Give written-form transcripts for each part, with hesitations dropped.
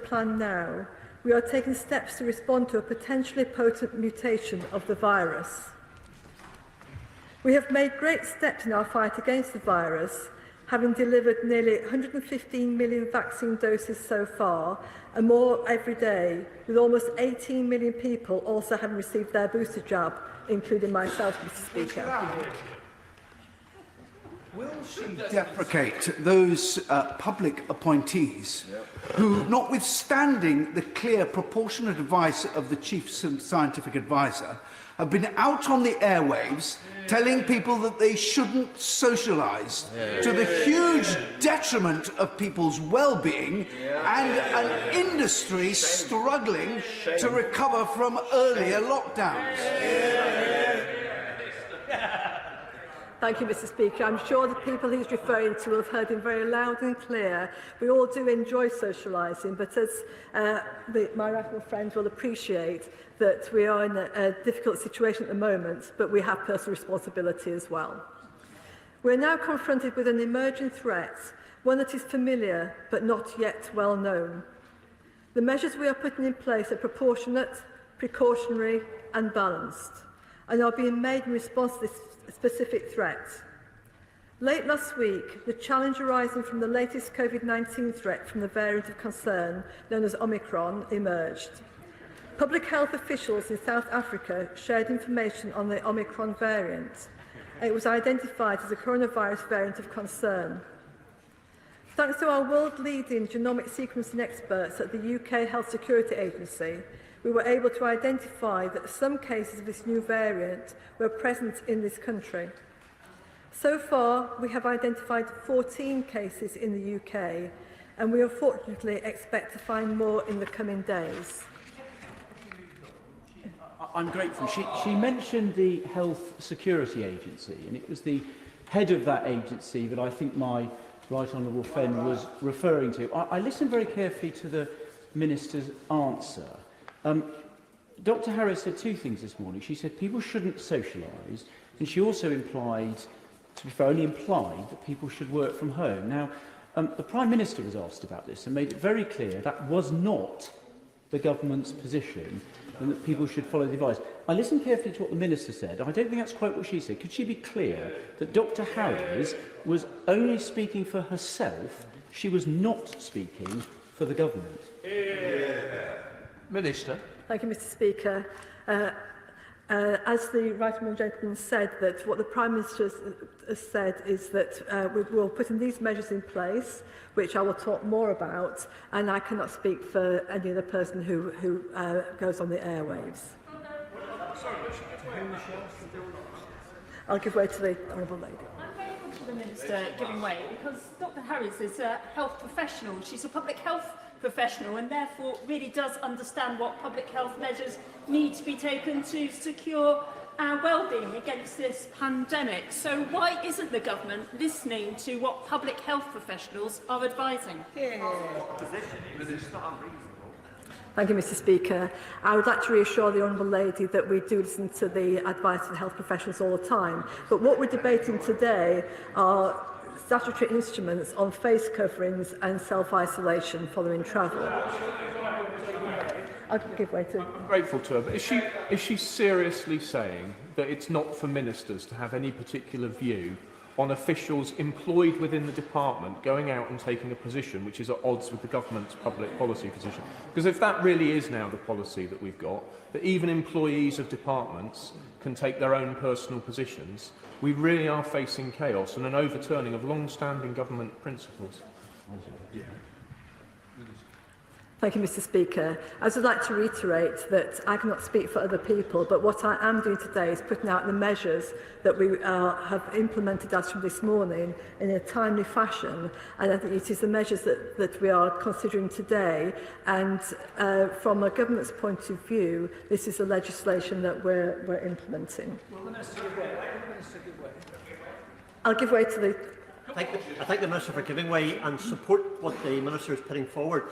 plan now, we are taking steps to respond to a potentially potent mutation of the virus. We have made great steps in our fight against the virus, having delivered nearly 115 million vaccine doses so far, and more every day, with almost 18 million people also having received their booster jab, including myself, Mr. Speaker. Will she deprecate those public appointees who, notwithstanding the clear proportionate advice of the Chief Scientific Advisor, have been out on the airwaves telling people that they shouldn't socialise, to the huge detriment of people's well-being and an industry struggling to recover from earlier lockdowns? Thank you, Mr. Speaker. I'm sure the people he's referring to will have heard him very loud and clear. We all do enjoy socialising, but as my rational friends will appreciate, that we are in a difficult situation at the moment, but we have personal responsibility as well. We're now confronted with an emerging threat, one that is familiar but not yet well known. The measures we are putting in place are proportionate, precautionary and balanced, and are being made in response to this specific threat. Late last week, the challenge arising from the latest COVID-19 threat from the variant of concern known as Omicron emerged. Public health officials in South Africa shared information on the Omicron variant. It was identified as a coronavirus variant of concern. Thanks to our world-leading genomic sequencing experts at the UK Health Security Agency, we were able to identify that some cases of this new variant were present in this country. So far, we have identified 14 cases in the UK, and we unfortunately expect to find more in the coming days. I'm grateful. She mentioned the Health Security Agency, and it was the head of that agency that I think my right honourable friend was referring to. I listened very carefully to the Minister's answer. Dr Harris said two things this morning. She said people shouldn't socialise, and she also implied, to be fair, only implied that people should work from home. Now, the Prime Minister was asked about this and made it very clear that was not the government's position and that people should follow the advice. I listened carefully to what the Minister said. I don't think that's quite what she said. Could she be clear that Dr Harris was only speaking for herself? She was not speaking for the government. Minister. Thank you, Mr. Speaker. As the right honourable gentleman said, that what the Prime Minister has said is that we will put in these measures in place, which I will talk more about, and I cannot speak for any other person who goes on the airwaves. I'll give way to the honourable lady. I'm grateful to the Minister giving way because Dr Harris is a health professional. She's a public health professional and therefore really does understand what public health measures need to be taken to secure our well-being against this pandemic. So why isn't the government listening to what public health professionals are advising? Thank you, Mr. Speaker. I would like to reassure the honourable lady that we do listen to the advice of the health professionals all the time. But what we're debating today are statutory instruments on face coverings and self-isolation following travel. I'll give way to... I'm grateful to her, but is she seriously saying that it's not for ministers to have any particular view on officials employed within the department going out and taking a position which is at odds with the government's public policy position? Because if that really is now the policy that we've got, that even employees of departments can take their own personal positions, we really are facing chaos and an overturning of long-standing government principles. Thank you, Mr. Speaker. I would like to reiterate that I cannot speak for other people, but what I am doing today is putting out the measures that we have implemented as from this morning in a timely fashion, and I think it is the measures that we are considering today, and from a government's point of view, this is the legislation that we're implementing. I'll give way to the... I thank the Minister for giving way and support what the Minister is putting forward.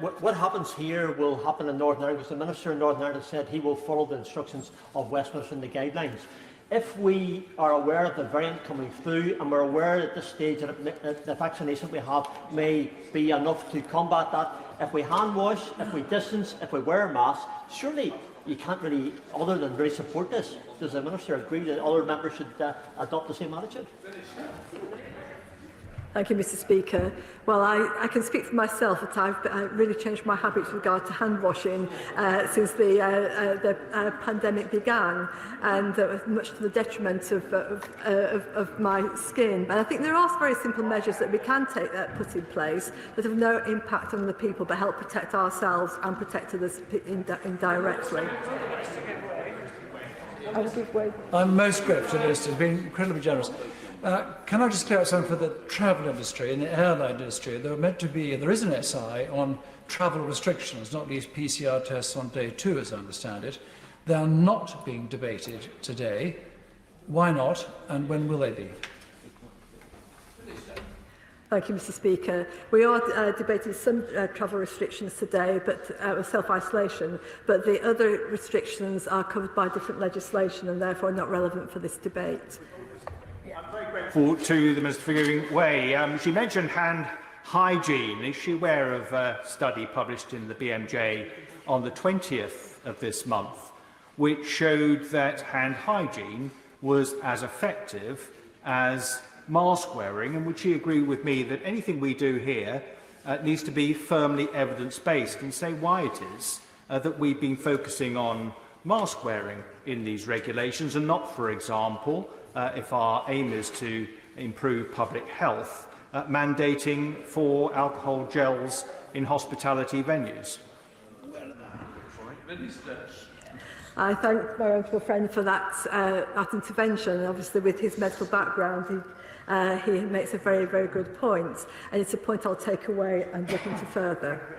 What happens here will happen in Northern Ireland, because the Minister in Northern Ireland said he will follow the instructions of Westminster and the guidelines. If we are aware of the variant coming through and we're aware at this stage that the vaccination we have may be enough to combat that, if we hand wash, if we distance, if we wear masks, surely you can't really, other than really support this. Does the Minister agree that other members should adopt the same attitude? Thank you, Mr. Speaker. Well, I can speak for myself that I've really changed my habits with regard to hand washing since the pandemic began, and much to the detriment of my skin. But I think there are very simple measures that we can put in place that have no impact on the people but help protect ourselves and protect others indirectly. I will give way. I'm most grateful to the Minister. He's been incredibly generous. Can I just clear up something for the travel industry and the airline industry? There were meant to be, and there is an SI on travel restrictions, not least PCR tests on day 2, as I understand it. They are not being debated today. Why not, and when will they be? Thank you, Mr. Speaker. We are debating some travel restrictions today, but self-isolation, but the other restrictions are covered by different legislation and therefore not relevant for this debate. I'm very grateful to the Minister for giving way. She mentioned hand hygiene. Is she aware of a study published in the BMJ on the 20th of this month, which showed that hand hygiene was as effective as mask wearing? And would she agree with me that anything we do here needs to be firmly evidence-based, and say why it is that we've been focusing on mask wearing in these regulations and not, for example, if our aim is to improve public health, mandating for alcohol gels in hospitality venues? I thank my honourable friend for that intervention. Obviously, with his medical background, he makes a very, very good point, and it's a point I'll take away and look into further.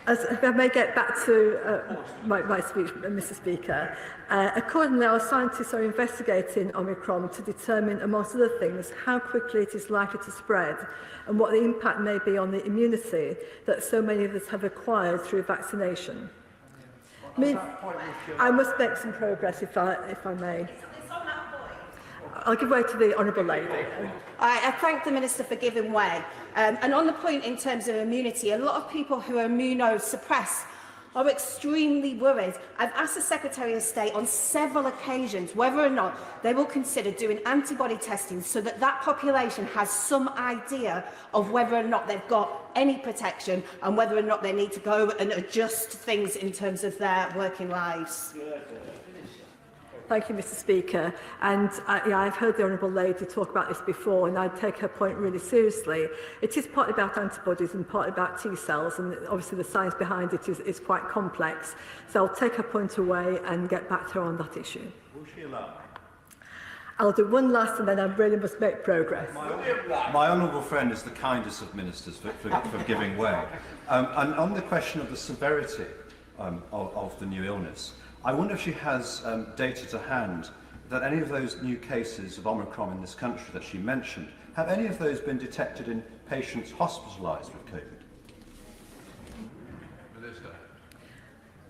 If I may get back to my speech, Mr. Speaker, accordingly, our scientists are investigating Omicron to determine, amongst other things, how quickly it is likely to spread and what the impact may be on the immunity that so many of us have acquired through vaccination. I must make some progress, if I may. I'll give way to the Honourable Lady. I thank the Minister for giving way. And on the point in terms of immunity, a lot of people who are immunosuppressed are extremely worried. I've asked the Secretary of State on several occasions whether or not they will consider doing antibody testing so that that population has some idea of whether or not they've got any protection and whether or not they need to go and adjust things in terms of their working lives. Thank you, Mr. Speaker. And I've heard the Honourable Lady talk about this before, and I take her point really seriously. It is partly about antibodies and partly about T cells, and obviously the science behind it is quite complex. So I'll take her point away and get back to her on that issue. Will she allow? I'll do one last, and then I really must make progress. My honourable friend is the kindest of ministers for giving way. And on the question of the severity of the new illness, I wonder if she has data to hand that any of those new cases of Omicron in this country that she mentioned, have any of those been detected in patients hospitalised with COVID?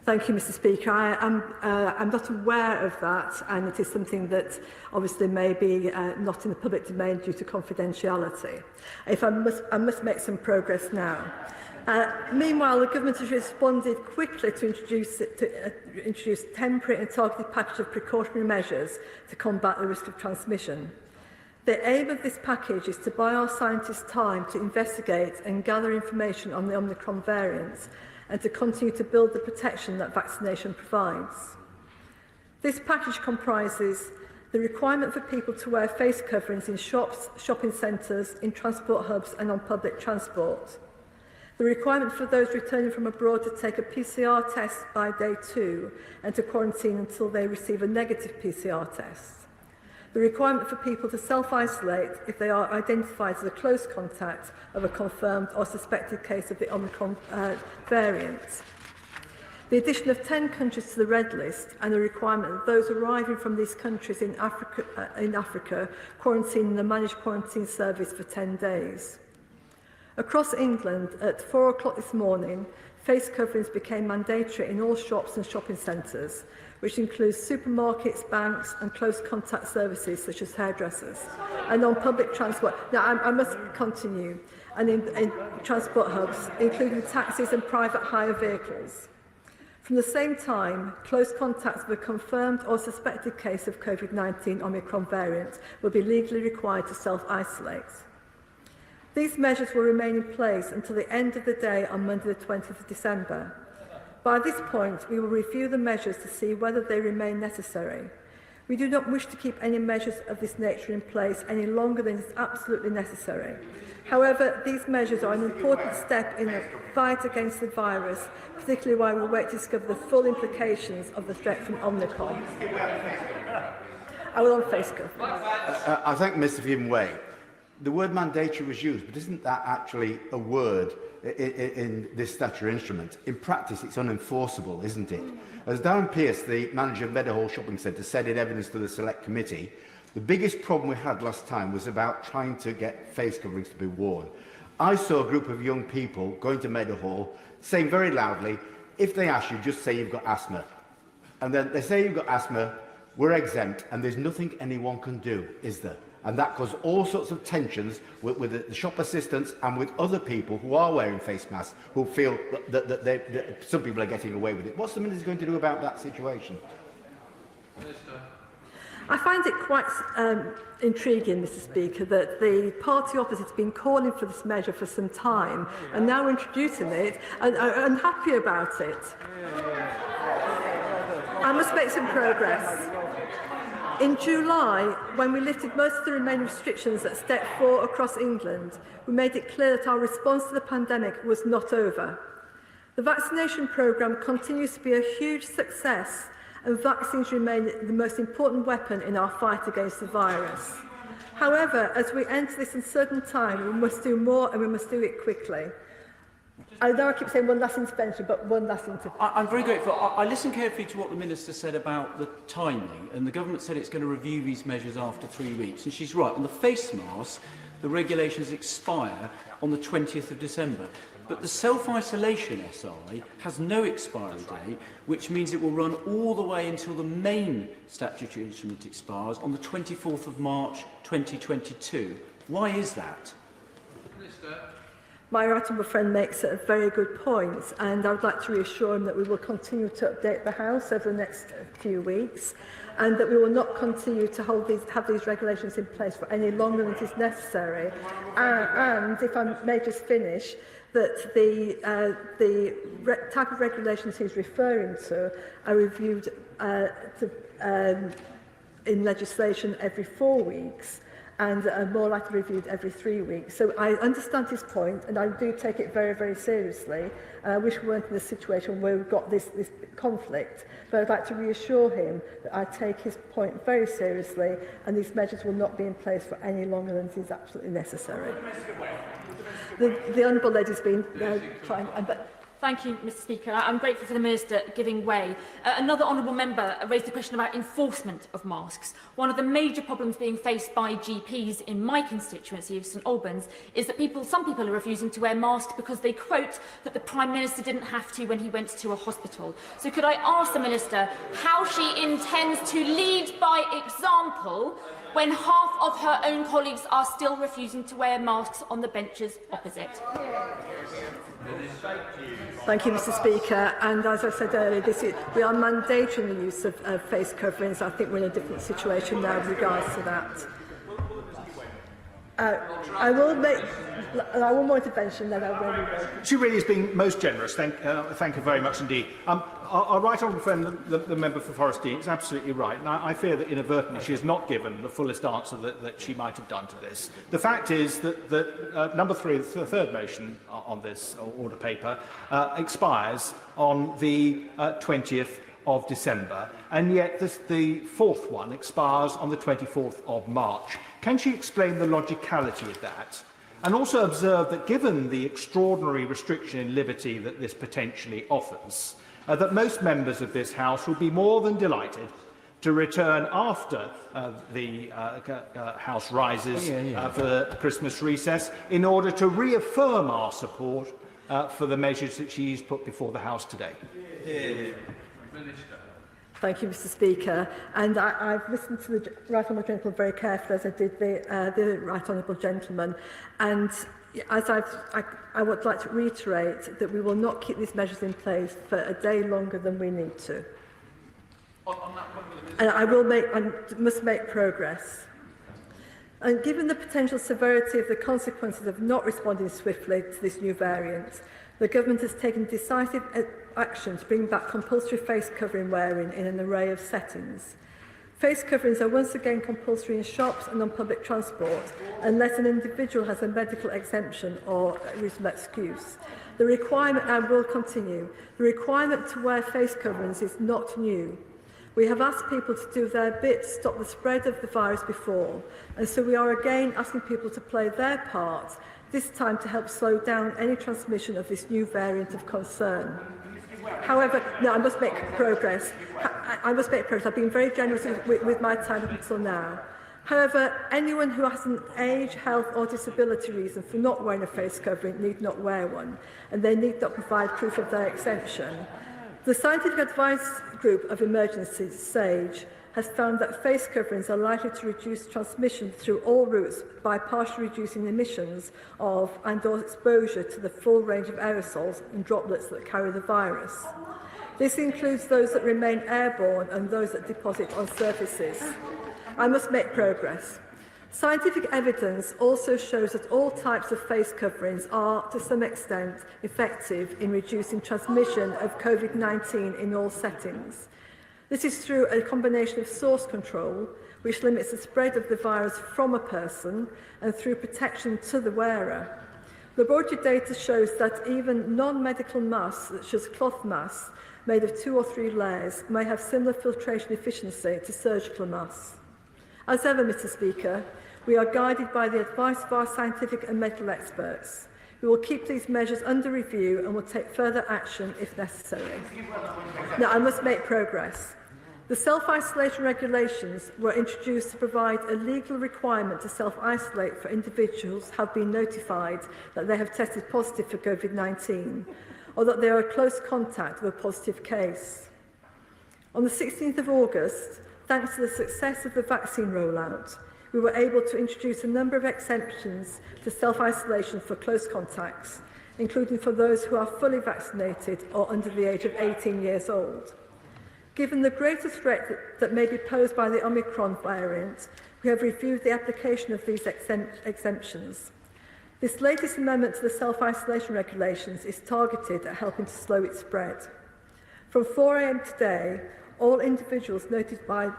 Thank you, Mr. Speaker. I'm not aware of that, and it is something that obviously may be not in the public domain due to confidentiality. I must make some progress now. Meanwhile, the government has responded quickly to introduce temporary and targeted package of precautionary measures to combat the risk of transmission. The aim of this package is to buy our scientists time to investigate and gather information on the Omicron variants and to continue to build the protection that vaccination provides. This package comprises the requirement for people to wear face coverings in shops, shopping centres, in transport hubs and on public transport. The requirement for those returning from abroad to take a PCR test by day 2 and to quarantine until they receive a negative PCR test. The requirement for people to self-isolate if they are identified as a close contact of a confirmed or suspected case of the Omicron variant. The addition of 10 countries to the red list and the requirement that those arriving from these countries in Africa quarantine in a managed quarantine service for 10 days. Across England, at 4 o'clock this morning, face coverings became mandatory in all shops and shopping centres, which includes supermarkets, banks and close contact services such as hairdressers, and on public transport. Now, I must continue. and in transport hubs, including taxis and private hire vehicles. From the same time, close contacts with a confirmed or suspected case of COVID-19 Omicron variant will be legally required to self-isolate. These measures will remain in place until the end of the day on Monday the 20th of December. By this point, we will review the measures to see whether they remain necessary. We do not wish to keep any measures of this nature in place any longer than is absolutely necessary. However, these measures are an important step in the fight against the virus, particularly while we wait to discover the full implications of the threat from Omicron. I will on face cover. I thank Mr. Given Way. The word mandatory was used, but isn't that actually a word in this statutory instrument? In practice, it's unenforceable, isn't it? As Darren Pearce, the manager of Meadowhall Shopping Centre, said in evidence to the Select Committee, the biggest problem we had last time was about trying to get face coverings to be worn. I saw a group of young people going to Meadowhall saying very loudly, if they ask you, just say you've got asthma. And then they say you've got asthma, we're exempt, and there's nothing anyone can do, is there? And that caused all sorts of tensions with the shop assistants and with other people who are wearing face masks, who feel that some people are getting away with it. What's the Minister going to do about that situation? I find it quite intriguing, Mr Speaker, that the party opposite has been calling for this measure for some time and now introducing it and are unhappy about it. I must make some progress. In July, when we lifted most of the remaining restrictions at Step 4 across England, we made it clear that our response to the pandemic was not over. The vaccination programme continues to be a huge success, and vaccines remain the most important weapon in our fight against the virus. However, as we enter this uncertain time, we must do more and we must do it quickly. I know I keep saying one last intervention, but one last intervention. I'm very grateful. I listened carefully to what the Minister said about the timing, and the Government said it's going to review these measures after 3 weeks. And she's right. On the face mask, the regulations expire on the 20th of December. But the self-isolation SI has no expiry date, which means it will run all the way until the main statutory instrument expires on the 24th of March 2022. Why is that? My right honourable friend makes a very good point, and I would like to reassure him that we will continue to update the House over the next few weeks, and that we will not continue to have these regulations in place for any longer than it is necessary. And if I may just finish, that the type of regulations he's referring to are reviewed in legislation every 4 weeks, and are more likely reviewed every 3 weeks. So I understand his point, and I do take it very, very seriously. I wish we weren't in a situation where we've got this conflict, but I'd like to reassure him that I take his point very seriously, and these measures will not be in place for any longer than it is absolutely necessary. The Honourable Lady's been trying... Thank you, Mr Speaker. I'm grateful for the Minister giving way. Another honourable member raised a question about enforcement of masks. One of the major problems being faced by GPs in my constituency of St Albans is that some people are refusing to wear masks because they quote that the Prime Minister didn't have to when he went to a hospital. So could I ask the Minister how she intends to lead by example when half of her own colleagues are still refusing to wear masks on the benches opposite? Thank you, Mr Speaker. And as I said earlier, we are mandating the use of face coverings. I think we're in a different situation now with regards to that. I will make one more intervention, then I will. She really has been most generous. Thank you very much indeed. Our right honourable friend, the member for Forest Dean, is absolutely right. And I fear that inadvertently she has not given the fullest answer that she might have done to this. The fact is that number 3, the third motion on this order paper, expires on the 20th of December, and yet the fourth one expires on the 24th of March. Can she explain the logicality of that? And also observe that given the extraordinary restriction in liberty that this potentially offers, that most members of this House will be more than delighted to return after the House rises for Christmas recess in order to reaffirm our support for the measures that she's put before the House today. Thank you, Mr Speaker. And I've listened to the Right Honourable Gentleman very carefully, as I did the Right Honourable Gentleman. And I would like to reiterate that we will not keep these measures in place for a day longer than we need to. And I must make progress. And given the potential severity of the consequences of not responding swiftly to this new variant, the government has taken decisive action to bring back compulsory face covering wearing in an array of settings. Face coverings are once again compulsory in shops and on public transport, unless an individual has a medical exemption or a reasonable excuse. The requirement, and will continue, the requirement to wear face coverings is not new. We have asked people to do their bit to stop the spread of the virus before, and so we are again asking people to play their part, this time to help slow down any transmission of this new variant of concern. However, no, I must make progress. I must make progress. I've been very generous with my time up until now. However, anyone who has an age, health or disability reason for not wearing a face covering need not wear one, and they need not provide proof of their exemption. The Scientific Advice Group of Emergencies, SAGE, has found that face coverings are likely to reduce transmission through all routes by partially reducing emissions of and/or exposure to the full range of aerosols and droplets that carry the virus. This includes those that remain airborne and those that deposit on surfaces. I must make progress. Scientific evidence also shows that all types of face coverings are, to some extent, effective in reducing transmission of COVID-19 in all settings. This is through a combination of source control, which limits the spread of the virus from a person, and through protection to the wearer. Laboratory data shows that even non-medical masks, such as cloth masks, made of 2 or 3 layers, may have similar filtration efficiency to surgical masks. As ever, Mr. Speaker, we are guided by the advice of our scientific and medical experts. We will keep these measures under review and will take further action if necessary. Now, I must make progress. The self-isolation regulations were introduced to provide a legal requirement to self-isolate for individuals who have been notified that they have tested positive for COVID-19 or that they are a close contact with a positive case. On the 16th of August, thanks to the success of the vaccine rollout, we were able to introduce a number of exemptions to self-isolation for close contacts, including for those who are fully vaccinated or under the age of 18 years old. Given the greater threat that may be posed by the Omicron variant, we have reviewed the application of these exemptions. This latest amendment to the self-isolation regulations is targeted at helping to slow its spread. From 4 a.m. today, all individuals notified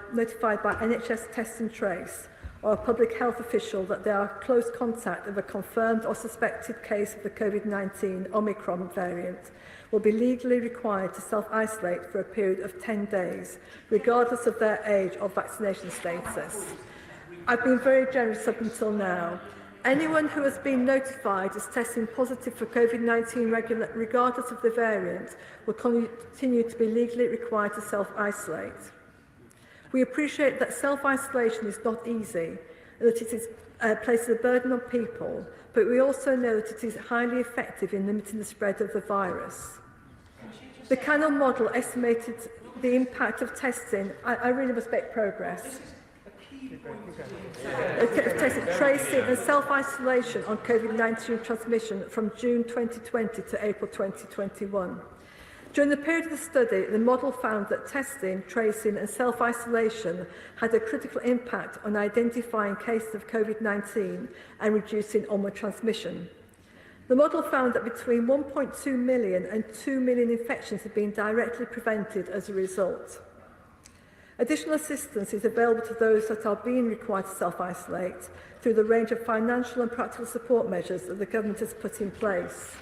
by NHS Test and Trace or a public health official that they are close contact of a confirmed or suspected case of the COVID-19 Omicron variant will be legally required to self-isolate for a period of 10 days, regardless of their age or vaccination status. I've been very generous up until now. Anyone who has been notified as testing positive for COVID-19 regardless of the variant will continue to be legally required to self-isolate. We appreciate that self-isolation is not easy, and that it places a burden on people, but we also know that it is highly effective in limiting the spread of the virus. The Canal model estimated the impact of testing. I really must make progress. Tracing and self-isolation on COVID-19 transmission from June 2020 to April 2021. During the period of the study, the model found that testing, tracing and self-isolation had a critical impact on identifying cases of COVID-19 and reducing onward transmission. The model found that between 1.2 million and 2 million infections had been directly prevented as a result. Additional assistance is available to those that are being required to self-isolate through the range of financial and practical support measures that the government has put in place.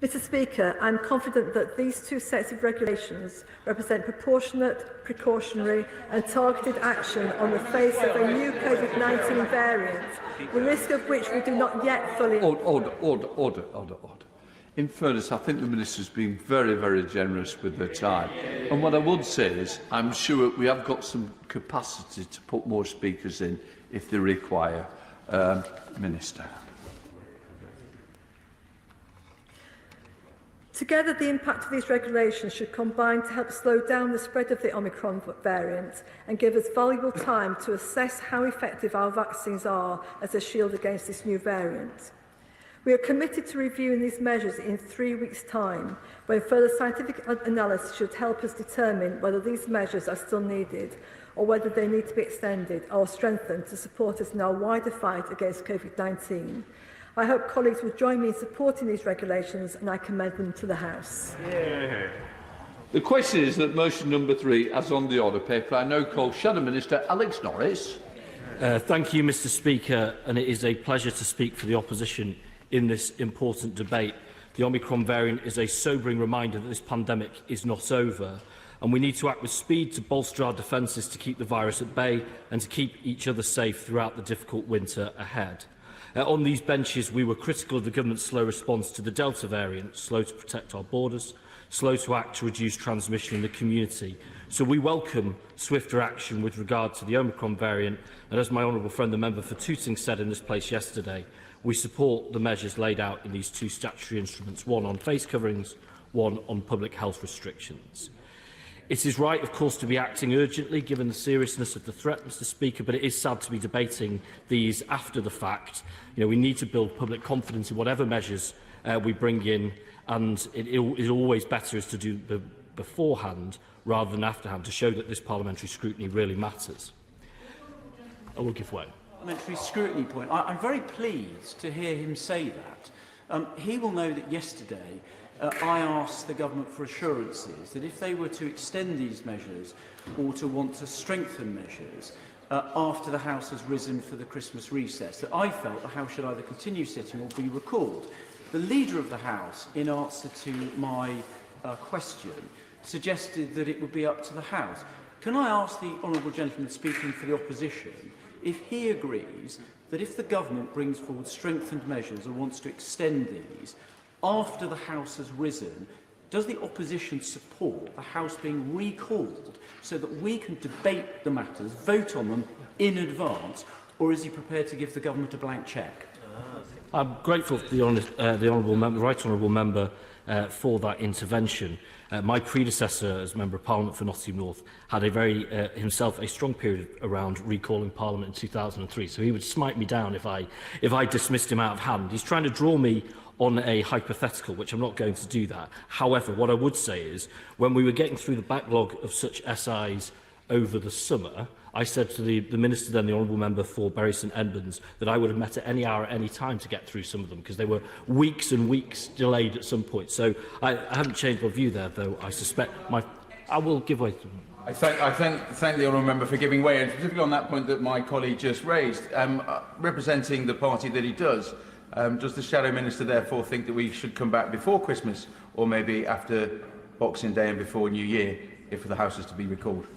Mr. Speaker, I am confident that these two sets of regulations represent proportionate, precautionary and targeted action on the face of a new COVID-19 variant, the risk of which we do not yet fully... Order. In fairness, I think the Minister's been very, very generous with her time. And what I would say is, I'm sure we have got some capacity to put more speakers in if they require. Minister. Together, the impact of these regulations should combine to help slow down the spread of the Omicron variant and give us valuable time to assess how effective our vaccines are as a shield against this new variant. We are committed to reviewing these measures in 3 weeks' time, when further scientific analysis should help us determine whether these measures are still needed or whether they need to be extended or strengthened to support us in our wider fight against COVID-19. I hope colleagues will join me in supporting these regulations, and I commend them to the House. Yeah. The question is that motion number 3, as on the order paper, I now call Shadow Minister Alex Norris. Thank you, Mr Speaker, and it is a pleasure to speak for the opposition in this important debate. The Omicron variant is a sobering reminder that this pandemic is not over, and we need to act with speed to bolster our defences to keep the virus at bay and to keep each other safe throughout the difficult winter ahead. On these benches, we were critical of the government's slow response to the Delta variant, slow to protect our borders, slow to act to reduce transmission in the community. So we welcome swifter action with regard to the Omicron variant, and as my honourable friend, the member for Tooting, said in this place yesterday, we support the measures laid out in these 2 statutory instruments, one on face coverings, one on public health restrictions. It is right, of course, to be acting urgently, given the seriousness of the threat, Mr Speaker, but it is sad to be debating these after the fact. We need to build public confidence in whatever measures we bring in, and it is always better is to do beforehand rather than afterhand to show that this parliamentary scrutiny really matters. I will give way. Parliamentary scrutiny point. I'm very pleased to hear him say that. He will know that yesterday I asked the government for assurances that if they were to extend these measures or to want to strengthen measures after the House has risen for the Christmas recess, that I felt the House should either continue sitting or be recalled. The Leader of the House, in answer to my question, suggested that it would be up to the House. Can I ask the honourable gentleman speaking for the opposition if he agrees that if the government brings forward strengthened measures or wants to extend these, after the House has risen, does the opposition support the House being recalled so that we can debate the matters, vote on them in advance, or is he prepared to give the government a blank cheque? I'm grateful to the honourable member, right honourable member, for that intervention. My predecessor as Member of Parliament for Nottingham North had himself a strong period around recalling Parliament in 2003, so he would smite me down if I dismissed him out of hand. He's trying to draw me on a hypothetical, which I'm not going to do that. However, what I would say is, when we were getting through the backlog of such SIs over the summer, I said to the Minister then, the Honourable Member for Bury St Edmunds, that I would have met at any hour, at any time to get through some of them, because they were weeks and weeks delayed at some point. So I haven't changed my view there, though I suspect I will give way to I thank the honourable member for giving way, and specifically on that point that my colleague just raised, representing the party that he does the Shadow Minister therefore think that we should come back before Christmas, or maybe after Boxing Day and before New Year, if the House is to be recalled?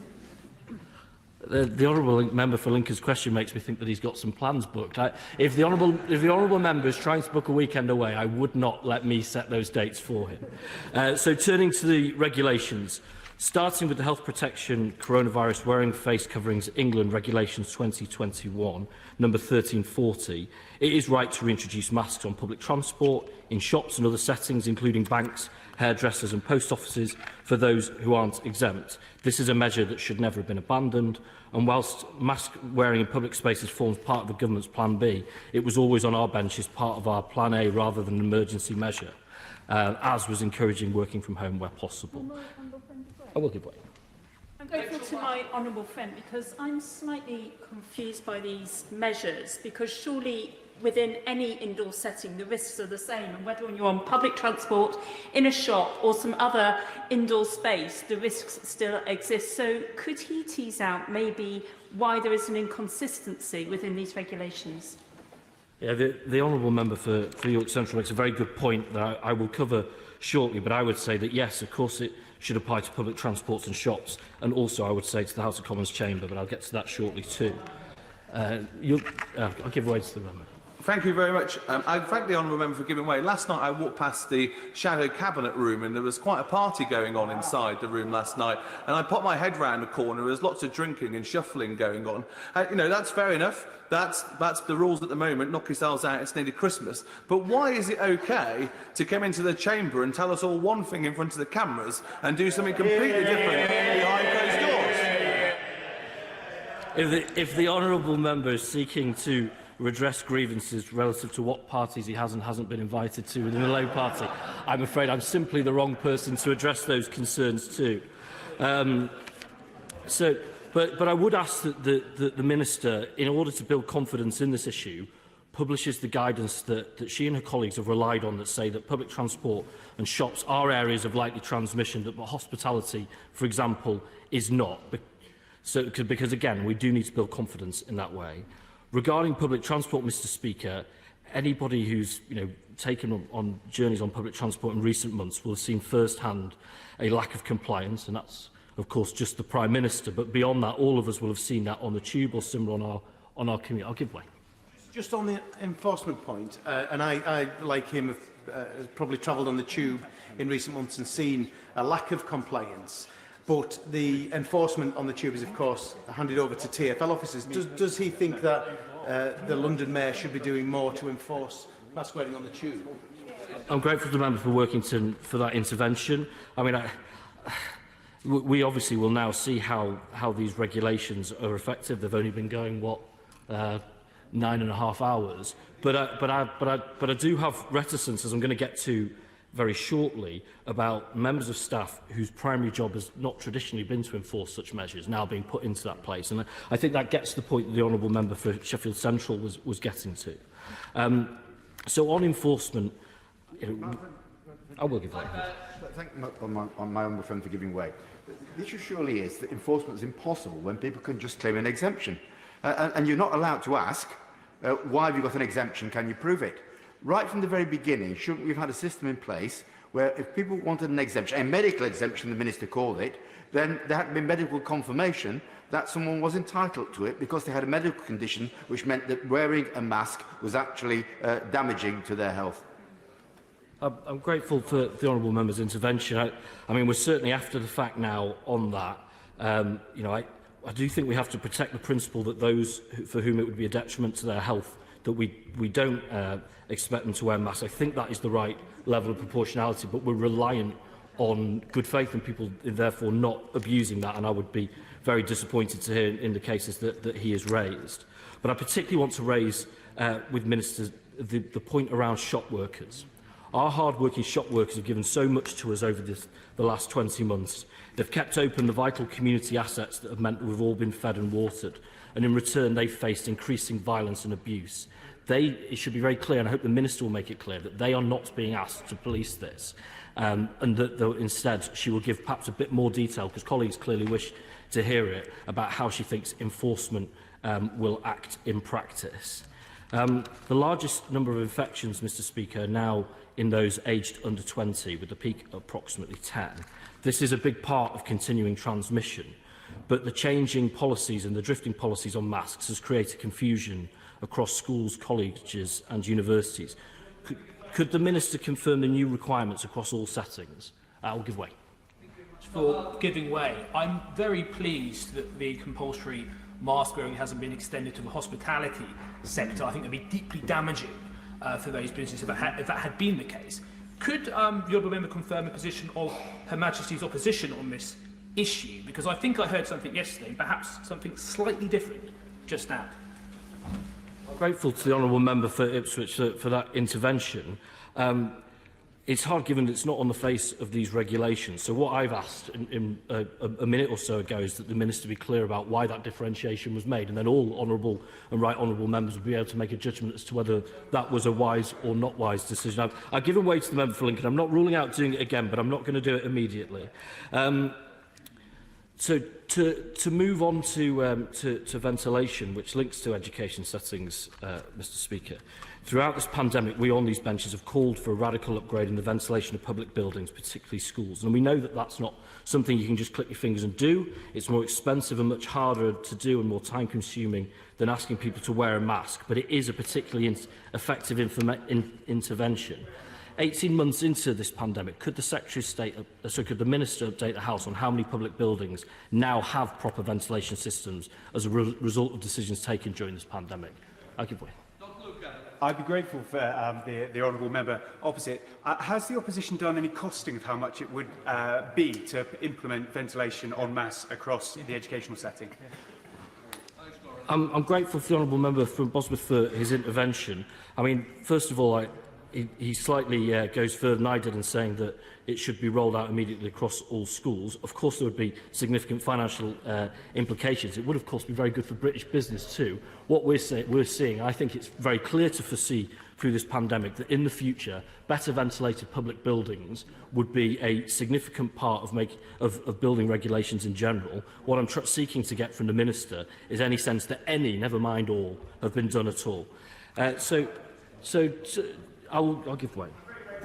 The honourable member for Lincoln's question makes me think that he's got some plans booked. If the honourable member is trying to book a weekend away, I would not let me set those dates for him. So turning to the regulations, starting with the Health Protection Coronavirus Wearing Face Coverings England Regulations 2021, number 1340, it is right to reintroduce masks on public transport, in shops and other settings, including banks, hairdressers and post offices, for those who aren't exempt. This is a measure that should never have been abandoned, and whilst mask wearing in public spaces forms part of the government's Plan B, it was always on our bench as part of our Plan A rather than an emergency measure, as was encouraging working from home where possible. I will give way. I'm grateful to my honourable friend because I'm slightly confused by these measures, because surely within any indoor setting the risks are the same, and whether you're on public transport, in a shop or some other indoor space, the risks still exist. So could he tease out maybe why there is an inconsistency within these regulations? Yeah, the honourable member for York Central makes a very good point that I will cover shortly, but I would say that yes, of course it should apply to public transports and shops, and also I would say to the House of Commons chamber, but I'll get to that shortly too. I'll give way to the member. Thank you very much. I thank the honourable member for giving way. Last night I walked past the shadow cabinet room and there was quite a party going on inside the room last night, and I popped my head round the corner. There was lots of drinking and shuffling going on. You know, that's fair enough. That's the rules at the moment. Knock yourselves out, it's nearly Christmas. But why is it okay to come into the chamber and tell us all one thing in front of the cameras and do something completely different behind closed doors? If the honourable member is seeking to redress grievances relative to what parties he has and hasn't been invited to within the Labour Party, I'm afraid I'm simply the wrong person to address those concerns to. But I would ask that the Minister, in order to build confidence in this issue, publishes the guidance that she and her colleagues have relied on, that say that public transport and shops are areas of likely transmission, but hospitality, for example, is not. Because, again, we do need to build confidence in that way. Regarding public transport, Mr. Speaker, anybody who's taken on journeys on public transport in recent months will have seen firsthand a lack of compliance, and that's, of course, just the Prime Minister. But beyond that, all of us will have seen that on the tube or similar on our commute. I'll give way. Just on the enforcement point, and I like him, have probably travelled on the tube in recent months and seen a lack of compliance. But the enforcement on the tube is, of course, handed over to TfL officers. Does he think that the London Mayor should be doing more to enforce mask wearing on the tube? I'm grateful to the member for working for that intervention. I mean, we obviously will now see how these regulations are effective. They've only been going, 9.5 hours. But I do have reticence, as I'm going to get to very shortly, about members of staff whose primary job has not traditionally been to enforce such measures now being put into that place. And I think that gets to the point that the honourable member for Sheffield Central was getting to. So on enforcement, I will give that. Thank my honourable friend for giving way. The issue surely is that enforcement is impossible when people can just claim an exemption. And you're not allowed to ask, why have you got an exemption, can you prove it? Right from the very beginning, shouldn't we have had a system in place where if people wanted an exemption, a medical exemption, the Minister called it, then there had been medical confirmation that someone was entitled to it because they had a medical condition which meant that wearing a mask was actually damaging to their health. I'm grateful for the honourable member's intervention. I mean, we're certainly after the fact now on that. I do think we have to protect the principle that those for whom it would be a detriment to their health, that we don't expect them to wear masks. I think that is the right level of proportionality, but we're reliant on good faith and people therefore not abusing that, and I would be very disappointed to hear in the cases that he has raised. But I particularly want to raise with ministers the point around shop workers. Our hard-working shop workers have given so much to us over the last 20 months. They've kept open the vital community assets that have meant that we've all been fed and watered, and in return they've faced increasing violence and abuse. It should be very clear, and I hope the Minister will make it clear, that they are not being asked to police this, and that instead she will give perhaps a bit more detail, because colleagues clearly wish to hear it, about how she thinks enforcement will act in practice. The largest number of infections, Mr. Speaker, are now in those aged under 20, with the peak at approximately 10. This is a big part of continuing transmission, but the changing policies and the drifting policies on masks has created confusion across schools, colleges and universities. Could the Minister confirm the new requirements across all settings? I'll give way. For giving way. I'm very pleased that the compulsory mask wearing hasn't been extended to the hospitality sector. I think it would be deeply damaging for those businesses if that had been the case. Could the Honourable Member confirm the position of Her Majesty's opposition on this issue? Because I think I heard something yesterday, perhaps something slightly different just now. I'm grateful to the Honourable Member for Ipswich for that intervention. It's hard given that it's not on the face of these regulations. So what I've asked in a minute or so ago is that the Minister be clear about why that differentiation was made, and then all honourable and right honourable members will be able to make a judgment as to whether that was a wise or not wise decision. I've given way to the member for Lincoln. I'm not ruling out doing it again, but I'm not going to do it immediately. So to move on to ventilation, which links to education settings, Mr. Speaker, Throughout this pandemic, we on these benches have called for a radical upgrade in the ventilation of public buildings, particularly schools. And we know that that's not something you can just click your fingers and do. It's more expensive and much harder to do and more time-consuming than asking people to wear a mask. But it is a particularly effective intervention. 18 months into this pandemic, could the Secretary of State, could the Minister update the House on how many public buildings now have proper ventilation systems as a result of decisions taken during this pandemic? I'll give way. I'd be grateful for the honourable member opposite. Has the opposition done any costing of how much it would be to implement ventilation en masse across the educational setting? I'm grateful for the honourable member from Bosworth for his intervention. I mean, first of all, he slightly goes further than I did in saying that it should be rolled out immediately across all schools. Of course, there would be significant financial implications. It would, of course, be very good for British business too. What we're seeing, I think it's very clear to foresee through this pandemic that in the future, better ventilated public buildings would be a significant part of building regulations in general. What I'm seeking to get from the Minister is any sense that any, never mind all, have been done at all. I'll give way.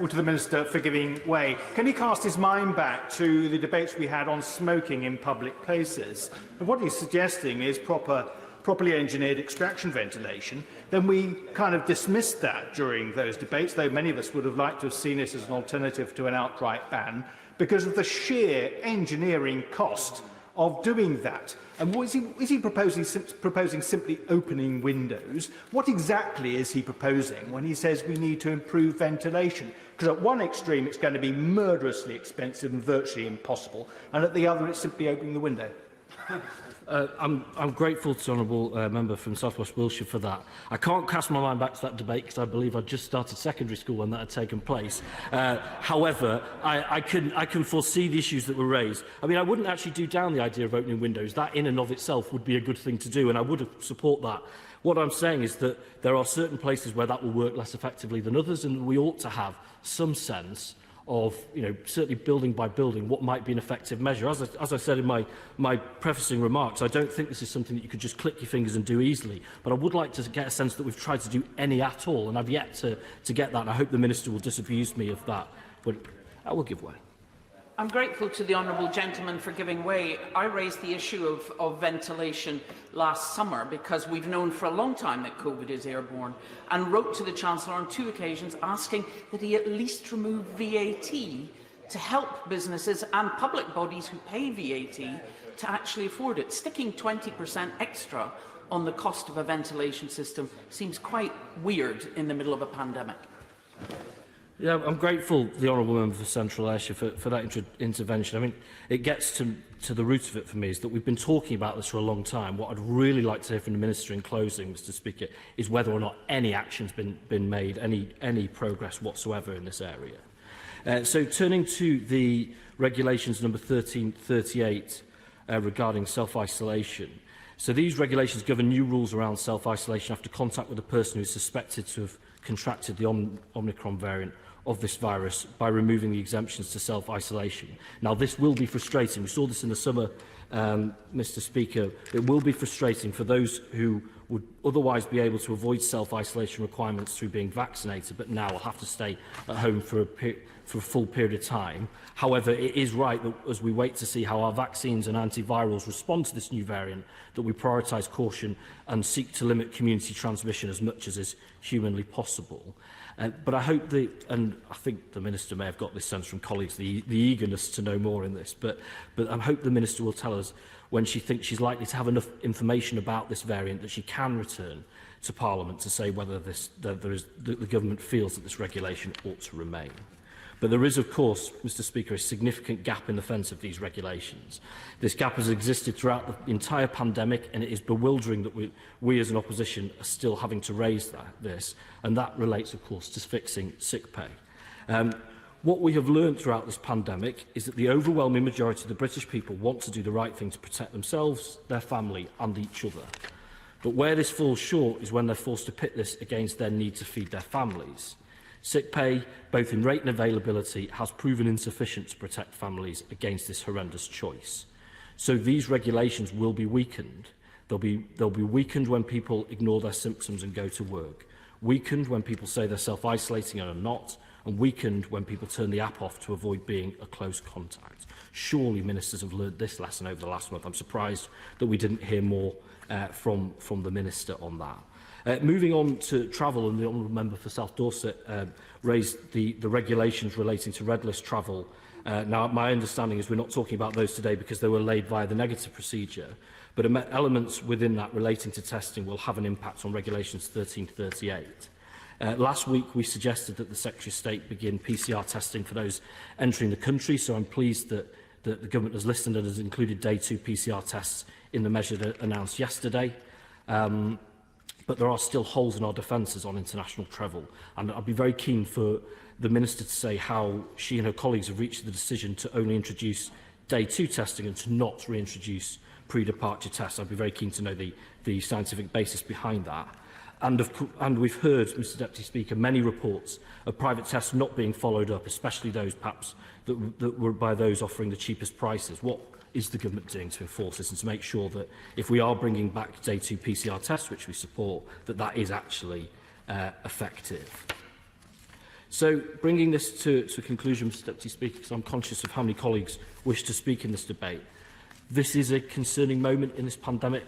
To the Minister for giving way. Can he cast his mind back to the debates we had on smoking in public places? And what he's suggesting is properly engineered extraction ventilation. Then we kind of dismissed that during those debates, though many of us would have liked to have seen it as an alternative to an outright ban, because of the sheer engineering cost of doing that. And what is he proposing simply opening windows? What exactly is he proposing when he says we need to improve ventilation? Because at one extreme it's going to be murderously expensive and virtually impossible, and at the other it's simply opening the window. I'm grateful to the honourable member from South West Wiltshire for that. I can't cast my mind back to that debate because I believe I'd just started secondary school when that had taken place. However, I can foresee the issues that were raised. I mean, I wouldn't actually do down the idea of opening windows. That in and of itself would be a good thing to do, and I would support that. What I'm saying is that there are certain places where that will work less effectively than others, and we ought to have some sense of, certainly building by building, what might be an effective measure. As I said in my prefacing remarks, I don't think this is something that you could just click your fingers and do easily, but I would like to get a sense that we've tried to do any at all, and I've yet to get that, and I hope the Minister will disabuse me of that, but I will give way. I'm grateful to the honourable gentleman for giving way. I raised the issue of ventilation last summer because we've known for a long time that COVID is airborne, and wrote to the Chancellor on 2 occasions asking that he at least remove VAT to help businesses and public bodies who pay VAT to actually afford it. Sticking 20% extra on the cost of a ventilation system seems quite weird in the middle of a pandemic. Yeah, I'm grateful to the honourable member for Central Ayrshire for that intervention. I mean, it gets to the root of it for me is that we've been talking about this for a long time. What I'd really like to hear from the Minister in closing, Mr Speaker, is whether or not any action's been made, any progress whatsoever in this area. So turning to the regulations number 1338 regarding self-isolation. So these regulations govern new rules around self-isolation after contact with a person who is suspected to have contracted the Omicron variant of this virus by removing the exemptions to self-isolation. Now, this will be frustrating. We saw this in the summer, Mr Speaker. It will be frustrating for those who would otherwise be able to avoid self-isolation requirements through being vaccinated, but now will have to stay at home for a full period of time. However, it is right that as we wait to see how our vaccines and antivirals respond to this new variant, that we prioritise caution and seek to limit community transmission as much as is humanly possible. But I hope and I think the Minister may have got this sense from colleagues, the eagerness to know more in this, but I hope the Minister will tell us when she thinks she's likely to have enough information about this variant that she can return to Parliament to say whether the government feels that this regulation ought to remain. But there is, of course, Mr Speaker, a significant gap in the fence of these regulations. This gap has existed throughout the entire pandemic, and it is bewildering that we as an opposition are still having to raise this, and that relates, of course, to fixing sick pay. What we have learned throughout this pandemic is that the overwhelming majority of the British people want to do the right thing to protect themselves, their family and each other. But where this falls short is when they're forced to pit this against their need to feed their families. Sick pay, both in rate and availability, has proven insufficient to protect families against this horrendous choice. So these regulations will be weakened. They'll be weakened when people ignore their symptoms and go to work, weakened when people say they're self-isolating and are not, and weakened when people turn the app off to avoid being a close contact. Surely ministers have learned this lesson over the last month. I'm surprised that we didn't hear more from the Minister on that. Moving on to travel, and the Honourable Member for South Dorset raised the regulations relating to red list travel. Now, my understanding is we're not talking about those today because they were laid via the negative procedure, but elements within that relating to testing will have an impact on Regulations 1338. Last week, we suggested that the Secretary of State begin PCR testing for those entering the country, so I'm pleased that the Government has listened and has included day 2 PCR tests in the measure that announced yesterday. But there are still holes in our defences on international travel, and I'd be very keen for the Minister to say how she and her colleagues have reached the decision to only introduce day 2 testing and to not reintroduce pre-departure tests. I'd be very keen to know the scientific basis behind that. And we've heard, Mr Deputy Speaker, many reports of private tests not being followed up, especially those perhaps that were by those offering the cheapest prices. What is the Government doing to enforce this and to make sure that if we are bringing back day 2 PCR tests, which we support, that is actually effective? So, bringing this to a conclusion, Mr Deputy Speaker, because I'm conscious of how many colleagues wish to speak in this debate, this is a concerning moment in this pandemic.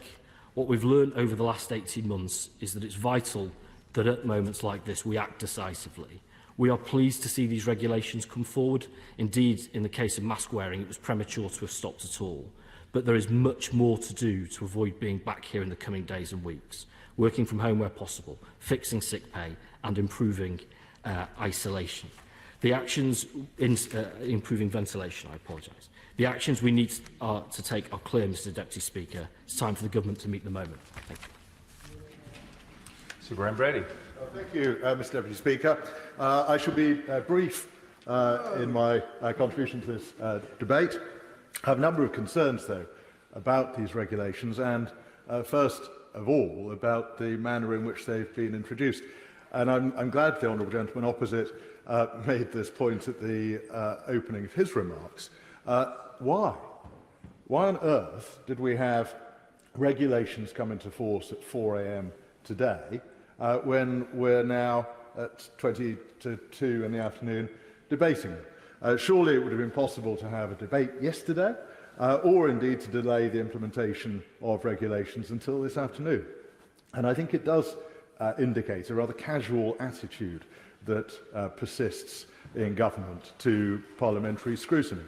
What we've learned over the last 18 months is that it's vital that at moments like this we act decisively. We are pleased to see these regulations come forward. Indeed, in the case of mask wearing, it was premature to have stopped at all. But there is much more to do to avoid being back here in the coming days and weeks. Working from home where possible, fixing sick pay and improving isolation. The actions in improving ventilation, I apologise. The actions we need to take are clear, Mr Deputy Speaker. It's time for the Government to meet the moment. Thank you. Sir Graham Brady. Thank you, Mr Deputy Speaker. I shall be brief in my contribution to this debate. I have a number of concerns, though, about these regulations and, first of all, about the manner in which they've been introduced. And I'm glad the honourable gentleman opposite made this point at the opening of his remarks. Why? Why on earth did we have regulations come into force at 4 a.m. today when we're now at 20 to 2 in the afternoon debating them? Surely it would have been possible to have a debate yesterday or indeed to delay the implementation of regulations until this afternoon. And I think it does indicate a rather casual attitude that persists in government to parliamentary scrutiny.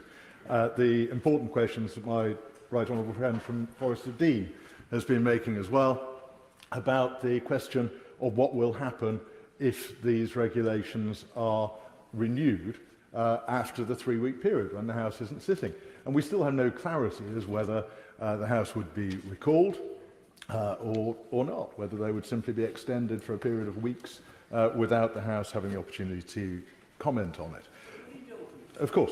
The important questions that my right honourable friend from Forest of Dean has been making as well about the question of what will happen if these regulations are renewed after the 3-week period when the House isn't sitting. And we still have no clarity as whether the House would be recalled or not, whether they would simply be extended for a period of weeks without the House having the opportunity to comment on it. Of course.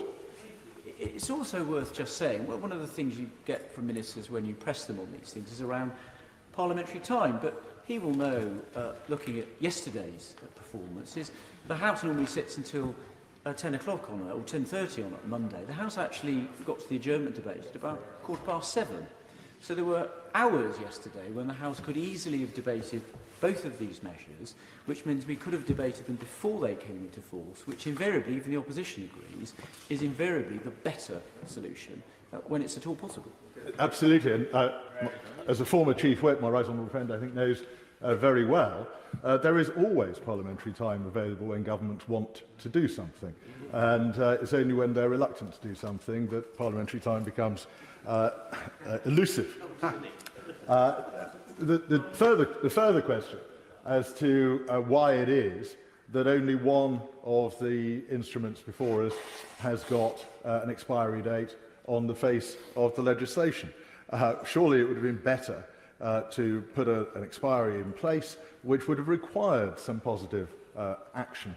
It's also worth just saying, well, one of the things you get from ministers when you press them on these things is around parliamentary time, but he will know, looking at yesterday's performance, is the House normally sits until 10 o'clock on or 10:30 on Monday. The House actually got to the adjournment debate at about 7:15. So there were hours yesterday when the House could easily have debated both of these measures, which means we could have debated them before they came into force, which invariably, even the opposition agrees, is invariably the better solution when it's at all possible. Absolutely. And as a former Chief Whip, my right honourable friend, I think, knows very well, there is always parliamentary time available when governments want to do something. And it's only when they're reluctant to do something that parliamentary time becomes elusive. The further question as to why it is that only one of the instruments before us has got an expiry date on the face of the legislation. Surely it would have been better to put an expiry in place which would have required some positive action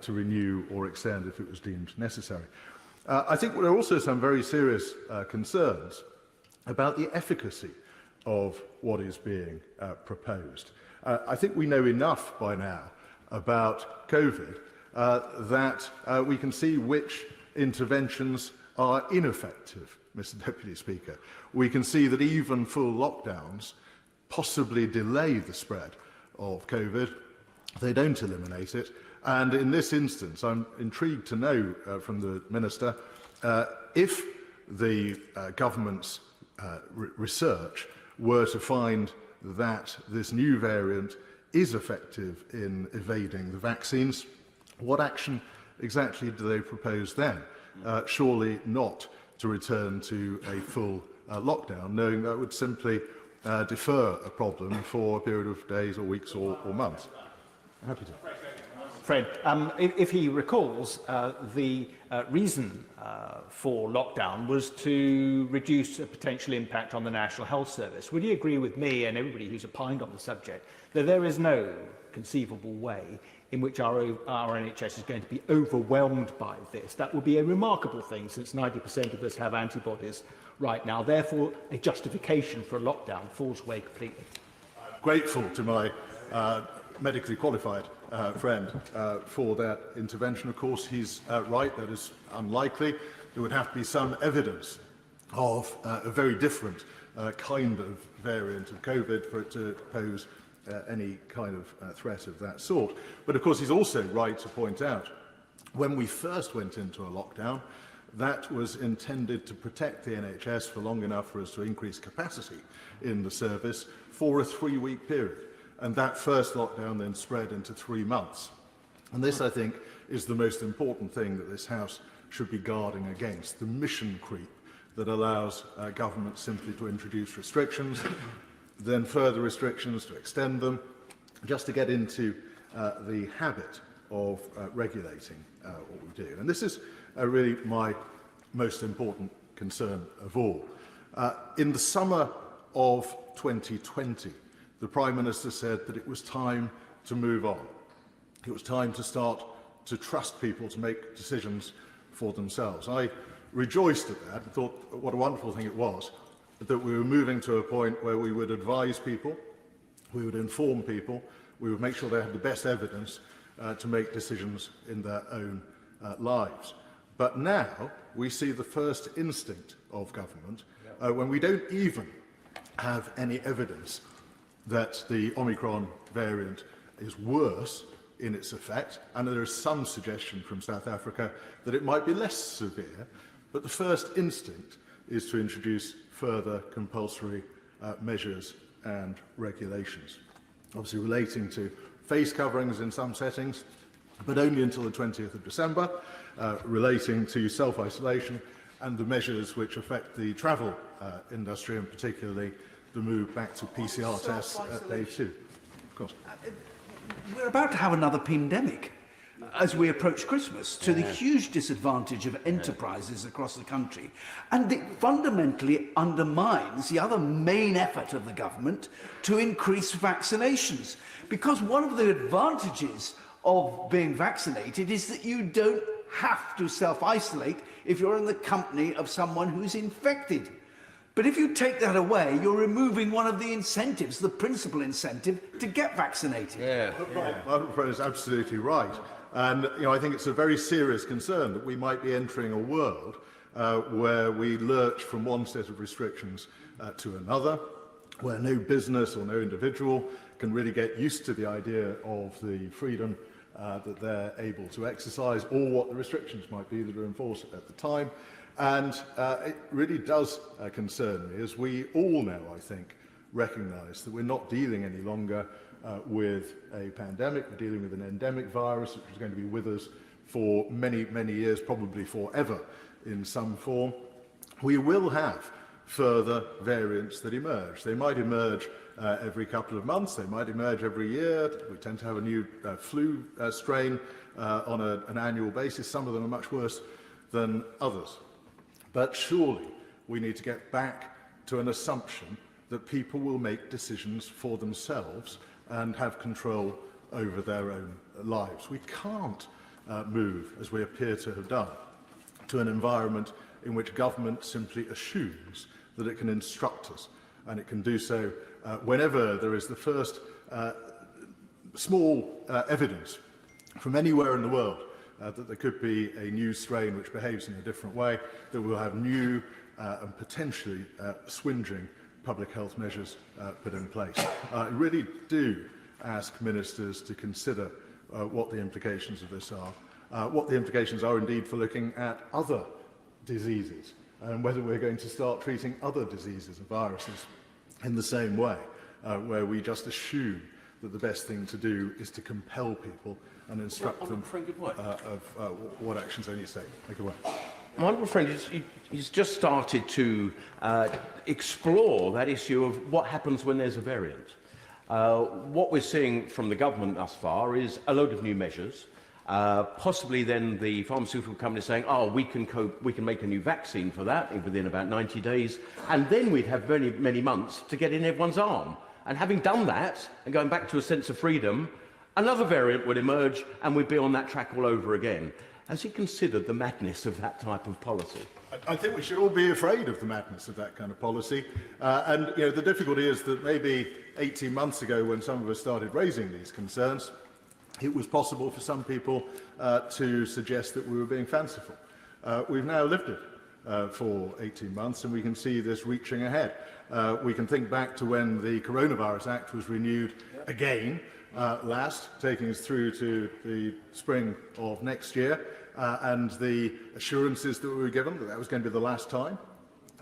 to renew or extend if it was deemed necessary. I think there are also some very serious concerns about the efficacy of what is being proposed. I think we know enough by now about COVID that we can see which interventions are ineffective, Mr Deputy Speaker. We can see that even full lockdowns possibly delay the spread of COVID they don't eliminate it. And in this instance, I'm intrigued to know from the Minister if the government's research were to find that this new variant is effective in evading the vaccines, what action exactly do they propose then? Surely not to return to a full lockdown, knowing that would simply defer a problem for a period of days or weeks or months. Happy to. Fred, if he recalls, the reason for lockdown was to reduce a potential impact on the National Health Service. Would you agree with me and everybody who's opined on the subject that there is no conceivable way in which our NHS is going to be overwhelmed by this? That would be a remarkable thing, since 90% of us have antibodies right now. Therefore, a justification for a lockdown falls away completely. Grateful to my medically qualified friend for that intervention. Of course, he's right, that is unlikely. There would have to be some evidence of a very different kind of variant of COVID for it to pose any kind of threat of that sort. But of course, he's also right to point out, when we first went into a lockdown, that was intended to protect the NHS for long enough for us to increase capacity in the service for a 3-week period. And that first lockdown then spread into 3 months. And this, I think, is the most important thing that this House should be guarding against, the mission creep that allows government simply to introduce restrictions, then further restrictions, to extend them, just to get into the habit of regulating what we do. And this is really my most important concern of all. In the summer of 2020, the Prime Minister said that it was time to move on. It was time to start to trust people to make decisions for themselves. I rejoiced at that and thought what a wonderful thing it was that we were moving to a point where we would advise people, we would inform people, we would make sure they had the best evidence to make decisions in their own lives. But now we see the first instinct of government when we don't even have any evidence that the Omicron variant is worse in its effect, and there is some suggestion from South Africa that it might be less severe, but the first instinct is to introduce further compulsory measures and regulations, obviously relating to face coverings in some settings, but only until the 20th of December, relating to self-isolation and the measures which affect the travel industry, and particularly the move back to PCR tests at day 2. Of course. We're about to have another pandemic as we approach Christmas, to the huge disadvantage of enterprises across the country. And it fundamentally undermines the other main effort of the government to increase vaccinations. Because one of the advantages of being vaccinated is that you don't have to self-isolate if you're in the company of someone who's infected. But if you take that away, you're removing one of the incentives, the principal incentive, to get vaccinated. Margaret Fred is absolutely right. And I think it's a very serious concern that we might be entering a world where we lurch from one set of restrictions to another, where no business or no individual can really get used to the idea of the freedom that they're able to exercise, or what the restrictions might be that are enforced at the time. And it really does concern me, as we all now, I think, recognise that we're not dealing any longer with a pandemic. We're dealing with an endemic virus, which is going to be with us for many, many years, probably forever in some form. We will have further variants that emerge. They might emerge every couple of months. They might emerge every year. We tend to have a new flu strain on an annual basis. Some of them are much worse than others. But surely we need to get back to an assumption that people will make decisions for themselves and have control over their own lives. We can't move, as we appear to have done, to an environment in which government simply assumes that it can instruct us, and it can do so whenever there is the first small evidence from anywhere in the world that there could be a new strain which behaves in a different way, that will have new and potentially swingeing public health measures put in place. I really do ask ministers to consider what the implications of this are, what the implications are indeed for looking at other diseases, and whether we're going to start treating other diseases and viruses in the same way, where we just assume that the best thing to do is to compel people and instruct them of what actions they need to take. Thank you. My honourable friend, he's just started to explore that issue of what happens when there's a variant. What we're seeing from the government thus far is a load of new measures. Possibly then the pharmaceutical company saying, oh, we can make a new vaccine for that within about 90 days, and then we'd have many, many months to get in everyone's arm. And having done that, and going back to a sense of freedom, another variant would emerge, and we'd be on that track all over again. Has he considered the madness of that type of policy? I think we should all be afraid of the madness of that kind of policy. And the difficulty is that maybe 18 months ago, when some of us started raising these concerns, it was possible for some people to suggest that we were being fanciful. We've now lived it for 18 months, and we can see this reaching ahead. We can think back to when the Coronavirus Act was renewed again last, taking us through to the spring of next year, and the assurances that we were given that that was going to be the last time,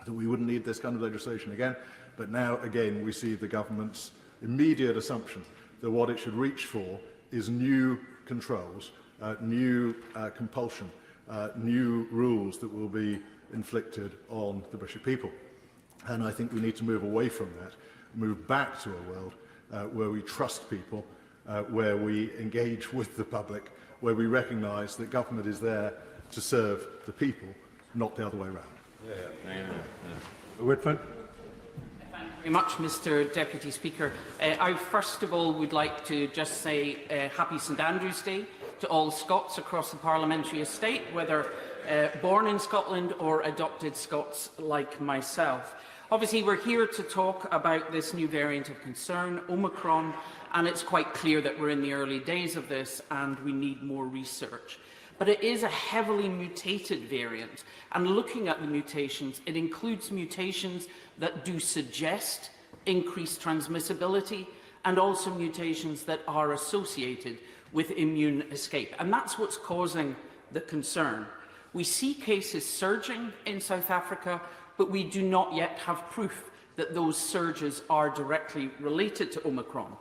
that we wouldn't need this kind of legislation again. But now, again, we see the government's immediate assumption that what it should reach for is new controls, new compulsion, new rules that will be inflicted on the British people. And I think we need to move away from that, move back to a world where we trust people, where we engage with the public, where we recognise that government is there to serve the people, not the other way around. Whitford. Thank you very much, Mr Deputy Speaker. I first of all would like to just say Happy St Andrew's Day to all Scots across the parliamentary estate, whether born in Scotland or adopted Scots like myself. Obviously, we're here to talk about this new variant of concern, Omicron, and it's quite clear that we're in the early days of this and we need more research. But it is a heavily mutated variant, and looking at the mutations, it includes mutations that do suggest increased transmissibility and also mutations that are associated with immune escape. And that's what's causing the concern. We see cases surging in South Africa, but we do not yet have proof that those surges are directly related to Omicron.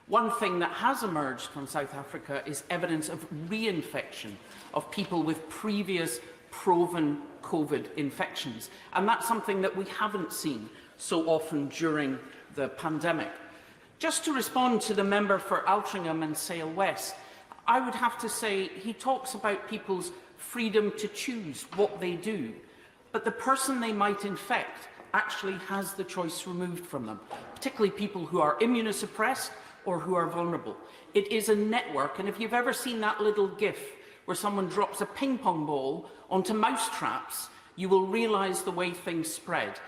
One thing that has emerged from South Africa is evidence of reinfection of people with previous proven COVID infections. And that's something that we haven't seen so often during the pandemic. Just to respond to the member for Altrincham and Sale West, I would have to say he talks about people's freedom to choose what they do. But the person they might infect actually has the choice removed from them, particularly people who are immunosuppressed or who are vulnerable. It is a network, and if you've ever seen that little GIF where someone drops a ping pong ball onto mouse traps, you will realise the way things spread.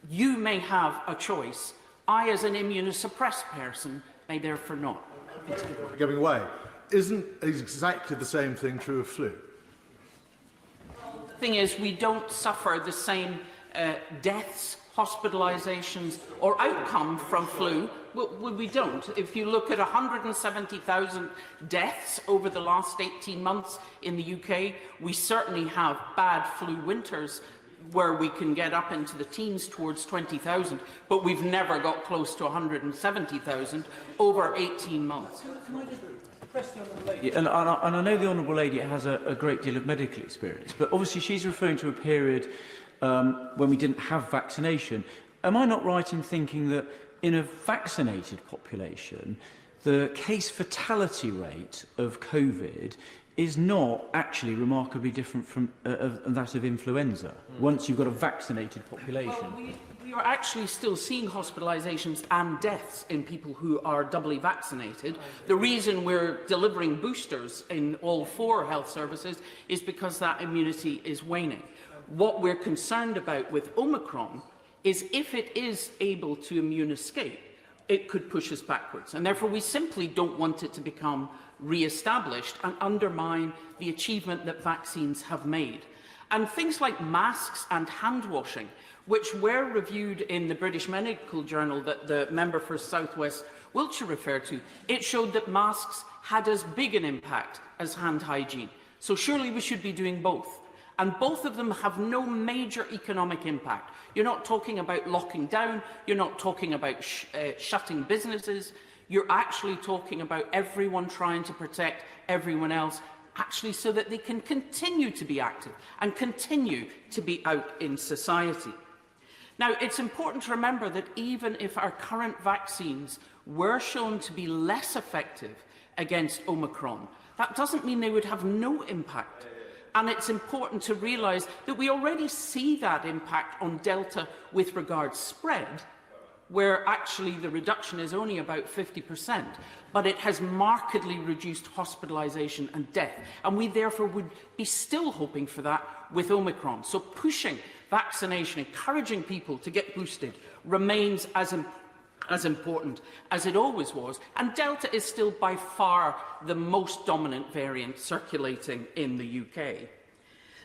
You may have a choice. I, as an immunosuppressed person, may therefore not. Giving way. Isn't exactly the same thing true of flu? The thing is, we don't suffer the same deaths, hospitalisations or outcome from flu. Well, we don't. If you look at 170,000 deaths over the last 18 months in the UK, we certainly have bad flu winters where we can get up into the teens towards 20,000, but we've never got close to 170,000 over 18 months. And I know the Honourable Lady has a great deal of medical experience, but obviously she's referring to a period when we didn't have vaccination. Am I not right in thinking that in a vaccinated population, the case fatality rate of COVID is not actually remarkably different from that of influenza, once you've got a vaccinated population? Well, we are actually still seeing hospitalisations and deaths in people who are doubly vaccinated. The reason we're delivering boosters in all 4 health services is because that immunity is waning. What we're concerned about with Omicron is if it is able to immune escape, it could push us backwards. And therefore, we simply don't want it to become re-established and undermine the achievement that vaccines have made. And things like masks and hand washing, which were reviewed in the British Medical Journal that the member for South West Wiltshire referred to, it showed that masks had as big an impact as hand hygiene. So surely we should be doing both. And both of them have no major economic impact. You're not talking about locking down, you're not talking about shutting businesses, you're actually talking about everyone trying to protect everyone else, actually so that they can continue to be active and continue to be out in society. Now, it's important to remember that even if our current vaccines were shown to be less effective against Omicron, that doesn't mean they would have no impact. And it's important to realise that we already see that impact on Delta with regard to spread, where actually the reduction is only about 50%, but it has markedly reduced hospitalisation and death. And we therefore would be still hoping for that with Omicron. So pushing vaccination, encouraging people to get boosted, remains as important as it always was. And Delta is still by far the most dominant variant circulating in the UK.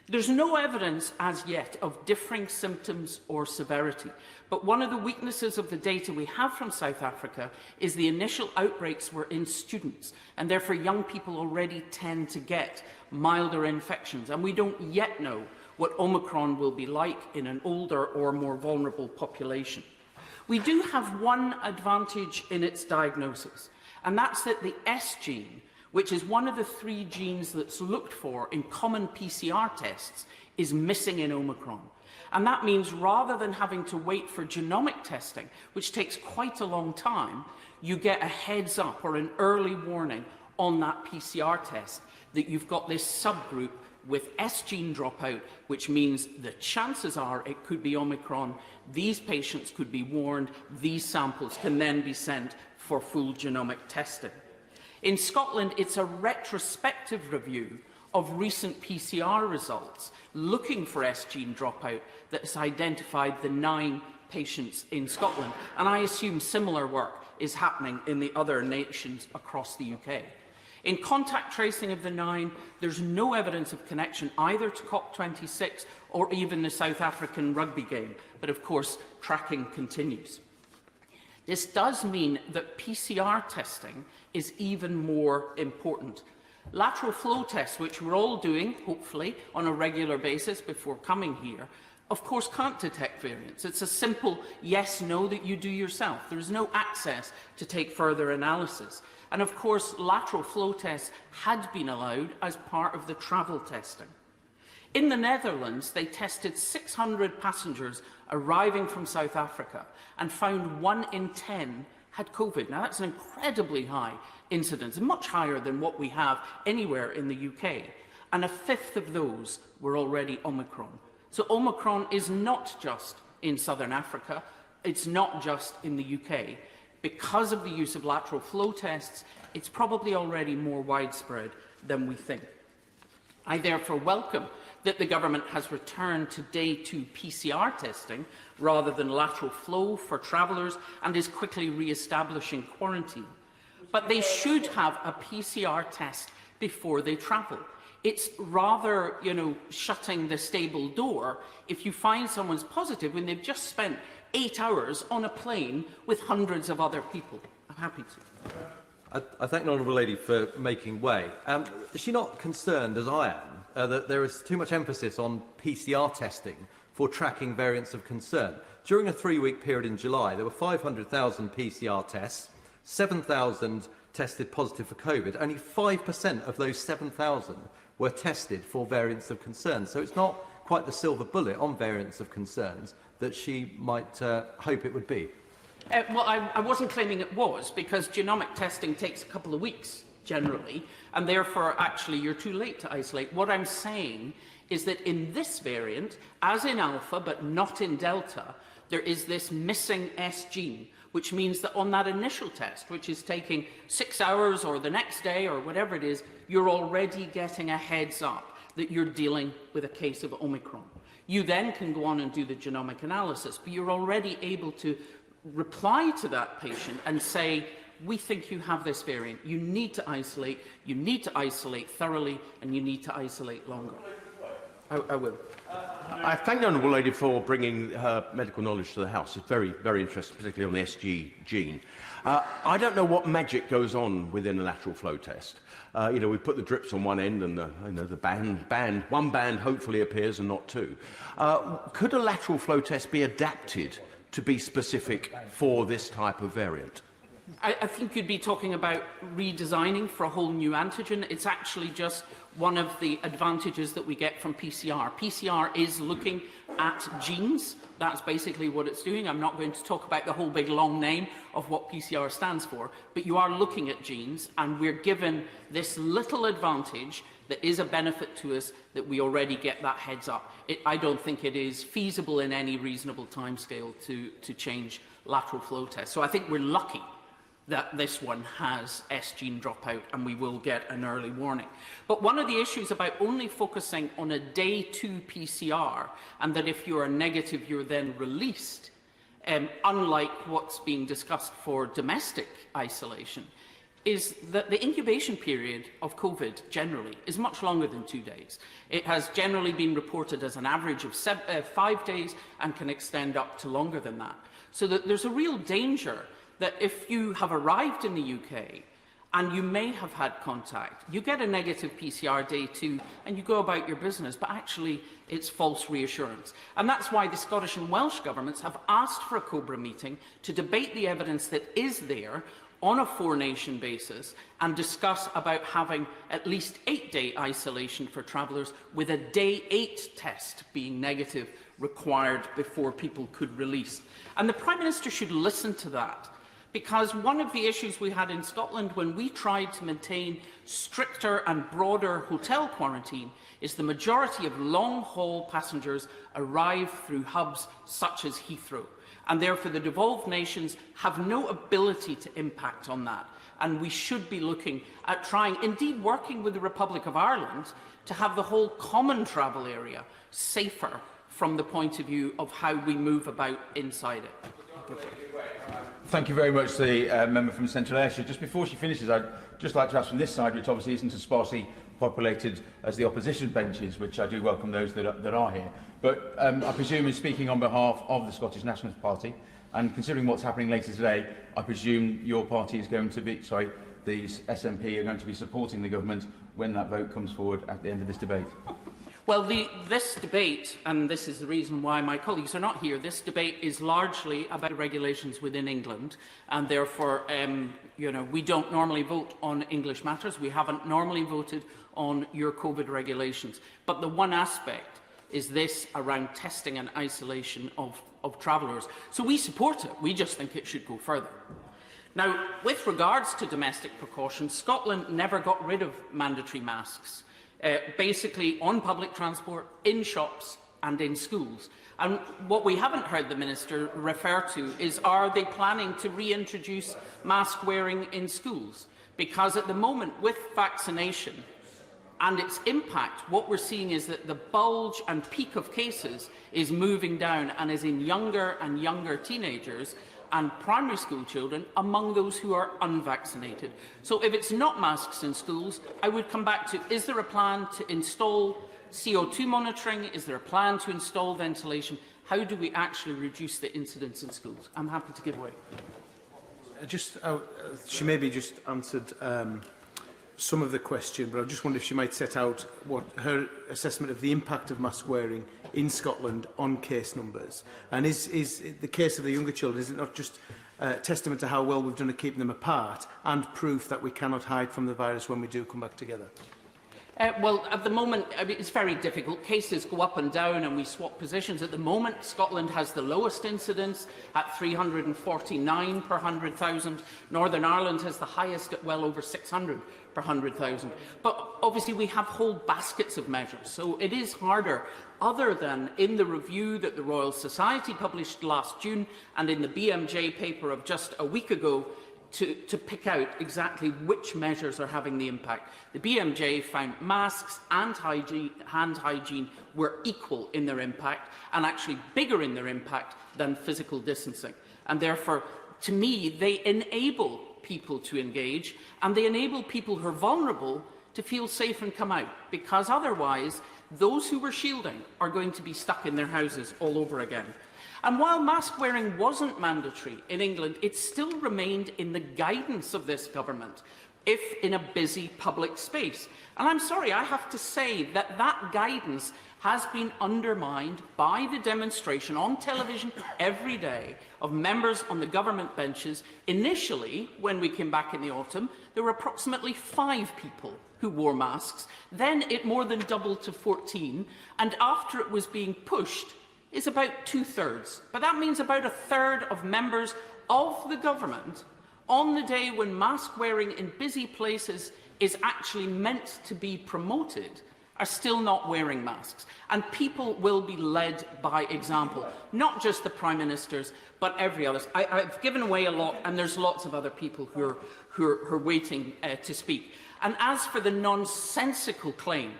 There's no evidence as yet of differing symptoms or severity, but one of the weaknesses of the data we have from South Africa is the initial outbreaks were in students, and therefore young people already tend to get milder infections, and we don't yet know what Omicron will be like in an older or more vulnerable population. We do have one advantage in its diagnosis, and that's that the S gene, which is one of the 3 genes that's looked for in common PCR tests, is missing in Omicron. And that means rather than having to wait for genomic testing, which takes quite a long time, you get a heads up or an early warning on that PCR test that you've got this subgroup with S gene dropout, which means the chances are it could be Omicron. These patients could be warned. These samples can then be sent for full genomic testing. In Scotland, it's a retrospective review of recent PCR results looking for S gene dropout that has identified the 9 patients in Scotland. And I assume similar work is happening in the other nations across the UK. In contact tracing of the 9, there's no evidence of connection either to COP26 or even the South African rugby game. But of course, tracking continues. This does mean that PCR testing is even more important. Lateral flow tests, which we're all doing, hopefully, on a regular basis before coming here, of course can't detect variants. It's a simple yes-no that you do yourself. There is no access to take further analysis. And of course, lateral flow tests had been allowed as part of the travel testing. In the Netherlands, they tested 600 passengers arriving from South Africa and found 1 in 10 had COVID. Now, that's an incredibly high incidence, much higher than what we have anywhere in the UK. And 1/5 of those were already Omicron. So Omicron is not just in Southern Africa, it's not just in the UK. Because of the use of lateral flow tests, it's probably already more widespread than we think. I therefore welcome that the government has returned to day 2 PCR testing rather than lateral flow for travellers and is quickly re-establishing quarantine. But they should have a PCR test before they travel. It's rather, shutting the stable door if you find someone's positive when they've just spent 8 hours on a plane with hundreds of other people. I'm happy to. I thank the Honourable Lady for making way. Is she not concerned, as I am, that there is too much emphasis on PCR testing for tracking variants of concern? During a 3-week period in July, there were 500,000 PCR tests, 7,000 tested positive for COVID. Only 5% of those 7,000 were tested for variants of concern. So it's not quite the silver bullet on variants of concerns that she might hope it would be. Well, I wasn't claiming it was, because genomic testing takes a couple of weeks, generally, and therefore, actually, you're too late to isolate. What I'm saying is that in this variant, as in Alpha, but not in Delta, there is this missing S gene, which means that on that initial test, which is taking 6 hours or the next day or whatever it is, you're already getting a heads up that you're dealing with a case of Omicron. You then can go on and do the genomic analysis, but you're already able to reply to that patient and say, we think you have this variant. You need to isolate thoroughly, and you need to isolate longer. I will. I thank the Honourable Lady for bringing her medical knowledge to the House. It's very, very interesting, particularly on the SG gene. I don't know what magic goes on within a lateral flow test. You know, we put the drips on one end and one band hopefully appears and not two. Could a lateral flow test be adapted to be specific for this type of variant? I think you'd be talking about redesigning for a whole new antigen. It's actually just one of the advantages that we get from PCR. PCR is looking at genes. That's basically what it's doing. I'm not going to talk about the whole big long name of what PCR stands for, but you are looking at genes, and we're given this little advantage that is a benefit to us that we already get that heads up. I don't think it is feasible in any reasonable timescale to change lateral flow tests. So I think we're lucky that this one has S-gene dropout and we will get an early warning. But one of the issues about only focusing on a day 2 PCR and that if you are negative you're then released, unlike what's being discussed for domestic isolation, is that the incubation period of COVID generally is much longer than 2 days. It has generally been reported as an average of 5 days and can extend up to longer than that. So that there's a real danger that if you have arrived in the UK and you may have had contact, you get a negative PCR day 2 and you go about your business, but actually it's false reassurance. And that's why the Scottish and Welsh governments have asked for a COBRA meeting to debate the evidence that is there on a 4-nation basis and discuss about having at least 8-day isolation for travellers with a day 8 test being negative required before people could release. And the Prime Minister should listen to that, because one of the issues we had in Scotland when we tried to maintain stricter and broader hotel quarantine is the majority of long-haul passengers arrive through hubs such as Heathrow. And therefore the devolved nations have no ability to impact on that. And we should be looking at trying, indeed working with the Republic of Ireland, to have the whole common travel area safer from the point of view of how we move about inside it. Thank you very much, the member from Central Ayrshire. Just before she finishes, I'd just like to ask from this side, which obviously isn't as sparsely populated as the opposition benches, which I do welcome those that are here. But I presume, in speaking on behalf of the Scottish National Party, and considering what's happening later today, I presume your party is going to be, the SNP are going to be supporting the government when that vote comes forward at the end of this debate. Well, this debate, and this is the reason why my colleagues are not here, this debate is largely about regulations within England, and therefore, we don't normally vote on English matters. We haven't normally voted on your COVID regulations. But the one aspect is this around testing and isolation of travellers. So we support it. We just think it should go further. Now, with regards to domestic precautions, Scotland never got rid of mandatory masks. Basically on public transport, in shops and in schools. And what we haven't heard the Minister refer to is, are they planning to reintroduce mask wearing in schools? Because at the moment, with vaccination and its impact, what we're seeing is that the bulge and peak of cases is moving down and is in younger and younger teenagers and primary school children among those who are unvaccinated. So if it's not masks in schools, I would come back to, is there a plan to install CO2 monitoring? Is there a plan to install ventilation? How do we actually reduce the incidence in schools? I'm happy to give way. She maybe just answered some of the question, but I just wonder if she might set out what her assessment of the impact of mask wearing in Scotland on case numbers. And is the case of the younger children, is it not just testament to how well we've done at keeping them apart and proof that we cannot hide from the virus when we do come back together? Well, at the moment, it's very difficult. Cases go up and down and we swap positions. At the moment, Scotland has the lowest incidence at 349 per 100,000. Northern Ireland has the highest at well over 600 per 100,000. But obviously we have whole baskets of measures, so it is harder, other than in the review that the Royal Society published last June and in the BMJ paper of just a week ago, to pick out exactly which measures are having the impact. The BMJ found masks and hand hygiene were equal in their impact and actually bigger in their impact than physical distancing. And therefore, to me, they enable people to engage and they enable people who are vulnerable to feel safe and come out, because otherwise those who were shielding are going to be stuck in their houses all over again. And while mask wearing wasn't mandatory in England, it still remained in the guidance of this government, if in a busy public space. And I'm sorry, I have to say that that guidance has been undermined by the demonstration on television every day of members on the government benches. Initially, when we came back in the autumn, there were approximately 5 people who wore masks. Then it more than doubled to 14, and after it was being pushed, is about 2/3. But that means about 1/3 of members of the government, on the day when mask wearing in busy places is actually meant to be promoted, are still not wearing masks. And people will be led by example, not just the Prime Ministers, but every other. I've given away a lot, and there's lots of other people who are waiting to speak. And as for the nonsensical claim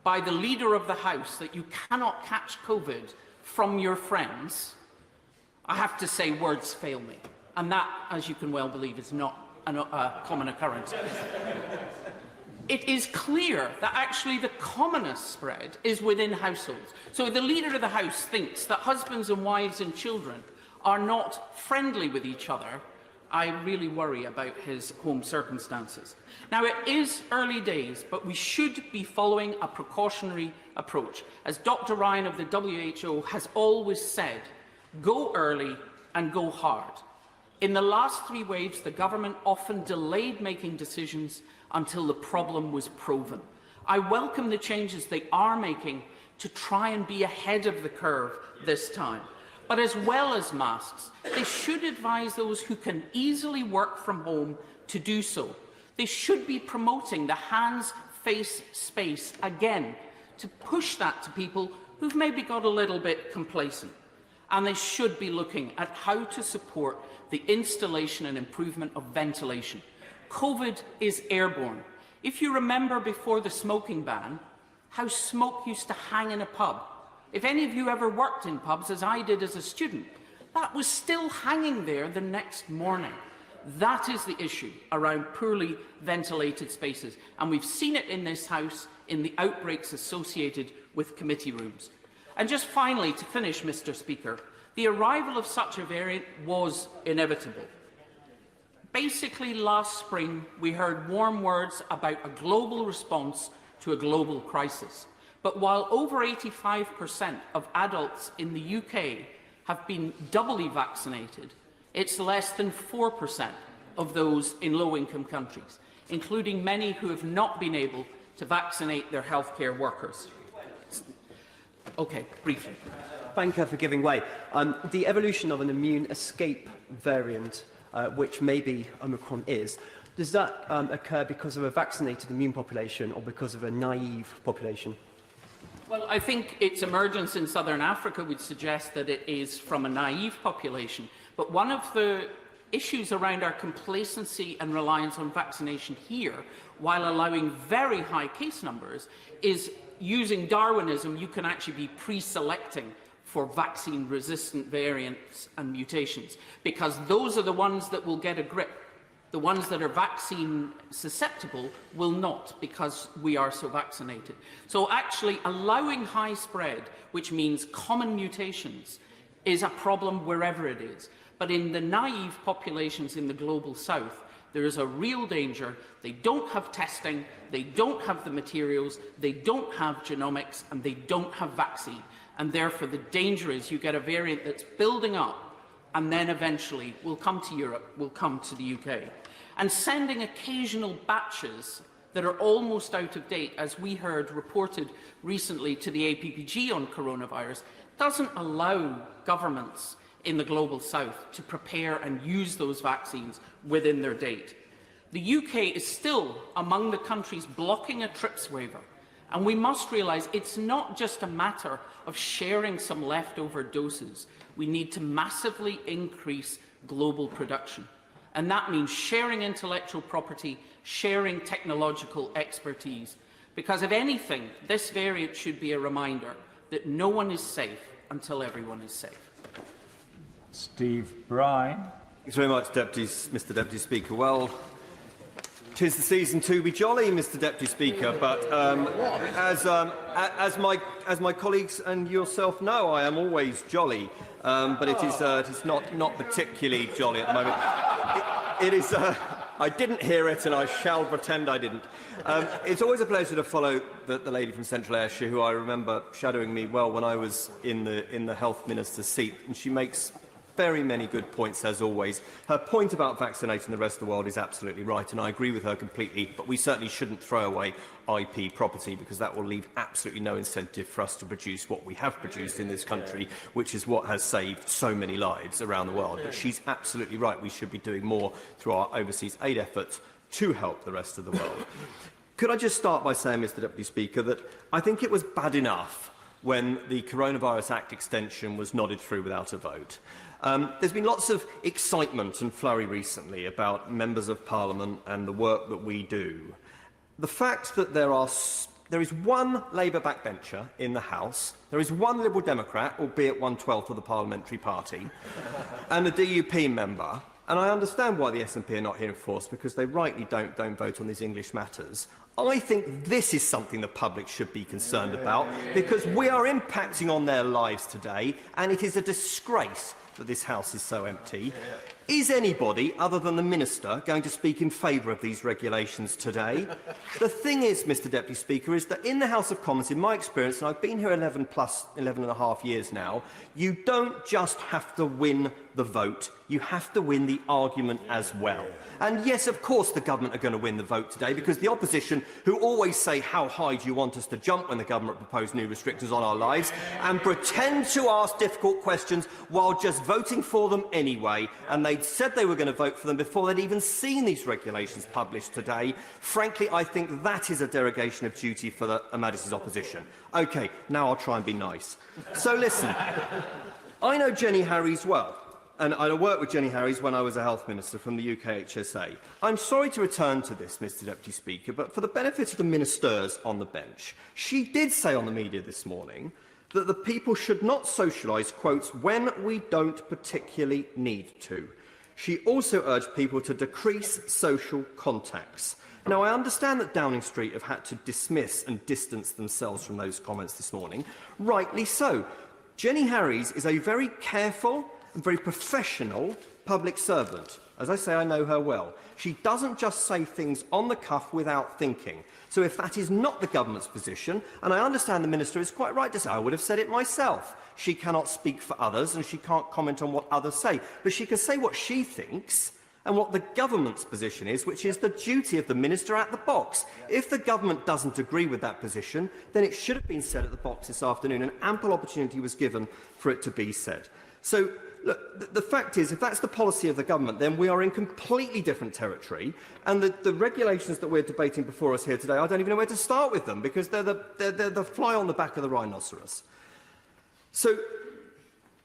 by the Leader of the House that you cannot catch COVID from your friends, I have to say words fail me. And that, as you can well believe, is not a common occurrence. It is clear that actually the commonest spread is within households. So if the Leader of the House thinks that husbands and wives and children are not friendly with each other, I really worry about his home circumstances. Now, it is early days, but we should be following a precautionary approach. As Dr. Ryan of the WHO has always said, go early and go hard. In the last 3 waves, the government often delayed making decisions until the problem was proven. I welcome the changes they are making to try and be ahead of the curve this time. But as well as masks, they should advise those who can easily work from home to do so. They should be promoting the hands-face space again to push that to people who've maybe got a little bit complacent. And they should be looking at how to support the installation and improvement of ventilation. COVID is airborne. If you remember before the smoking ban, how smoke used to hang in a pub. If any of you ever worked in pubs, as I did as a student, that was still hanging there the next morning. That is the issue around poorly ventilated spaces. And we've seen it in this House in the outbreaks associated with committee rooms. And just finally, to finish, Mr. Speaker, the arrival of such a variant was inevitable. Basically, last spring, we heard warm words about a global response to a global crisis. But while over 85% of adults in the UK have been doubly vaccinated, it's less than 4% of those in low-income countries, including many who have not been able to vaccinate their healthcare workers. Okay, briefly. Thank you for giving way. The evolution of an immune escape variant, which maybe Omicron is, does that occur because of a vaccinated immune population or because of a naive population? Well, I think its emergence in southern Africa would suggest that it is from a naive population. But one of the issues around our complacency and reliance on vaccination here, while allowing very high case numbers, is using Darwinism, you can actually be pre-selecting for vaccine-resistant variants and mutations, because those are the ones that will get a grip. The ones that are vaccine susceptible will not, because we are so vaccinated. So actually allowing high spread, which means common mutations, is a problem wherever it is. But in the naive populations in the global south, there is a real danger. They don't have testing, they don't have the materials, they don't have genomics, and they don't have vaccine. And therefore the danger is you get a variant that's building up and then eventually will come to Europe, will come to the UK. And sending occasional batches that are almost out of date, as we heard reported recently to the APPG on coronavirus, doesn't allow governments in the global south to prepare and use those vaccines within their date. The UK is still among the countries blocking a TRIPS waiver. And we must realise it's not just a matter of sharing some leftover doses. We need to massively increase global production. And that means sharing intellectual property, sharing technological expertise. Because if anything, this variant should be a reminder that no one is safe until everyone is safe. Steve Brine. Thanks very much, Mr. Deputy Speaker. Well, 'Tis the season to be jolly, Mr. Deputy Speaker, but as my colleagues and yourself know, I am always jolly, but it is not particularly jolly at the moment. It is. I didn't hear it, and I shall pretend I didn't. It's always a pleasure to follow the lady from Central Ayrshire, who I remember shadowing me well when I was in the Health Minister's seat, and she makes very many good points, as always. Her point about vaccinating the rest of the world is absolutely right, and I agree with her completely, but we certainly shouldn't throw away IP property, because that will leave absolutely no incentive for us to produce what we have produced in this country, which is what has saved so many lives around the world. But she's absolutely right. We should be doing more through our overseas aid efforts to help the rest of the world. Could I just start by saying, Mr. Deputy Speaker, that I think it was bad enough when the Coronavirus Act extension was nodded through without a vote. There's been lots of excitement and flurry recently about members of Parliament and the work that we do. The fact that there is one Labour backbencher in the House, there is one Liberal Democrat, albeit 1/12 of the parliamentary party, and a DUP member, and I understand why the SNP are not here in force, because they rightly don't vote on these English matters. I think this is something the public should be concerned about, because we are impacting on their lives today, and it is a disgrace that this House is so empty. Is anybody, other than the Minister, going to speak in favour of these regulations today? The thing is, Mr. Deputy Speaker, is that in the House of Commons, in my experience, and I've been here 11 and a half years now, you don't just have to win the vote, you have to win the argument as well. And yes, of course, the government are going to win the vote today, because the opposition, who always say how high do you want us to jump when the government propose new restrictions on our lives, and pretend to ask difficult questions while just voting for them anyway, and they'd said they were going to vote for them before they'd even seen these regulations published today. Frankly, I think that is a derogation of duty for Her Majesty's opposition. OK, now I'll try and be nice. So listen, I know Jenny Harries well. And I worked with Jenny Harries when I was a Health Minister from the UK HSA. I'm sorry to return to this, Mr. Deputy Speaker, but for the benefit of the ministers on the bench, she did say on the media this morning that the people should not socialise, quotes, when we don't particularly need to. She also urged people to decrease social contacts. Now, I understand that Downing Street have had to dismiss and distance themselves from those comments this morning. Rightly so. Jenny Harries is a very careful and very professional public servant. As I say, I know her well. She doesn't just say things on the cuff without thinking. So if that is not the government's position, and I understand the Minister is quite right to say, I would have said it myself. She cannot speak for others and she can't comment on what others say. But she can say what she thinks and what the government's position is, which is the duty of the Minister at the box. If the government doesn't agree with that position, then it should have been said at the box this afternoon, and ample opportunity was given for it to be said. So, look, the fact is, if that's the policy of the government, then we are in completely different territory, and the regulations that we're debating before us here today, I don't even know where to start with them, because they're the fly on the back of the rhinoceros. So,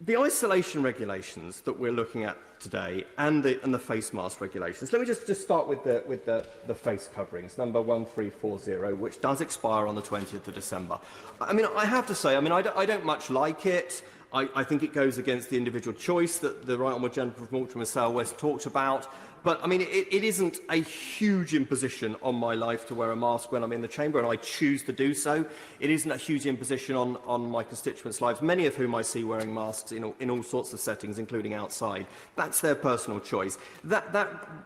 the isolation regulations that we're looking at today, and the face mask regulations. Let me just start with the face coverings, number 1340, which does expire on the 20th of December. I mean, I have to say, I don't much like it. I think it goes against the individual choice that the Right Honourable Gentleman from Altrincham and Sale West talked about. But, I mean, it isn't a huge imposition on my life to wear a mask when I'm in the chamber, and I choose to do so. It isn't a huge imposition on my constituents' lives, many of whom I see wearing masks in all sorts of settings, including outside. That's their personal choice.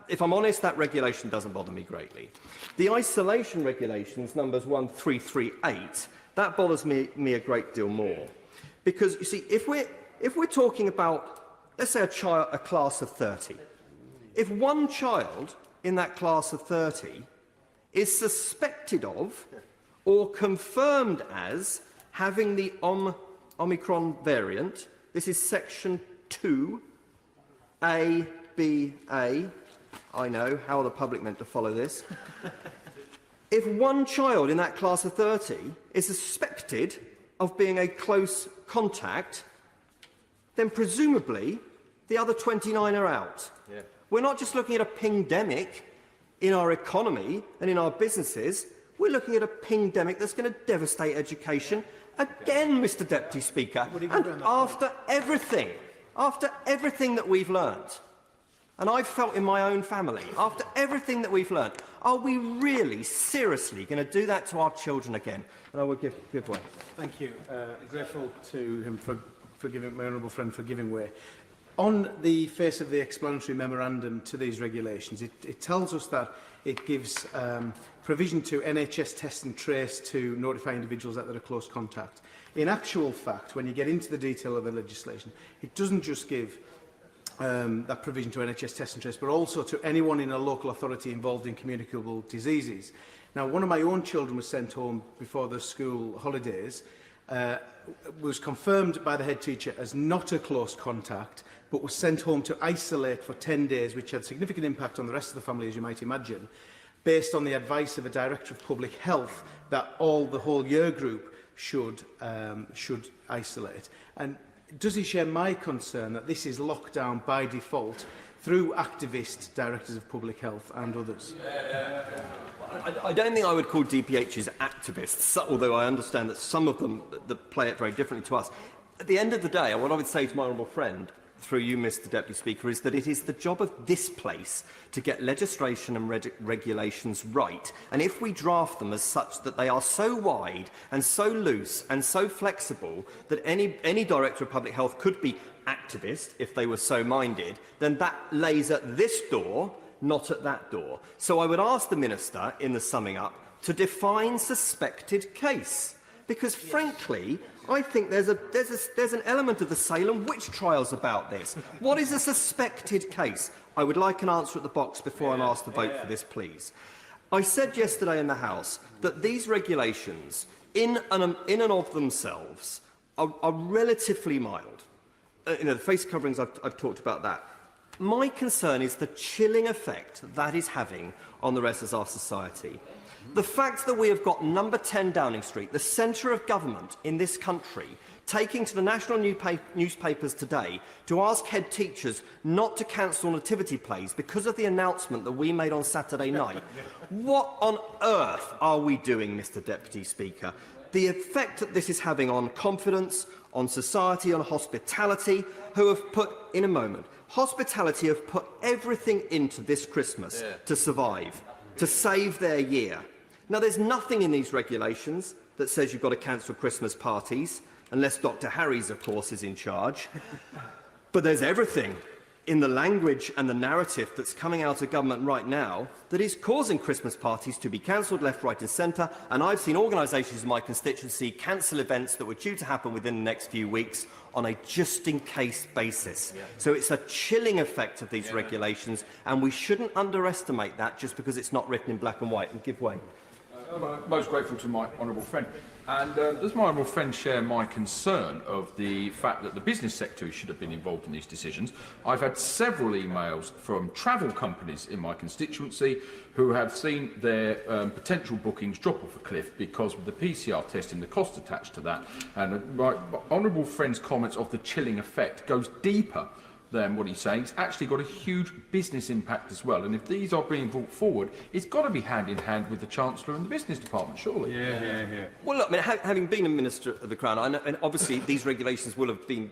If I'm honest, that regulation doesn't bother me greatly. The isolation regulations, numbers 1338, that bothers me a great deal more. Because, you see, if we're talking about, let's say, a class of 30, if one child in that class of 30 is suspected of or confirmed as having the Omicron variant, this is section 2A, I know, how are the public meant to follow this? If one child in that class of 30 is suspected of being a close contact, then presumably the other 29 are out. Yeah. We're not just looking at a pingdemic in our economy and in our businesses, we're looking at a pingdemic that's going to devastate education again, Mr. Deputy Speaker. And after everything that we've learned, And I've felt in my own family, after everything that we've learnt, are we really, seriously going to do that to our children again? And I will give way. Thank you. Grateful to him for giving, my honourable friend, for giving way. On the face of the explanatory memorandum to these regulations, it tells us that it gives provision to NHS test and trace to notify individuals that they're a close contact. In actual fact, when you get into the detail of the legislation, it doesn't just give that provision to NHS test and trace, but also to anyone in a local authority involved in communicable diseases. Now, one of my own children was sent home before the school holidays, was confirmed by the head teacher as not a close contact, but was sent home to isolate for 10 days, which had significant impact on the rest of the family, as you might imagine, based on the advice of a Director of Public Health that the whole year group should isolate. And does he share my concern that this is locked down by default through activist Directors of Public Health and others? I don't think I would call DPHs activists, although I understand that some of them that play it very differently to us. At the end of the day, what I would say to my honourable friend, through you, Mr Deputy Speaker, is that it is the job of this place to get legislation and regulations right. And if we draft them as such that they are so wide and so loose and so flexible that any Director of Public Health could be activist if they were so minded, then that lays at this door, not at that door. So I would ask the Minister, in the summing up, to define suspected case. Because, frankly, I think there's an element of the Salem witch trials about this. What is a suspected case? I would like an answer at the box before I'm asked to vote for this, please. I said yesterday in the House that these regulations, in and of themselves, are relatively mild. The face coverings, I've talked about that. My concern is the chilling effect that is having on the rest of our society. The fact that we have got number 10 Downing Street, the centre of government in this country, taking to the national newspapers today to ask head teachers not to cancel nativity plays because of the announcement that we made on Saturday night. What on earth are we doing, Mr Deputy Speaker? The effect that this is having on confidence, on society, on hospitality, who have put, in a moment, hospitality have put everything into this Christmas to survive, to save their year. Now, there's nothing in these regulations that says you've got to cancel Christmas parties, unless Dr. Harries, of course, is in charge. But there's everything in the language and the narrative that's coming out of government right now that is causing Christmas parties to be cancelled left, right and centre. And I've seen organisations in my constituency cancel events that were due to happen within the next few weeks on a just-in-case basis. So it's a chilling effect of these regulations, and we shouldn't underestimate that just because it's not written in black and white. And give way. I'm most grateful to my honourable friend. And does my honourable friend share my concern of the fact that the business sector should have been involved in these decisions? I've had several emails from travel companies in my constituency who have seen their potential bookings drop off a cliff because of the PCR test and the cost attached to that. And my honourable friend's comments of the chilling effect goes deeper than what he's saying. It's actually got a huge business impact as well. And if these are being brought forward, it's got to be hand in hand with the Chancellor and the Business Department, surely. Well, look, I mean, having been a Minister of the Crown, I know, and obviously these regulations will have been,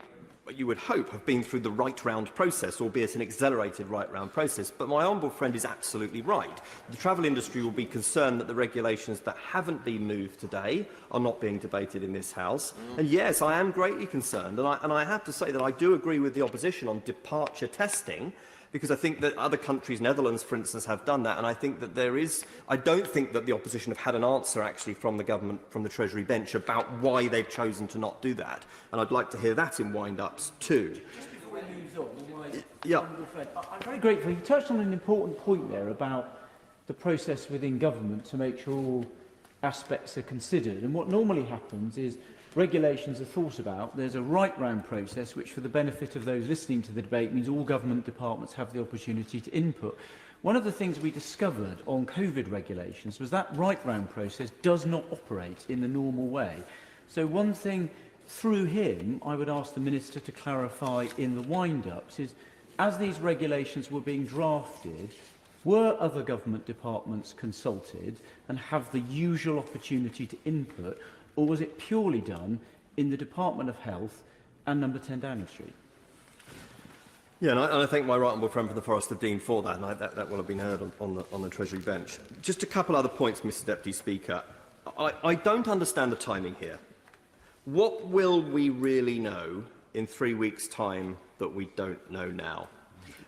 you would hope, have been through the right round process, albeit an accelerated right round process. But my honourable friend is absolutely right. The travel industry will be concerned that the regulations that haven't been moved today are not being debated in this House. And yes, I am greatly concerned. And I have to say that I do agree with the opposition on departure testing, because I think that other countries, Netherlands, for instance, have done that. And I think that I don't think that the opposition have had an answer, actually, from the government, from the Treasury bench, about why they've chosen to not do that. And I'd like to hear that in wind-ups too. I'm very grateful. You touched on an important point there about the process within government to make sure all aspects are considered. And what normally happens is regulations are thought about. There's a right-round process, which, for the benefit of those listening to the debate, means all government departments have the opportunity to input. One of the things we discovered on COVID regulations was that right-round process does not operate in the normal way. So one thing through him I would ask the Minister to clarify in the wind-ups is, as these regulations were being drafted, were other government departments consulted and have the usual opportunity to input, or was it purely done in the Department of Health and number 10 Downing Street? Yeah, and I thank my right honourable friend from the Forest of Dean for that, and that will have been heard on the Treasury bench. Just a couple other points, Mr Deputy Speaker. I don't understand the timing here. What will we really know in 3 weeks' time that we don't know now?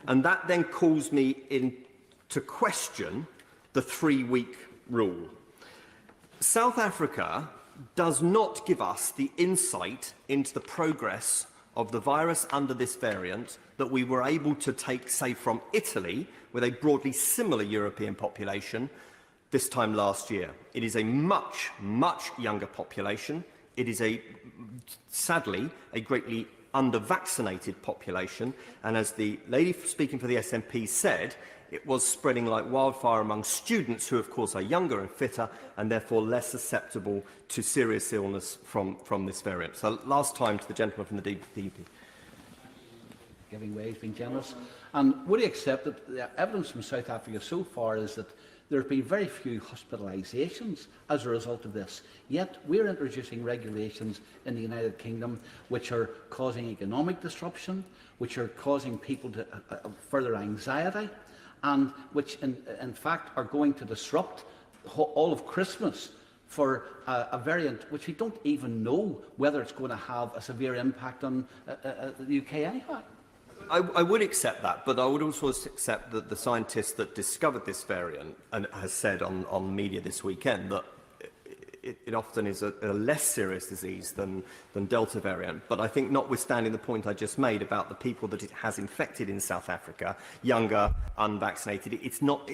And that then calls me into question the 3-week rule. South Africa does not give us the insight into the progress of the virus under this variant that we were able to take, say, from Italy, with a broadly similar European population, this time last year. It is a much, much younger population. It is sadly, a greatly under-vaccinated population. And as the lady speaking for the SNP said, it was spreading like wildfire among students who, of course, are younger and fitter and therefore less susceptible to serious illness from this variant. So last time to the gentleman from the DPP. Giving way has been generous. And would you accept that the evidence from South Africa so far is that there have been very few hospitalisations as a result of this, yet we're introducing regulations in the United Kingdom which are causing economic disruption, which are causing people to further anxiety, and which in fact are going to disrupt all of Christmas for a variant which we don't even know whether it's going to have a severe impact on the UK anyhow. I would accept that, but I would also accept that the scientist that discovered this variant and has said on media this weekend that it often is a less serious disease than Delta variant. But I think, notwithstanding the point I just made about the people that it has infected in South Africa, younger, unvaccinated, it's not.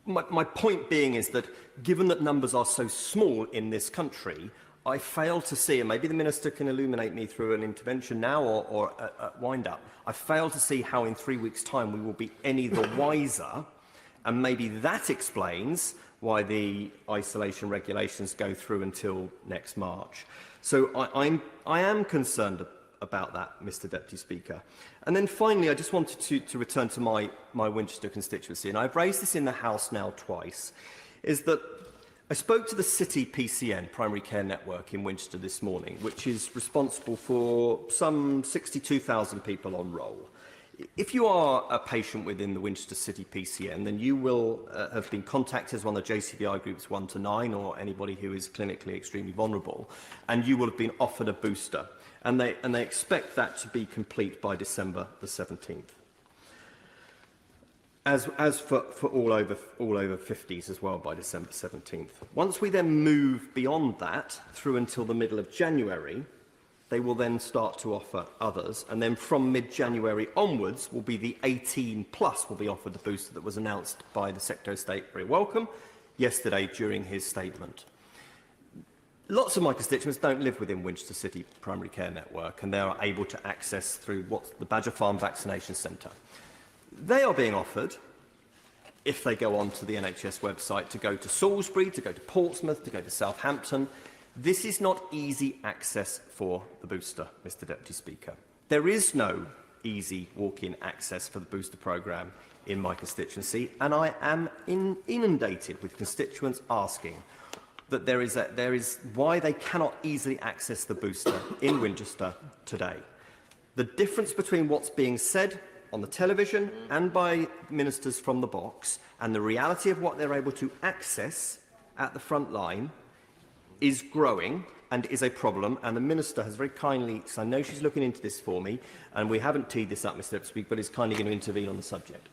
My point being is that, given that numbers are so small in this country, I fail to see, and maybe the Minister can illuminate me through an intervention now or a wind-up, I fail to see how in 3 weeks' time we will be any the wiser, and maybe that explains why the isolation regulations go through until next March. So I am concerned about that, Mr Deputy Speaker. And then finally, I just wanted to return to my Winchester constituency, and I've raised this in the House now twice, is that I spoke to the City PCN, Primary Care Network, in Winchester this morning, which is responsible for some 62,000 people on roll. If you are a patient within the Winchester City PCN, then you will have been contacted as one of the JCVI groups 1 to 9, or anybody who is clinically extremely vulnerable, and you will have been offered a booster. And they expect that to be complete by December the 17th. As for all over 50s as well by December 17th. Once we then move beyond that through until the middle of January, they will then start to offer others. And then from mid-January onwards will be the 18 plus will be offered the booster that was announced by the Secretary of State, very welcome, yesterday during his statement. Lots of my constituents don't live within Winchester City Primary Care Network, and they are able to access through what's the Badger Farm Vaccination Centre. They are being offered, if they go onto the NHS website, to go to Salisbury, to go to Portsmouth, to go to Southampton. This is not easy access for the booster, Mr Deputy Speaker. There is no easy walk-in access for the booster programme in my constituency, and I am inundated with constituents asking that there is why they cannot easily access the booster in Winchester today. The difference between what's being said on the television and by ministers from the box and the reality of what they're able to access at the front line is growing and is a problem. And the Minister has very kindly, so I know she's looking into this for me, and we haven't teed this up, Mr Deputy Speaker, but is kindly going to intervene on the subject.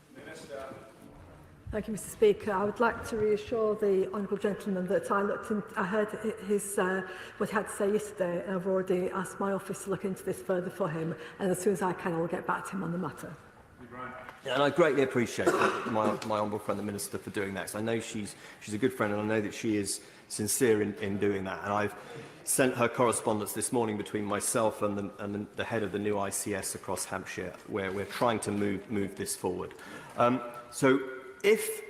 Thank you, Mr Speaker. I would like to reassure the honourable gentleman that I heard what he had to say yesterday, and I've already asked my office to look into this further for him, and as soon as I can, I will get back to him on the matter. And I greatly appreciate my honourable friend, the Minister, for doing that, because I know she's a good friend, and I know that she is sincere in doing that. And I've sent her correspondence this morning between myself and the head of the new ICS across Hampshire, where we're trying to move this forward. So if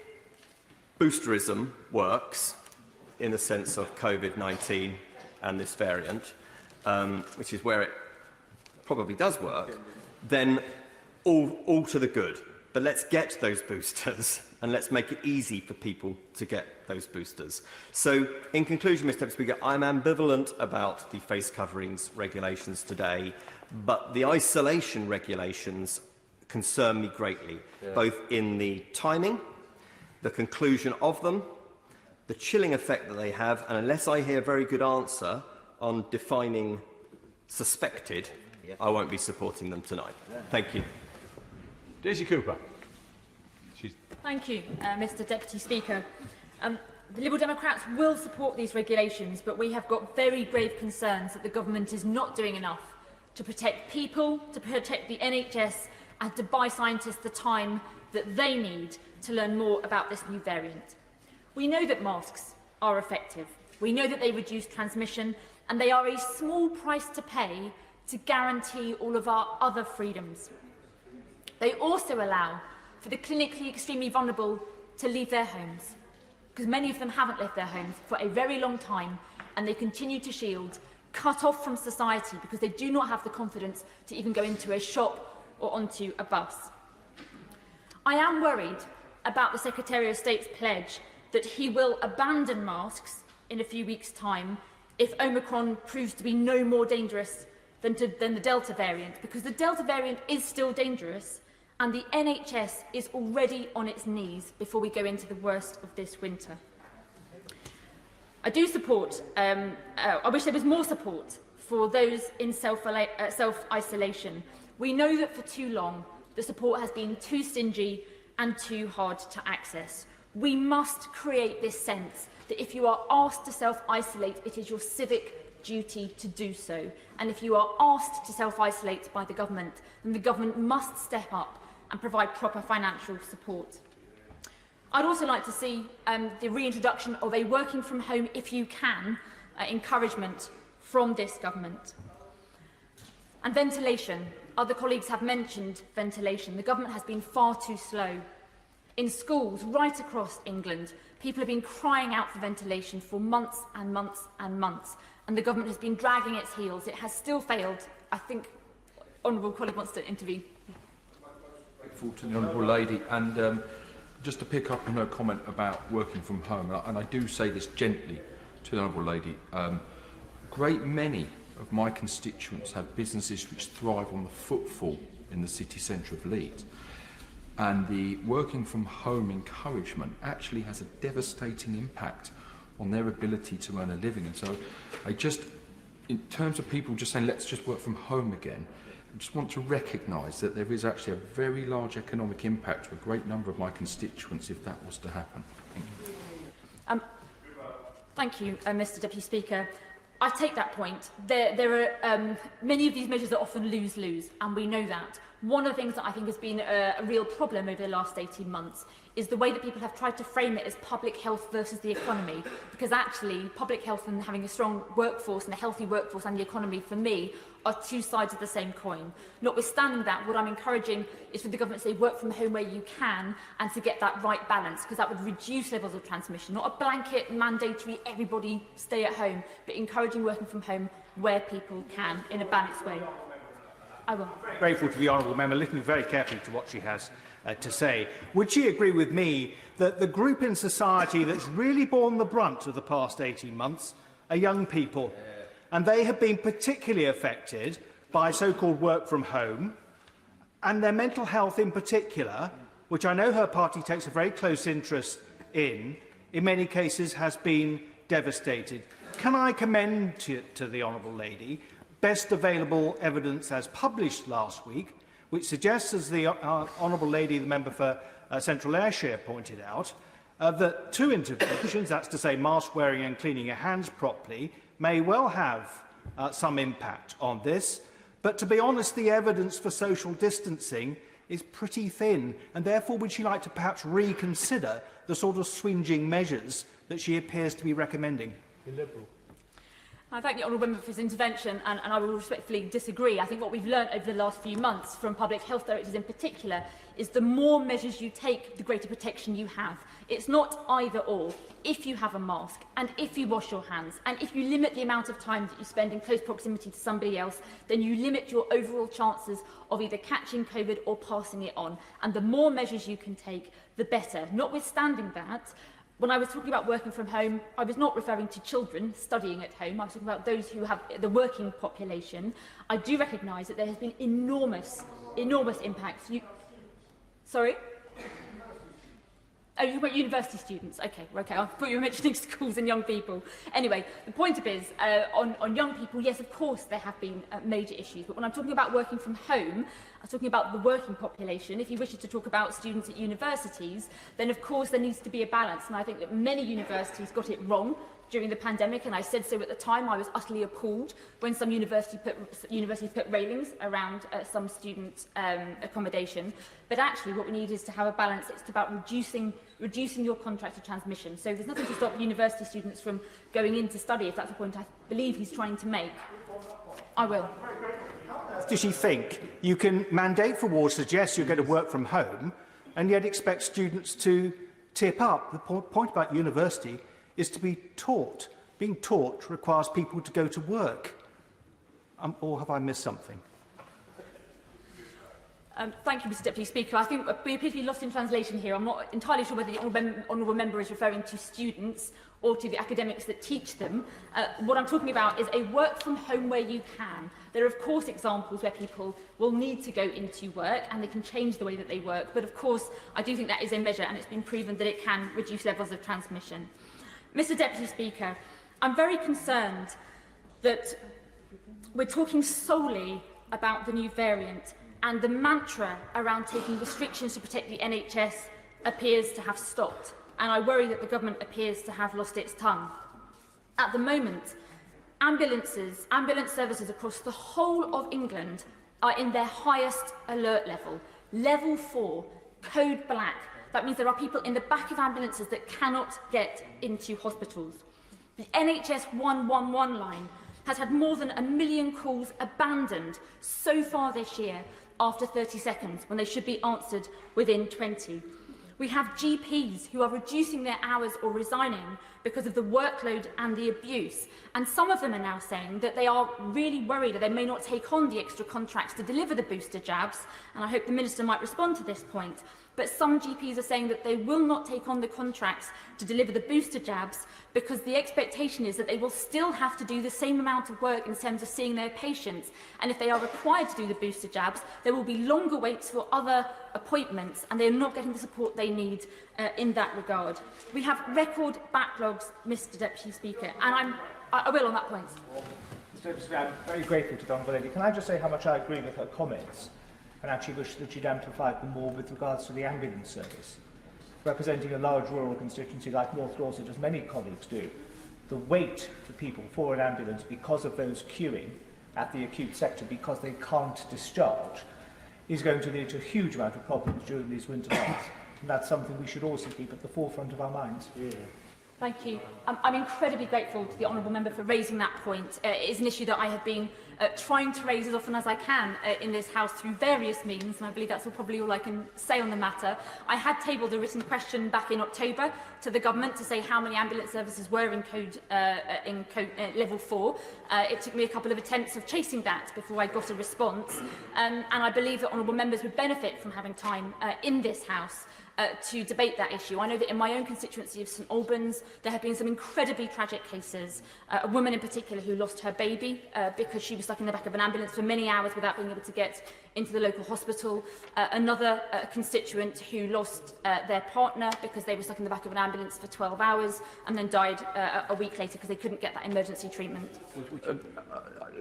boosterism works in the sense of COVID-19 and this variant, which is where it probably does work, then all to the good. But let's get those boosters and let's make it easy for people to get those boosters. So, in conclusion, Mr Deputy Speaker, I'm ambivalent about the face coverings regulations today, but the isolation regulations concern me greatly, both in the timing, the conclusion of them, the chilling effect that they have, and unless I hear a very good answer on defining suspected, I won't be supporting them tonight. Thank you. Daisy Cooper. Thank you, Mr Deputy Speaker. The Liberal Democrats will support these regulations, but we have got very grave concerns that the government is not doing enough to protect people, to protect the NHS, and to buy scientists the time that they need to learn more about this new variant. We know that masks are effective. We know that they reduce transmission, and they are a small price to pay to guarantee all of our other freedoms. They also allow for the clinically extremely vulnerable to leave their homes, because many of them haven't left their homes for a very long time, and they continue to shield, cut off from society because they do not have the confidence to even go into a shop or onto a bus. I am worried about the Secretary of State's pledge that he will abandon masks in a few weeks' time if Omicron proves to be no more dangerous than the Delta variant, because the Delta variant is still dangerous and the NHS is already on its knees before we go into the worst of this winter. I do support, I wish there was more support for those in self-isolation. We know that for too long the support has been too stingy and too hard to access. We must create this sense that if you are asked to self-isolate, it is your civic duty to do so. And if you are asked to self-isolate by the government, then the government must step up and provide proper financial support. I'd also like to see the reintroduction of a working from home, if you can, encouragement from this government. And ventilation. Other colleagues have mentioned ventilation. The government has been far too slow. In schools right across England, people have been crying out for ventilation for months and months and months, and the government has been dragging its heels. It has still failed. I think honourable colleague wants to intervene. Grateful to the honourable lady, and just to pick up on her comment about working from home, and I do say this gently to the honourable lady, a great many of my constituents have businesses which thrive on the footfall in the city centre of Leeds. And the working from home encouragement actually has a devastating impact on their ability to earn a living. And so I just, in terms of people just saying, let's just work from home again, I just want to recognise that there is actually a very large economic impact to a great number of my constituents if that was to happen. Thank you, Mr Deputy Speaker. I take that point. There are many of these measures are often lose-lose, and we know that. One of the things that I think has been a real problem over the last 18 months is the way that people have tried to frame it as public health versus the economy, because actually public health and having a strong workforce and a healthy workforce and the economy, for me, are two sides of the same coin. Notwithstanding that, what I'm encouraging is for the government to say work from home where you can and to get that right balance, because that would reduce levels of transmission, not a blanket mandatory everybody stay at home, but encouraging working from home where people can in a balanced way. I will. Grateful to the honourable member, listening very carefully to what she has to say. Would she agree with me that the group in society that's really borne the brunt of the past 18 months are young people, and they have been particularly affected by so-called work from home, and their mental health in particular, which I know her party takes a very close interest in many cases has been devastated. Can I commend to the honourable lady best available evidence as published last week, which suggests, as the honourable lady, the member for Central Ayrshire, pointed out, that two interventions, that's to say mask wearing and cleaning your hands properly, may well have some impact on this. But to be honest, the evidence for social distancing is pretty thin, and therefore would she like to perhaps reconsider the sort of swinging measures that she appears to be recommending? Liberal. I thank the honourable member for his intervention, and I will respectfully disagree. I think what we've learned over the last few months from public health directors in particular is the more measures you take, the greater protection you have. It's not either or. If you have a mask, and if you wash your hands, and if you limit the amount of time that you spend in close proximity to somebody else, then you limit your overall chances of either catching COVID or passing it on. And the more measures you can take, the better. Notwithstanding that, When I was talking about working from home, I was not referring to children studying at home. I was talking about those who have the working population. I do recognise that there has been enormous impacts. Sorry? Oh, you were university students. Okay. I thought you were mentioning schools and young people. Anyway, the point is, on young people, yes, of course, there have been major issues. But when I'm talking about working from home, I'm talking about the working population. If you wish to talk about students at universities, then of course there needs to be a balance. And I think that many universities got it wrong during the pandemic, and I said so at the time. I was utterly appalled when some universities put railings around some student accommodation. But actually what we need is to have a balance. It's about reducing your contract of transmission. So there's nothing to stop university students from going in to study, if that's the point I believe he's trying to make. I will. Does she think you can mandate for wards, suggest you're going to work from home, and yet expect students to tip up? The point about university is to be taught. Being taught requires people to go to work. Or have I missed something? Thank you, Mr Deputy Speaker. I think we're pretty lost in translation here. I'm not entirely sure whether the honourable member is referring to students or to the academics that teach them. What I'm talking about is a work from home where you can. There are, of course, examples where people will need to go into work and they can change the way that they work. But, of course, I do think that is a measure, and it's been proven that it can reduce levels of transmission. Mr Deputy Speaker, I'm very concerned that we're talking solely about the new variant, and the mantra around taking restrictions to protect the NHS appears to have stopped, and I worry that the government appears to have lost its tongue. At the moment, ambulance services across the whole of England are in their highest alert level, level 4, code black. That means there are people in the back of ambulances that cannot get into hospitals. The NHS 111 line has had more than 1 million calls abandoned so far this year after 30 seconds, when they should be answered within 20. We have GPs who are reducing their hours or resigning because of the workload and the abuse. And some of them are now saying that they are really worried that they may not take on the extra contracts to deliver the booster jabs. And I hope the Minister might respond to this point. But some GPs are saying that they will not take on the contracts to deliver the booster jabs because the expectation is that they will still have to do the same amount of work in terms of seeing their patients. And if they are required to do the booster jabs, there will be longer waits for other appointments, and they're not getting the support they need in that regard. We have record backlogs, Mr Deputy Speaker, and I will on that point. Mr Deputy Speaker, I'm very grateful to the Honourable Lady. Can I just say how much I agree with her comments, and actually wish that she'd amplified them more with regards to the ambulance service. Representing a large rural constituency like North Dorset, as many colleagues do, the wait for people for an ambulance because of those queuing at the acute sector because they can't discharge is going to lead to a huge amount of problems during these winter months. And that's something we should also keep at the forefront of our minds. Yeah. Thank you. I'm incredibly grateful to the honourable member for raising that point. It is an issue that I have been trying to raise as often as I can in this House through various means, and I believe that's probably all I can say on the matter. I had tabled a written question back in October to the government to say how many ambulance services were in code level 4. It took me a couple of attempts of chasing that before I got a response, and I believe that honourable members would benefit from having time in this House to debate that issue. I know that in my own constituency of St Albans, there have been some incredibly tragic cases. A woman in particular who lost her baby because she was stuck in the back of an ambulance for many hours without being able to get into the local hospital. Another constituent who lost their partner because they were stuck in the back of an ambulance for 12 hours and then died a week later because they couldn't get that emergency treatment.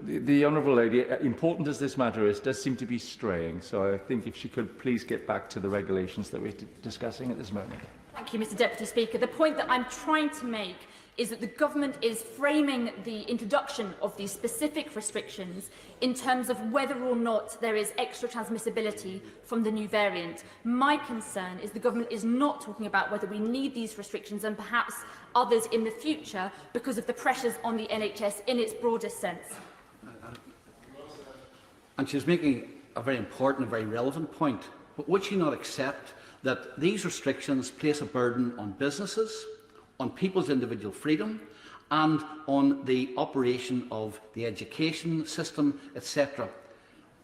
The Honourable Lady, important as this matter is, does seem to be straying. So I think if she could please get back to the regulations that we're discussing at this moment. Thank you, Mr Deputy Speaker. The point that I'm trying to make is that the government is framing the introduction of these specific restrictions in terms of whether or not there is extra transmissibility from the new variant. My concern is the government is not talking about whether we need these restrictions and perhaps others in the future because of the pressures on the NHS in its broadest sense. And she's making a very important and very relevant point. But would she not accept that these restrictions place a burden on businesses, on people's individual freedom, and on the operation of the education system, etc.,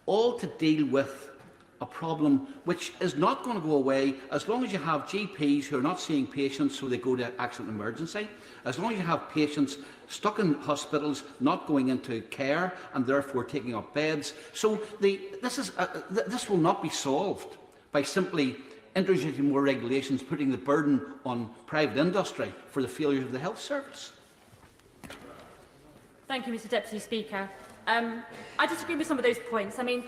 all to deal with a problem which is not going to go away as long as you have GPs who are not seeing patients so they go to actual emergency, as long as you have patients stuck in hospitals not going into care and therefore taking up beds. So this will not be solved by simply introducing more regulations, putting the burden on private industry for the failures of the health service. Thank you, Mr Deputy Speaker. I disagree with some of those points. I mean,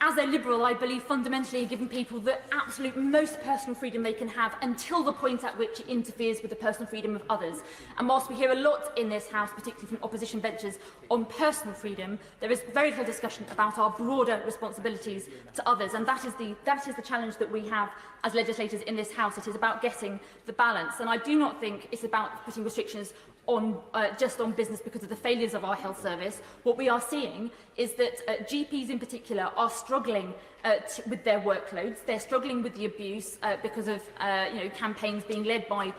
as a Liberal, I believe fundamentally in giving people the absolute most personal freedom they can have until the point at which it interferes with the personal freedom of others. And whilst we hear a lot in this House, particularly from opposition benches, on personal freedom, there is very little discussion about our broader responsibilities to others. And that is the challenge that we have as legislators in this House. It is about getting the balance. And I do not think it's about putting restrictions just on business because of the failures of our health service. What we are seeing is that GPs in particular are struggling with their workloads. They're struggling with the abuse because of campaigns being led by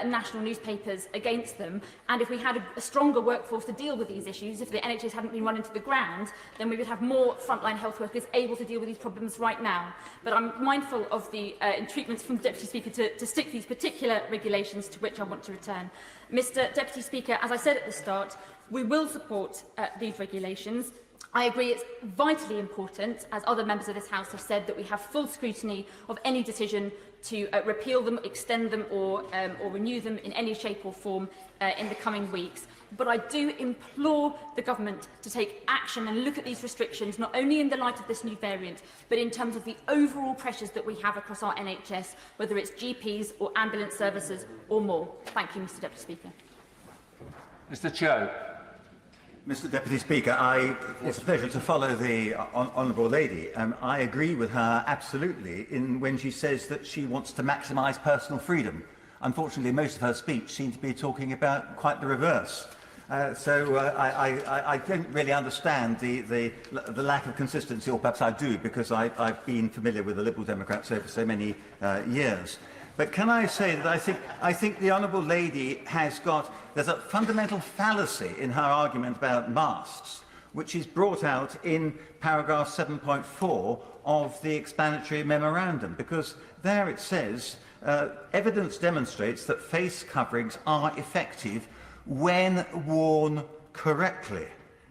national newspapers against them. And if we had a stronger workforce to deal with these issues, if the NHS hadn't been run into the ground, then we would have more frontline health workers able to deal with these problems right now. But I'm mindful of the entreatments from the Deputy Speaker to stick to these particular regulations, to which I want to return. Mr Deputy Speaker, as I said at the start, we will support these regulations. I agree it's vitally important, as other members of this House have said, that we have full scrutiny of any decision to repeal them, extend them or renew them in any shape or form in the coming weeks. But I do implore the government to take action and look at these restrictions, not only in the light of this new variant, but in terms of the overall pressures that we have across our NHS, whether it's GPs or ambulance services or more. Thank you, Mr Deputy Speaker. Mr Cho. Mr Deputy Speaker, it's a pleasure to follow the Honourable Lady. I agree with her absolutely when she says that she wants to maximise personal freedom. Unfortunately, most of her speech seemed to be talking about quite the reverse. So I don't really understand the lack of consistency, or perhaps I do, because I've been familiar with the Liberal Democrats over so many years. But can I say that I think the Honourable Lady there's a fundamental fallacy in her argument about masks, which is brought out in paragraph 7.4 of the explanatory memorandum, because there it says, evidence demonstrates that face coverings are effective when worn correctly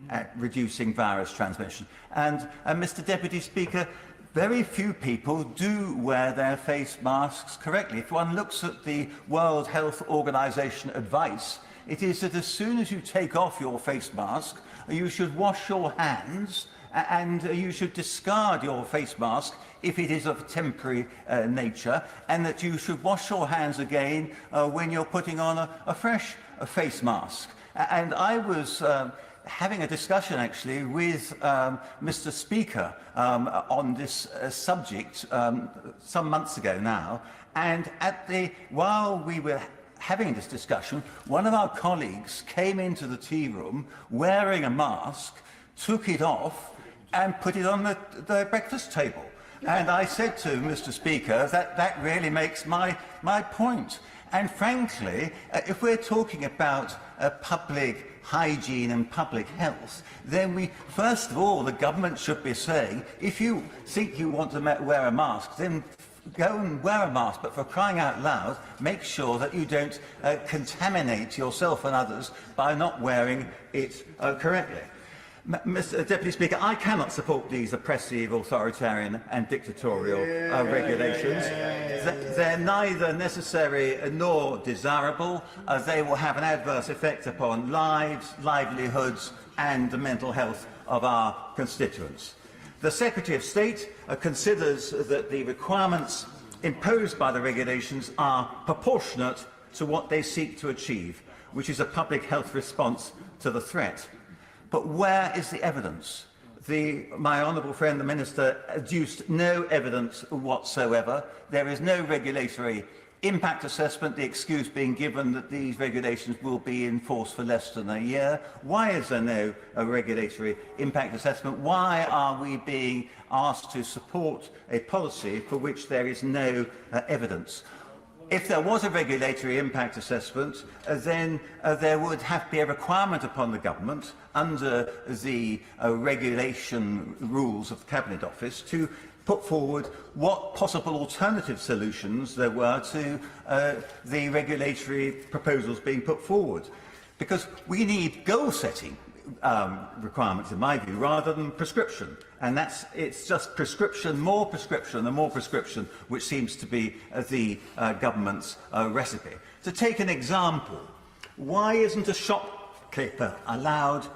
at reducing virus transmission. And Mr Deputy Speaker, very few people do wear their face masks correctly. If one looks at the World Health Organization advice, it is that as soon as you take off your face mask, you should wash your hands and you should discard your face mask if it is of temporary nature, and that you should wash your hands again when you're putting on a fresh face mask. And I was having a discussion actually with Mr Speaker on this subject some months ago now, and while we were having this discussion, one of our colleagues came into the tea room wearing a mask, took it off and put it on the breakfast table. And I said to Mr Speaker that really makes my point. And frankly, if we're talking about public hygiene and public health, then first of all, the government should be saying, if you think you want to wear a mask, then go and wear a mask, but for crying out loud, make sure that you don't contaminate yourself and others by not wearing it correctly. Mr Deputy Speaker, I cannot support these oppressive, authoritarian and dictatorial regulations. They're neither necessary nor desirable. They will have an adverse effect upon lives, livelihoods and the mental health of our constituents. The Secretary of State considers that the requirements imposed by the regulations are proportionate to what they seek to achieve, which is a public health response to the threat. But where is the evidence? My honourable friend, the Minister, adduced no evidence whatsoever. There is no regulatory impact assessment, the excuse being given that these regulations will be in force for less than a year. Why is there no regulatory impact assessment? Why are we being asked to support a policy for which there is no evidence? If there was a regulatory impact assessment, then there would have to be a requirement upon the government under the regulation rules of the Cabinet Office to put forward what possible alternative solutions there were to the regulatory proposals being put forward. Because we need goal-setting requirements, in my view, rather than prescription. And it's just prescription, and more prescription, which seems to be the government's recipe. To take an example, why isn't a shopkeeper allowed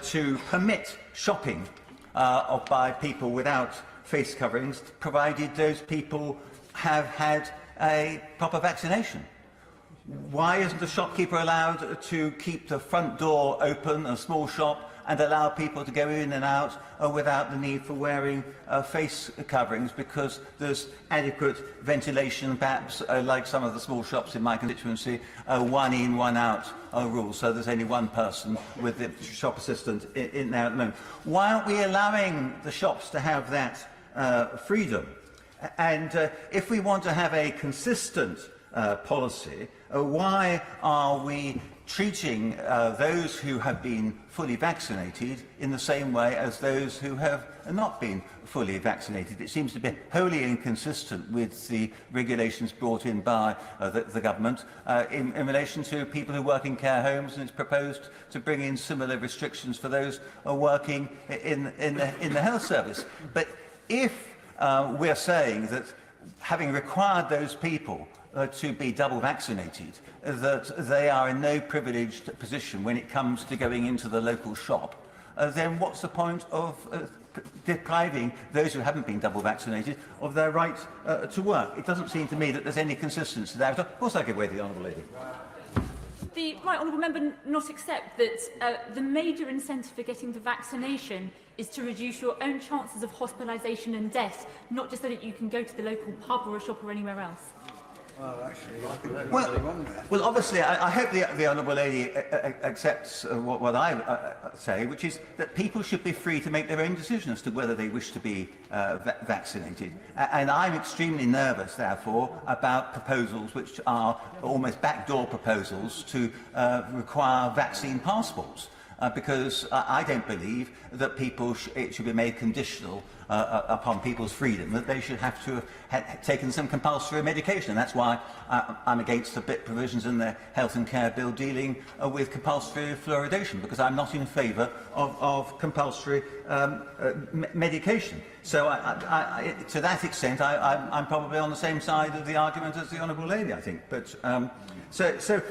to permit shopping by people without face coverings, provided those people have had a proper vaccination? Why isn't a shopkeeper allowed to keep the front door open, a small shop, and allow people to go in and out without the need for wearing face coverings, because there's adequate ventilation, perhaps like some of the small shops in my constituency, one in, one out rule, so there's only one person with the shop assistant in there at the moment. Why aren't we allowing the shops to have that freedom? And if we want to have a consistent policy, why are we treating those who have been fully vaccinated in the same way as those who have not been fully vaccinated? It seems to be wholly inconsistent with the regulations brought in by the government in relation to people who work in care homes, and it's proposed to bring in similar restrictions for those working in the health service. But if we're saying that having required those people to be double vaccinated, that they are in no privileged position when it comes to going into the local shop, then what's the point of depriving those who haven't been double vaccinated of their right to work? It doesn't seem to me that there's any consistency there. Of course I give way to the Honourable Lady. The right honourable member not accept that the major incentive for getting the vaccination is to reduce your own chances of hospitalisation and death, not just so that you can go to the local pub or a shop or anywhere else. Well, obviously, I hope the Honourable Lady accepts what I say, which is that people should be free to make their own decision as to whether they wish to be vaccinated. And I'm extremely nervous, therefore, about proposals which are almost backdoor proposals to require vaccine passports. Because I don't believe that it should be made conditional upon people's freedom, that they should have to have taken some compulsory medication. And that's why I'm against the bit provisions in the Health and Care Bill dealing with compulsory fluoridation, because I'm not in favour of compulsory medication. So to that extent, I'm probably on the same side of the argument as the Honourable Lady, I think. But so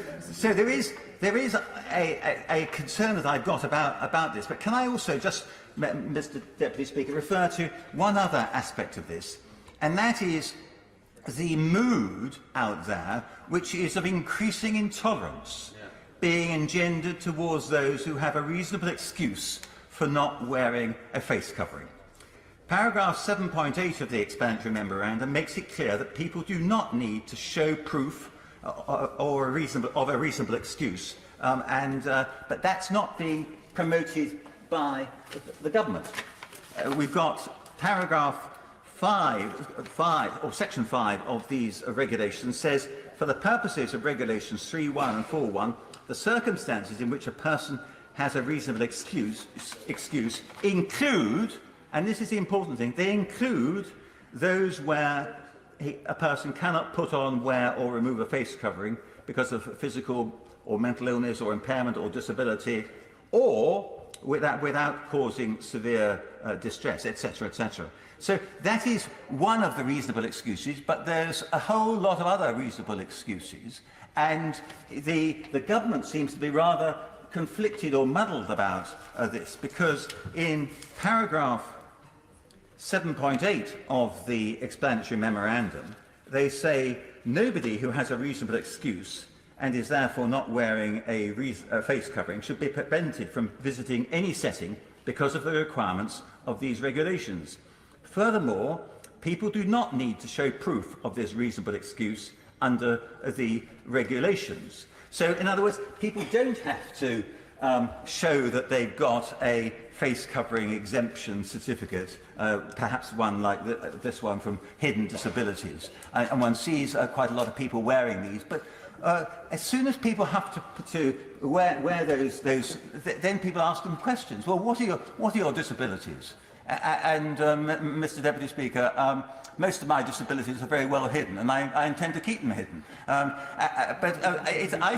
there is a concern that I've got about this. But can I also just, Mr. Deputy Speaker, refer to one other aspect of this, and that is the mood out there, which is of increasing intolerance being engendered towards those who have a reasonable excuse for not wearing a face covering. Paragraph 7.8 of the explanatory memorandum makes it clear that people do not need to show proof of a reasonable excuse, but that's not being promoted by the government. We've got paragraph 5, or section 5 of these regulations says, for the purposes of regulations 3.1 and 4.1, the circumstances in which a person has a reasonable excuse include, and this is the important thing, they include those where a person cannot put on, wear or remove a face covering because of physical or mental illness or impairment or disability, or without causing severe distress, etc., etc. So that is one of the reasonable excuses, but there's a whole lot of other reasonable excuses, and the government seems to be rather conflicted or muddled about this, because in paragraph 7.8 of the explanatory memorandum, they say nobody who has a reasonable excuse and is therefore not wearing a face covering should be prevented from visiting any setting because of the requirements of these regulations. Furthermore, people do not need to show proof of this reasonable excuse under the regulations. So, in other words, people don't have to show that they've got a face covering exemption certificate, perhaps one like this one from Hidden Disabilities. And one sees quite a lot of people wearing these. But as soon as people have to wear those, then people ask them questions. Well, what are your disabilities? And Mr. Deputy Speaker, most of my disabilities are very well hidden, and I intend to keep them hidden. I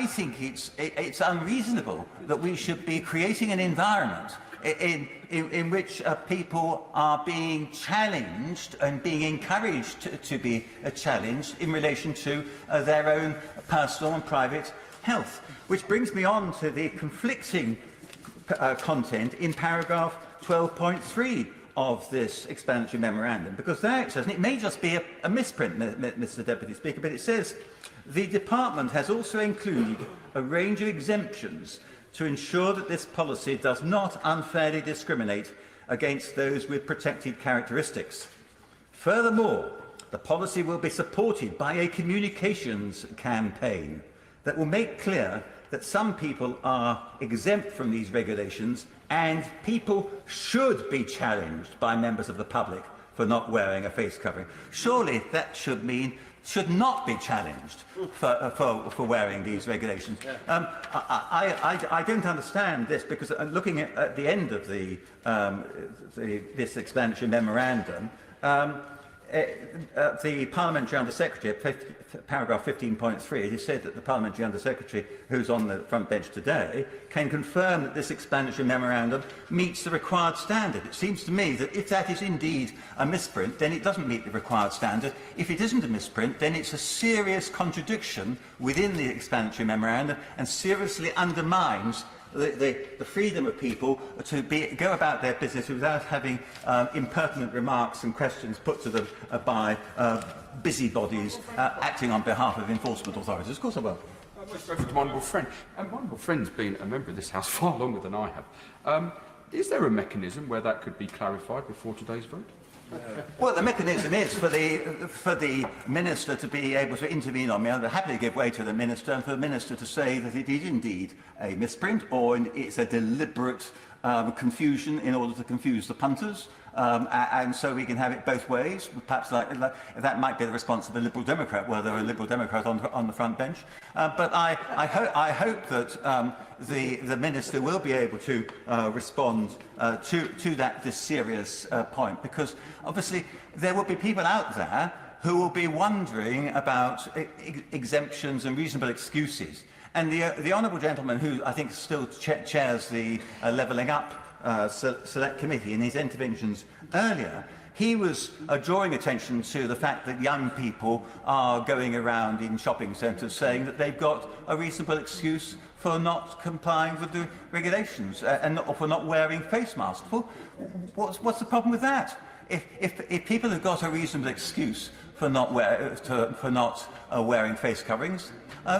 think it's unreasonable that we should be creating an environment in which people are being challenged and being encouraged to be challenged in relation to their own personal and private health. Which brings me on to the conflicting content in paragraph 12.3 of this explanatory memorandum, because there it says, and it may just be a misprint, Mr. Deputy Speaker, but it says the department has also included a range of exemptions to ensure that this policy does not unfairly discriminate against those with protected characteristics. Furthermore, the policy will be supported by a communications campaign that will make clear that some people are exempt from these regulations and people should be challenged by members of the public for not wearing a face covering. Surely that should mean should not be challenged for wearing these regulations. I don't understand this, because looking at the end of this explanatory memorandum, the Parliamentary Under-Secretary, paragraph 15.3, it is said that the Parliamentary Under-Secretary, who's on the front bench today, can confirm that this explanatory memorandum meets the required standard. It seems to me that if that is indeed a misprint, then it doesn't meet the required standard. If it isn't a misprint, then it's a serious contradiction within the explanatory memorandum and seriously undermines the freedom of people to go about their business without having impertinent remarks and questions put to them by busybodies acting on behalf of enforcement authorities. Of course I will. Most referred to my honourable friend. And my honourable friend's been a member of this House far longer than I have. Is there a mechanism where that could be clarified before today's vote? Well, the mechanism is for the Minister to be able to intervene on me. I'll happily give way to the Minister, and for the Minister to say that it is indeed a misprint or it's a deliberate confusion in order to confuse the punters. And so we can have it both ways. Perhaps that might be the response of a Liberal Democrat, were there a Liberal Democrat on the front bench. But I hope that the Minister will be able to respond to this serious point, because obviously there will be people out there who will be wondering about exemptions and reasonable excuses. And the honourable gentleman, who I think still chairs the Levelling Up Select Committee, in his interventions earlier, he was drawing attention to the fact that young people are going around in shopping centres saying that they've got a reasonable excuse for not complying with the regulations and for not wearing face masks. Well, what's the problem with that? If people have got a reasonable excuse for not wearing face coverings,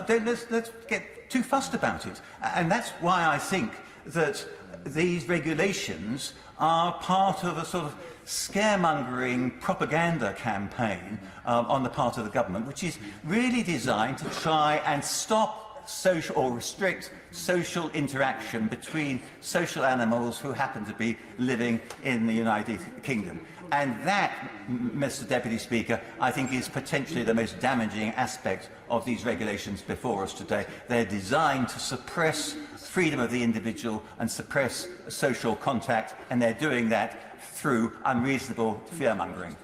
then let's get too fussed about it. And that's why I think that these regulations are part of a sort of scaremongering propaganda campaign on the part of the government, which is really designed to try and stop social or restrict social interaction between social animals who happen to be living in the United Kingdom. And that, Mr. Deputy Speaker, I think is potentially the most damaging aspect of these regulations before us today. They're designed to suppress freedom of the individual and suppress social contact, and they're doing that through unreasonable fear-mongering.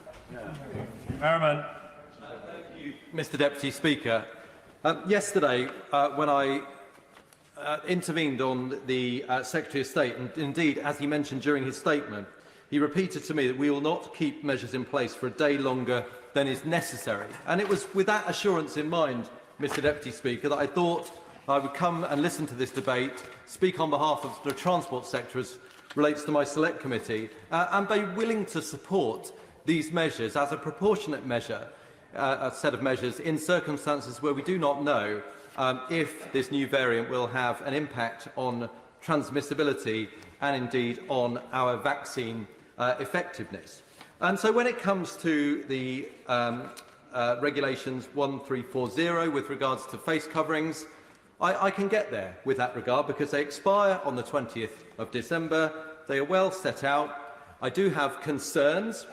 Merriman. Mr. Deputy Speaker, yesterday when I intervened on the Secretary of State, and indeed, as he mentioned during his statement, he repeated to me that we will not keep measures in place for a day longer than is necessary. And it was with that assurance in mind, Mr. Deputy Speaker, that I thought I would come and listen to this debate, speak on behalf of the transport sector as relates to my Select Committee, and be willing to support these measures as a proportionate measure, a set of measures in circumstances where we do not know if this new variant will have an impact on transmissibility and indeed on our vaccine effectiveness. And so when it comes to the regulations 1340 with regards to face coverings, I can get there with that regard, because they expire on the 20th of December. They are well set out. I do have concerns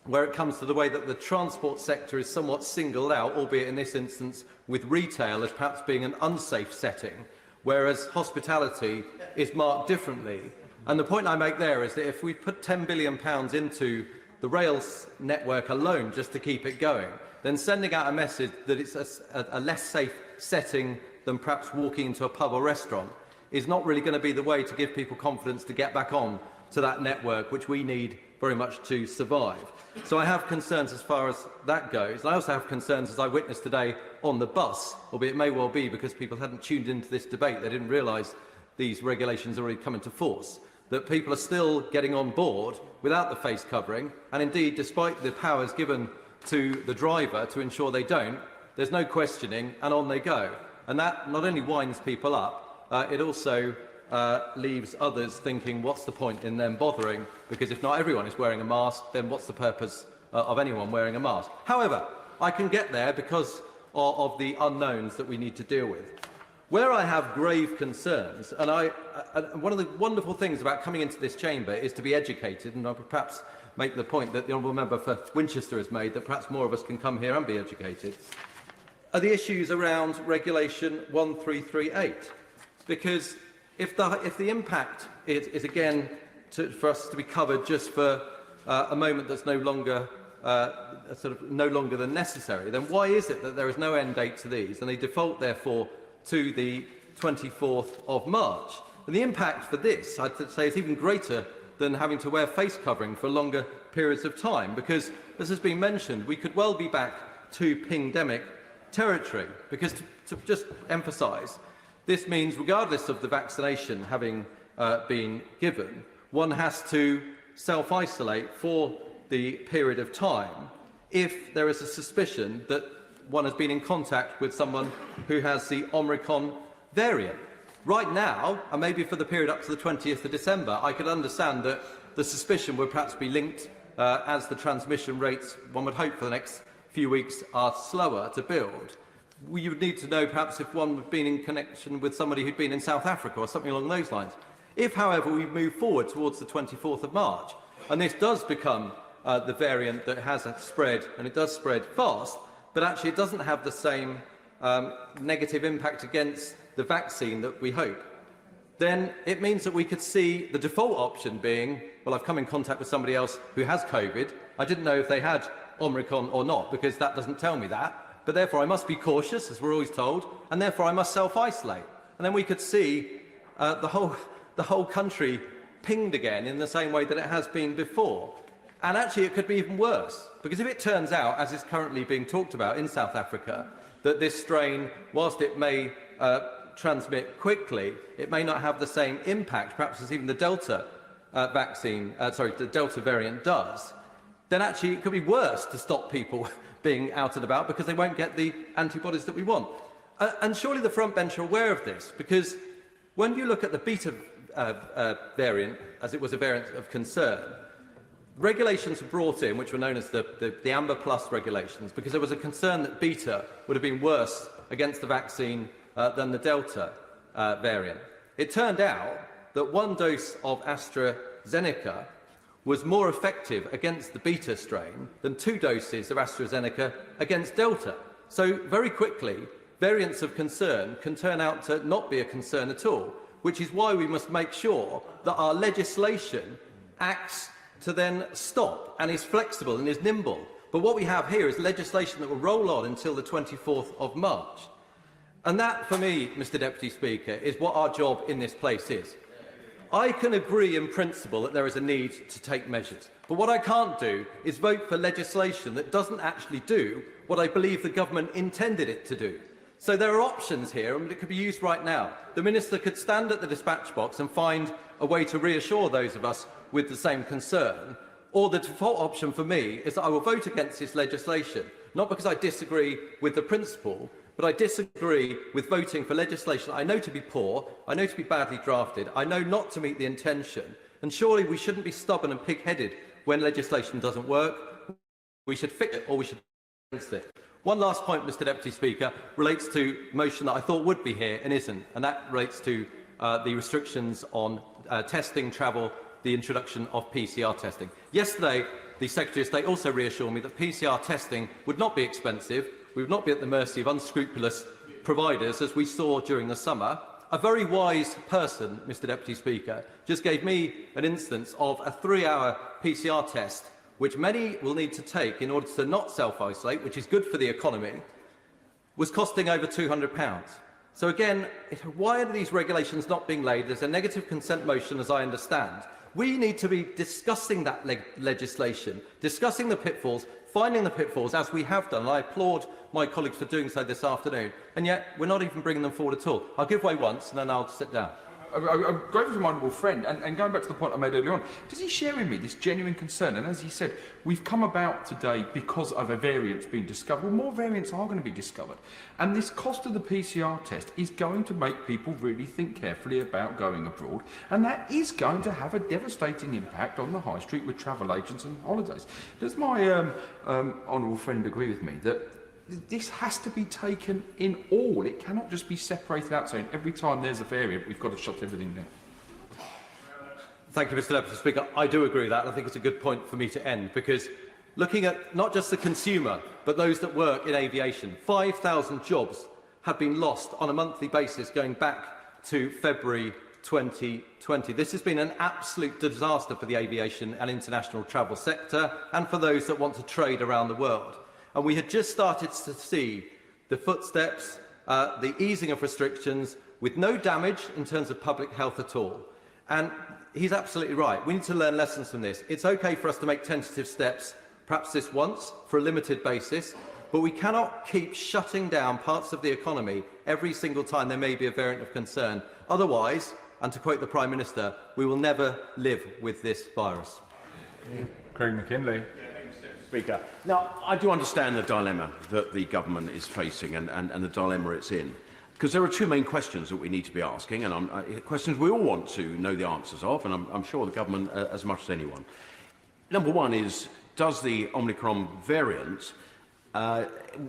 where it comes to the way that the transport sector is somewhat singled out, albeit in this instance with retail as perhaps being an unsafe setting, whereas hospitality is marked differently. And the point I make there is that if we put £10 billion into the rails network alone just to keep it going, then sending out a message that it's a less safe setting than perhaps walking into a pub or restaurant is not really going to be the way to give people confidence to get back on to that network, which we need very much to survive. So I have concerns as far as that goes. I also have concerns, as I witnessed today on the bus, albeit it may well be because people hadn't tuned into this debate, they didn't realise these regulations already come into force, that people are still getting on board without the face covering, and indeed, despite the powers given to the driver to ensure they don't, there's no questioning, and on they go. And that not only winds people up, it also leaves others thinking, what's the point in them bothering? Because if not everyone is wearing a mask, then what's the purpose of anyone wearing a mask? However, I can get there because of the unknowns that we need to deal with. Where I have grave concerns, and one of the wonderful things about coming into this chamber is to be educated, and I would perhaps make the point that the Honourable Member for Winchester has made, that perhaps more of us can come here and be educated, are the issues around Regulation 1338. Because if the impact is again for us to be covered just for a moment that's no longer no longer than necessary, then why is it that there is no end date to these and they default therefore to the 24th of March? And the impact for this, I'd say, is even greater than having to wear face covering for longer periods of time, because, as has been mentioned, we could well be back to pingdemic territory. Because to just emphasise, this means, regardless of the vaccination having been given, one has to self-isolate for the period of time if there is a suspicion that one has been in contact with someone who has the Omicron variant. Right now, and maybe for the period up to the 20th of December, I could understand that the suspicion would perhaps be linked as the transmission rates, one would hope for the next few weeks, are slower to build. You would need to know perhaps if one had been in connection with somebody who'd been in South Africa or something along those lines. If, however, we move forward towards the 24th of March, and this does become the variant that has spread, and it does spread fast, but actually it doesn't have the same negative impact against the vaccine that we hope, then it means that we could see the default option being, well, I've come in contact with somebody else who has COVID. I didn't know if they had Omicron or not, because that doesn't tell me that. But therefore, I must be cautious, as we're always told, and therefore I must self-isolate. And then we could see the whole country pinged again in the same way that it has been before. And actually, it could be even worse, because if it turns out, as is currently being talked about in South Africa, that this strain, whilst it may transmit quickly, it may not have the same impact, perhaps as even the Delta the Delta variant does, then actually it could be worse to stop people being out and about because they won't get the antibodies that we want. And surely the front bench are aware of this, because when you look at the Beta variant, as it was a variant of concern, regulations were brought in, which were known as the Amber Plus regulations, because there was a concern that Beta would have been worse against the vaccine than the Delta variant. It turned out that one dose of AstraZeneca was more effective against the Beta strain than 2 doses of AstraZeneca against Delta. So very quickly, variants of concern can turn out to not be a concern at all, which is why we must make sure that our legislation acts to then stop and is flexible and is nimble. But what we have here is legislation that will roll on until the 24th of March. And that, for me, Mr Deputy Speaker, is what our job in this place is. I can agree in principle that there is a need to take measures. But what I can't do is vote for legislation that doesn't actually do what I believe the government intended it to do. So there are options here, and it could be used right now. The Minister could stand at the dispatch box and find a way to reassure those of us with the same concern, or the default option for me is that I will vote against this legislation, not because I disagree with the principle, but I disagree with voting for legislation I know to be poor, I know to be badly drafted, I know not to meet the intention, and surely we shouldn't be stubborn and pig-headed when legislation doesn't work. We should fix it, or we should against it. One last point, Mr Deputy Speaker, relates to a motion that I thought would be here and isn't, and that relates to the restrictions on testing, travel, the introduction of PCR testing. Yesterday, the Secretary of State also reassured me that PCR testing would not be expensive. We would not be at the mercy of unscrupulous providers, as we saw during the summer. A very wise person, Mr Deputy Speaker, just gave me an instance of a 3-hour PCR test, which many will need to take in order to not self-isolate, which is good for the economy, was costing over £200. So again, why are these regulations not being laid? There's a negative consent motion, as I understand. We need to be discussing that legislation, discussing the pitfalls, finding the pitfalls, as we have done. And I applaud my colleagues for doing so this afternoon. And yet, we're not even bringing them forward at all. I'll give way once, and then I'll sit down. I'm grateful to my honourable friend, and going back to the point I made earlier on, does he share with me this genuine concern? And as he said, we've come about today because of a variant being discovered. Well, more variants are going to be discovered. And this cost of the PCR test is going to make people really think carefully about going abroad, and that is going to have a devastating impact on the high street with travel agents and holidays. Does my honourable friend agree with me that this has to be taken in all? It cannot just be separated out, saying every time there's a variant, we've got to shut everything down. Thank you, Mr Deputy Speaker. I do agree with that. I think it's a good point for me to end, because looking at not just the consumer, but those that work in aviation, 5,000 jobs have been lost on a monthly basis going back to February 2020. This has been an absolute disaster for the aviation and international travel sector, and for those that want to trade around the world. And we had just started to see the footsteps, the easing of restrictions, with no damage in terms of public health at all. And he's absolutely right. We need to learn lessons from this. It's okay for us to make tentative steps, perhaps this once, for a limited basis, but we cannot keep shutting down parts of the economy every single time there may be a variant of concern. Otherwise, and to quote the Prime Minister, we will never live with this virus. Craig McKinley. Speaker. Now, I do understand the dilemma that the government is facing and the dilemma it's in, because there are two main questions that we need to be asking, and questions we all want to know the answers of, and I'm sure the government as much as anyone. Number one is, does the Omicron variant,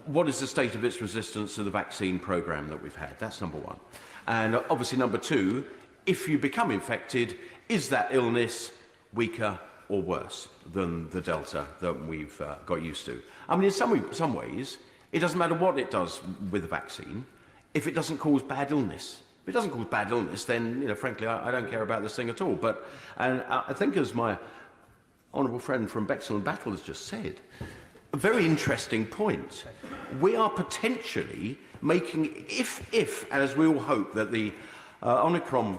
what is the state of its resistance to the vaccine programme that we've had? That's number one. And obviously number two, if you become infected, is that illness weaker or worse than the Delta that we've got used to? I mean, in some ways, it doesn't matter what it does with the vaccine if it doesn't cause bad illness. If it doesn't cause bad illness, then, you know, frankly, I don't care about this thing at all. And I think, as my honourable friend from Bexhill and Battle has just said, a very interesting point. We are potentially making, if as we all hope, that the Omicron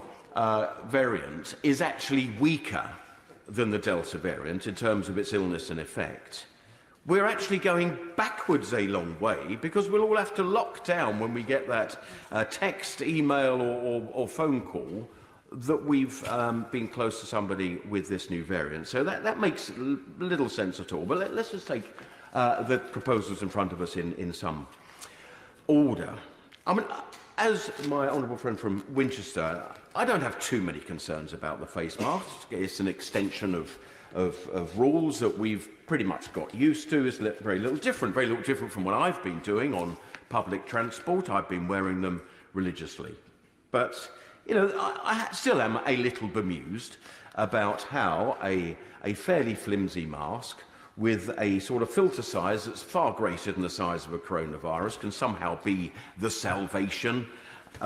variant is actually weaker than the Delta variant in terms of its illness and effect, we're actually going backwards a long way, because we'll all have to lock down when we get that text, email or phone call that we've been close to somebody with this new variant. So that makes little sense at all. But let's just take the proposals in front of us in some order. I mean, as my honourable friend from Winchester, I don't have too many concerns about the face mask. It's an extension of rules that we've pretty much got used to. It's very little different from what I've been doing on public transport. I've been wearing them religiously. But, you know, I still am a little bemused about how a fairly flimsy mask with a sort of filter size that's far greater than the size of a coronavirus can somehow be the salvation.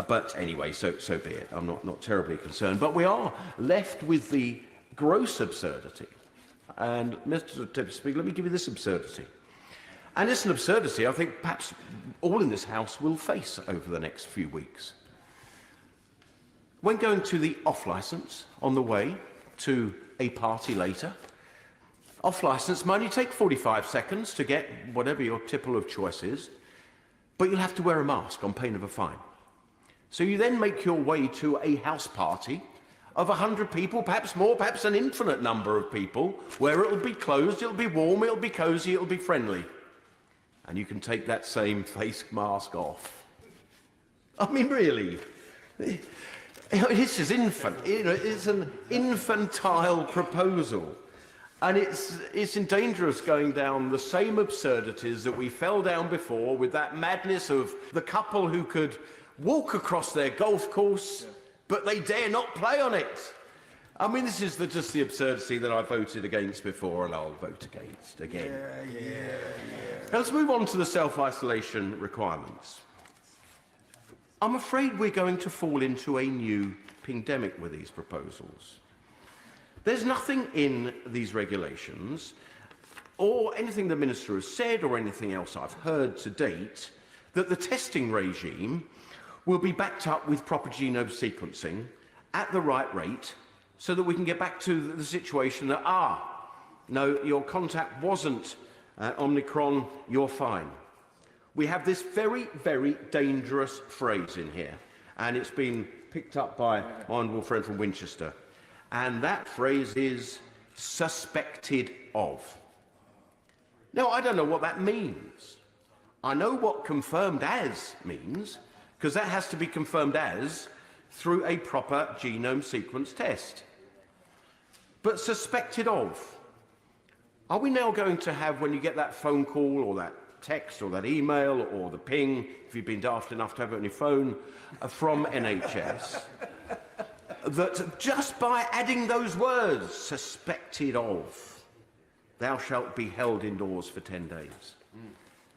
But anyway, so be it. I'm not terribly concerned. But we are left with the gross absurdity. And, Mr. Deputy Speaker, let me give you this absurdity. And it's an absurdity I think perhaps all in this House will face over the next few weeks. When going to the off-licence on the way to a party later, off-licence might only take 45 seconds to get whatever your tipple of choice is, but you'll have to wear a mask on pain of a fine. So you then make your way to a house party of 100 people, perhaps more, perhaps an infinite number of people, where it'll be closed, it'll be warm, it'll be cosy, it'll be friendly. And you can take that same face mask off. I mean, really. This is it's an infantile proposal. And it's in danger of going down the same absurdities that we fell down before, with that madness of the couple who could walk across their golf course, but they dare not play on it. I mean, this is just the absurdity that I voted against before and I'll vote against again. Now, let's move on to the self-isolation requirements. I'm afraid we're going to fall into a new pandemic with these proposals. There's nothing in these regulations or anything the Minister has said or anything else I've heard to date that the testing regime will be backed up with proper genome sequencing at the right rate so that we can get back to the situation that, no, your contact wasn't Omicron, you're fine. We have this very, very dangerous phrase in here, and it's been picked up by my honourable friend from Winchester, and that phrase is suspected of. Now, I don't know what that means. I know what confirmed as means, because that has to be confirmed as through a proper genome sequence test. But suspected of. Are we now going to have, when you get that phone call or that text or that email or the ping, if you've been daft enough to have it on your phone, from NHS, that just by adding those words, suspected of, thou shalt be held indoors for 10 days.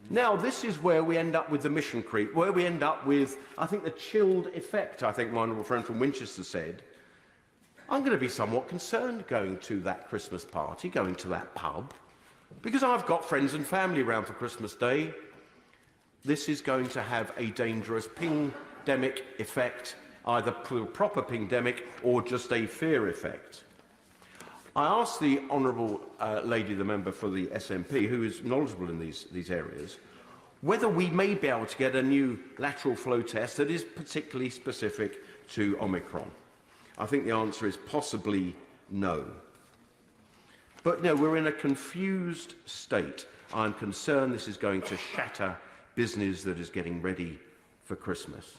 Now, this is where we end up with the mission creep, where we end up with, I think, the chilled effect, I think my honourable friend from Winchester said. I'm going to be somewhat concerned going to that Christmas party, going to that pub, because I've got friends and family around for Christmas Day. This is going to have a dangerous ping-demic effect, either proper ping-demic or just a fear effect. I asked the honourable lady, the member for the SNP, who is knowledgeable in these areas, whether we may be able to get a new lateral flow test that is particularly specific to Omicron. I think the answer is possibly no. But no, we're in a confused state. I'm concerned this is going to shatter business that is getting ready for Christmas.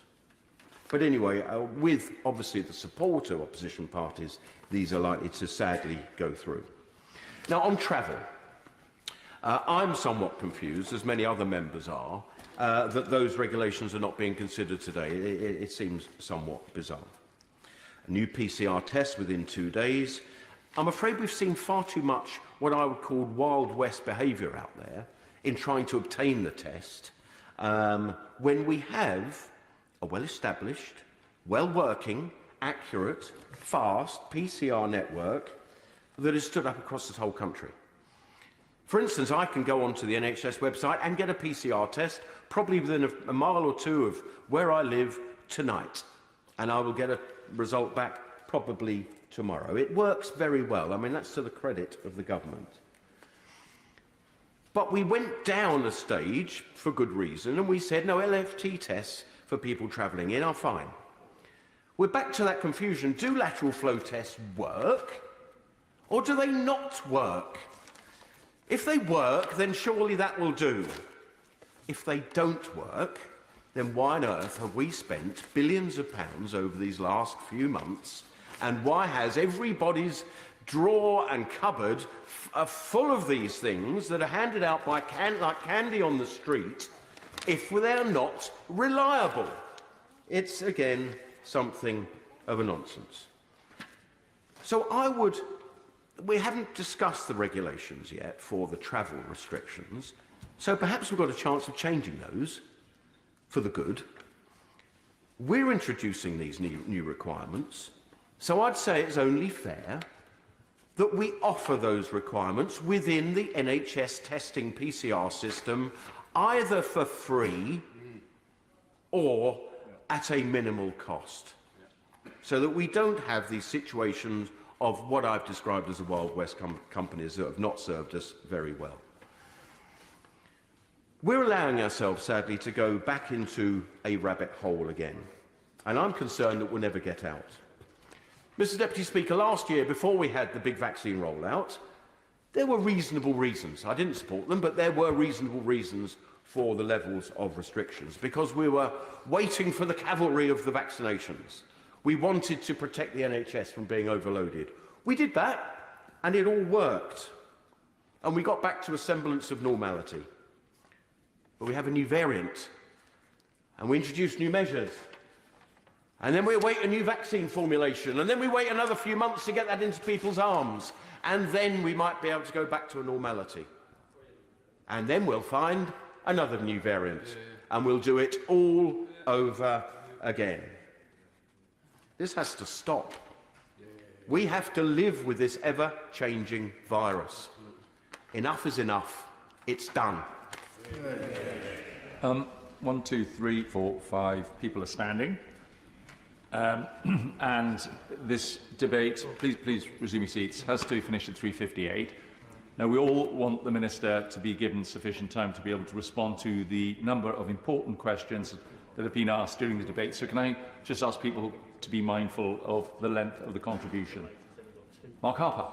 But anyway, with obviously the support of opposition parties, these are likely to sadly go through. Now, on travel, I'm somewhat confused, as many other members are, that those regulations are not being considered today. It seems somewhat bizarre. A new PCR test within 2 days. I'm afraid we've seen far too much what I would call Wild West behaviour out there in trying to obtain the test, when we have a well-established, well-working, accurate, fast PCR network that is stood up across this whole country. For instance, I can go onto the NHS website and get a PCR test probably within a mile or two of where I live tonight, and I will get a result back probably tomorrow. It works very well. I mean, that's to the credit of the government. But we went down a stage for good reason, and we said, no, LFT tests for people travelling in are fine. We're back to that confusion. Do lateral flow tests work, or do they not work? If they work, then surely that will do. If they don't work, then why on earth have we spent billions of pounds over these last few months, and why has everybody's drawer and cupboard full of these things that are handed out by like candy on the street if they're not reliable? It's, again, something of a nonsense. So we haven't discussed the regulations yet for the travel restrictions, so perhaps we've got a chance of changing those for the good. We're introducing these new requirements, so I'd say it's only fair that we offer those requirements within the NHS testing PCR system, either for free or at a minimal cost, so that we don't have these situations of what I've described as the Wild West companies that have not served us very well. We're allowing ourselves, sadly, to go back into a rabbit hole again, and I'm concerned that we'll never get out. Mr. Deputy Speaker, last year, before we had the big vaccine rollout, there were reasonable reasons. I didn't support them, but there were reasonable reasons for the levels of restrictions, because we were waiting for the cavalry of the vaccinations. We wanted to protect the NHS from being overloaded. We did that, and it all worked. And we got back to a semblance of normality. But we have a new variant, and we introduced new measures. And then we await a new vaccine formulation, and then we wait another few months to get that into people's arms, and then we might be able to go back to a normality. And then we'll find another new variant, and we'll do it all over again. This has to stop. We have to live with this ever-changing virus. Enough is enough. It's done. 1, 2, 3, 4, 5 people are standing. And this debate, please resume your seats, has to finish at 3:58. Now, we all want the Minister to be given sufficient time to be able to respond to the number of important questions that have been asked during the debate. So can I just ask people to be mindful of the length of the contribution? Mark Harper.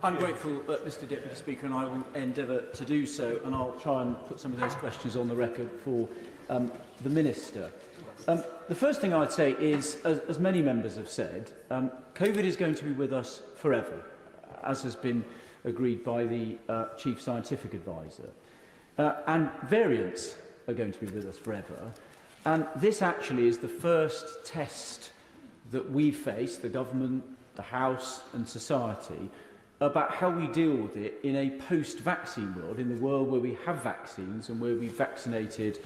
I'm grateful, Mr Deputy Speaker, and I will endeavour to do so, and I'll try and put some of those questions on the record for the Minister. The first thing I'd say is, as many members have said, COVID is going to be with us forever, as has been agreed by the Chief Scientific Advisor. And variants are going to be with us forever. And this actually is the first test that we face, the government, the House and society, about how we deal with it in a post-vaccine world, in the world where we have vaccines and where we've vaccinated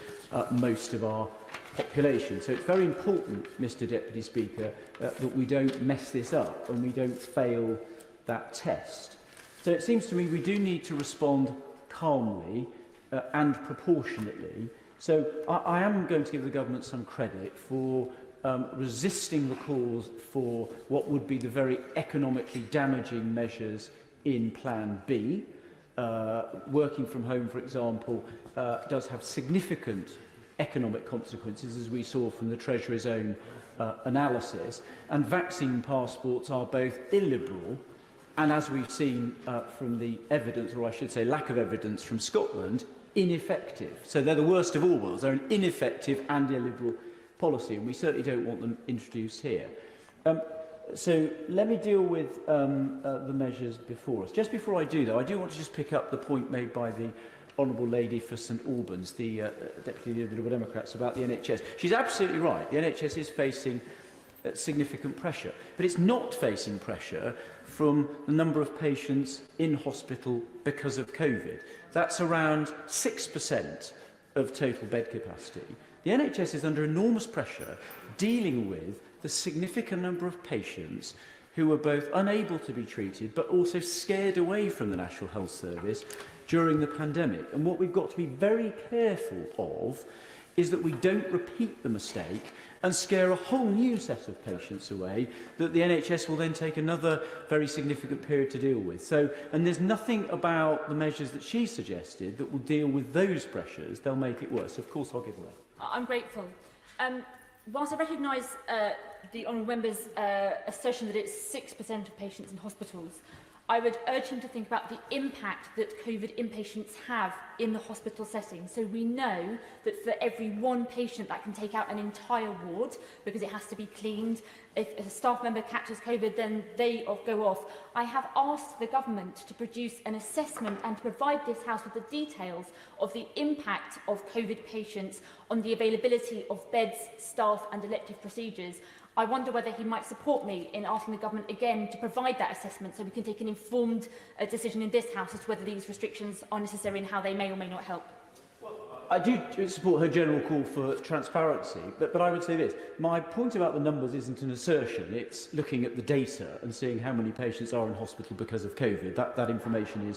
most of our population. So it's very important, Mr Deputy Speaker, that we don't mess this up and we don't fail that test. So it seems to me we do need to respond calmly and proportionately. So I am going to give the government some credit for resisting the calls for what would be the very economically damaging measures in Plan B. Working from home, for example, does have significant economic consequences, as we saw from the Treasury's own analysis, and vaccine passports are both illiberal and, as we've seen from the evidence, or I should say lack of evidence from Scotland, ineffective. So they're the worst of all worlds. They're an ineffective and illiberal policy, and we certainly don't want them introduced here. So let me deal with the measures before us. Just before I do, though, I do want to just pick up the point made by the Honourable Lady for St Albans, the Deputy Leader of the Liberal Democrats, about the NHS. She's absolutely right. The NHS is facing significant pressure, but it's not facing pressure from the number of patients in hospital because of COVID. That's around 6% of total bed capacity. The NHS is under enormous pressure dealing with the significant number of patients who are both unable to be treated but also scared away from the National Health Service during the pandemic. And what we've got to be very careful of is that we don't repeat the mistake and scare a whole new set of patients away that the NHS will then take another very significant period to deal with. So, and there's nothing about the measures that she suggested that will deal with those pressures. They'll make it worse. Of course, I'll give way. I'm grateful. Whilst I recognise the honourable member's assertion that it's 6% of patients in hospitals, I would urge him to think about the impact that COVID inpatients have in the hospital setting. So we know that for every one patient that can take out an entire ward because it has to be cleaned. If a staff member catches COVID, then they go off. I have asked the government to produce an assessment and to provide this House with the details of the impact of COVID patients on the availability of beds, staff and elective procedures. I wonder whether he might support me in asking the government again to provide that assessment so we can take an informed decision in this House as to whether these restrictions are necessary and how they may or may not help. I do support her general call for transparency, but I would say this. My point about the numbers isn't an assertion. It's looking at the data and seeing how many patients are in hospital because of COVID. That information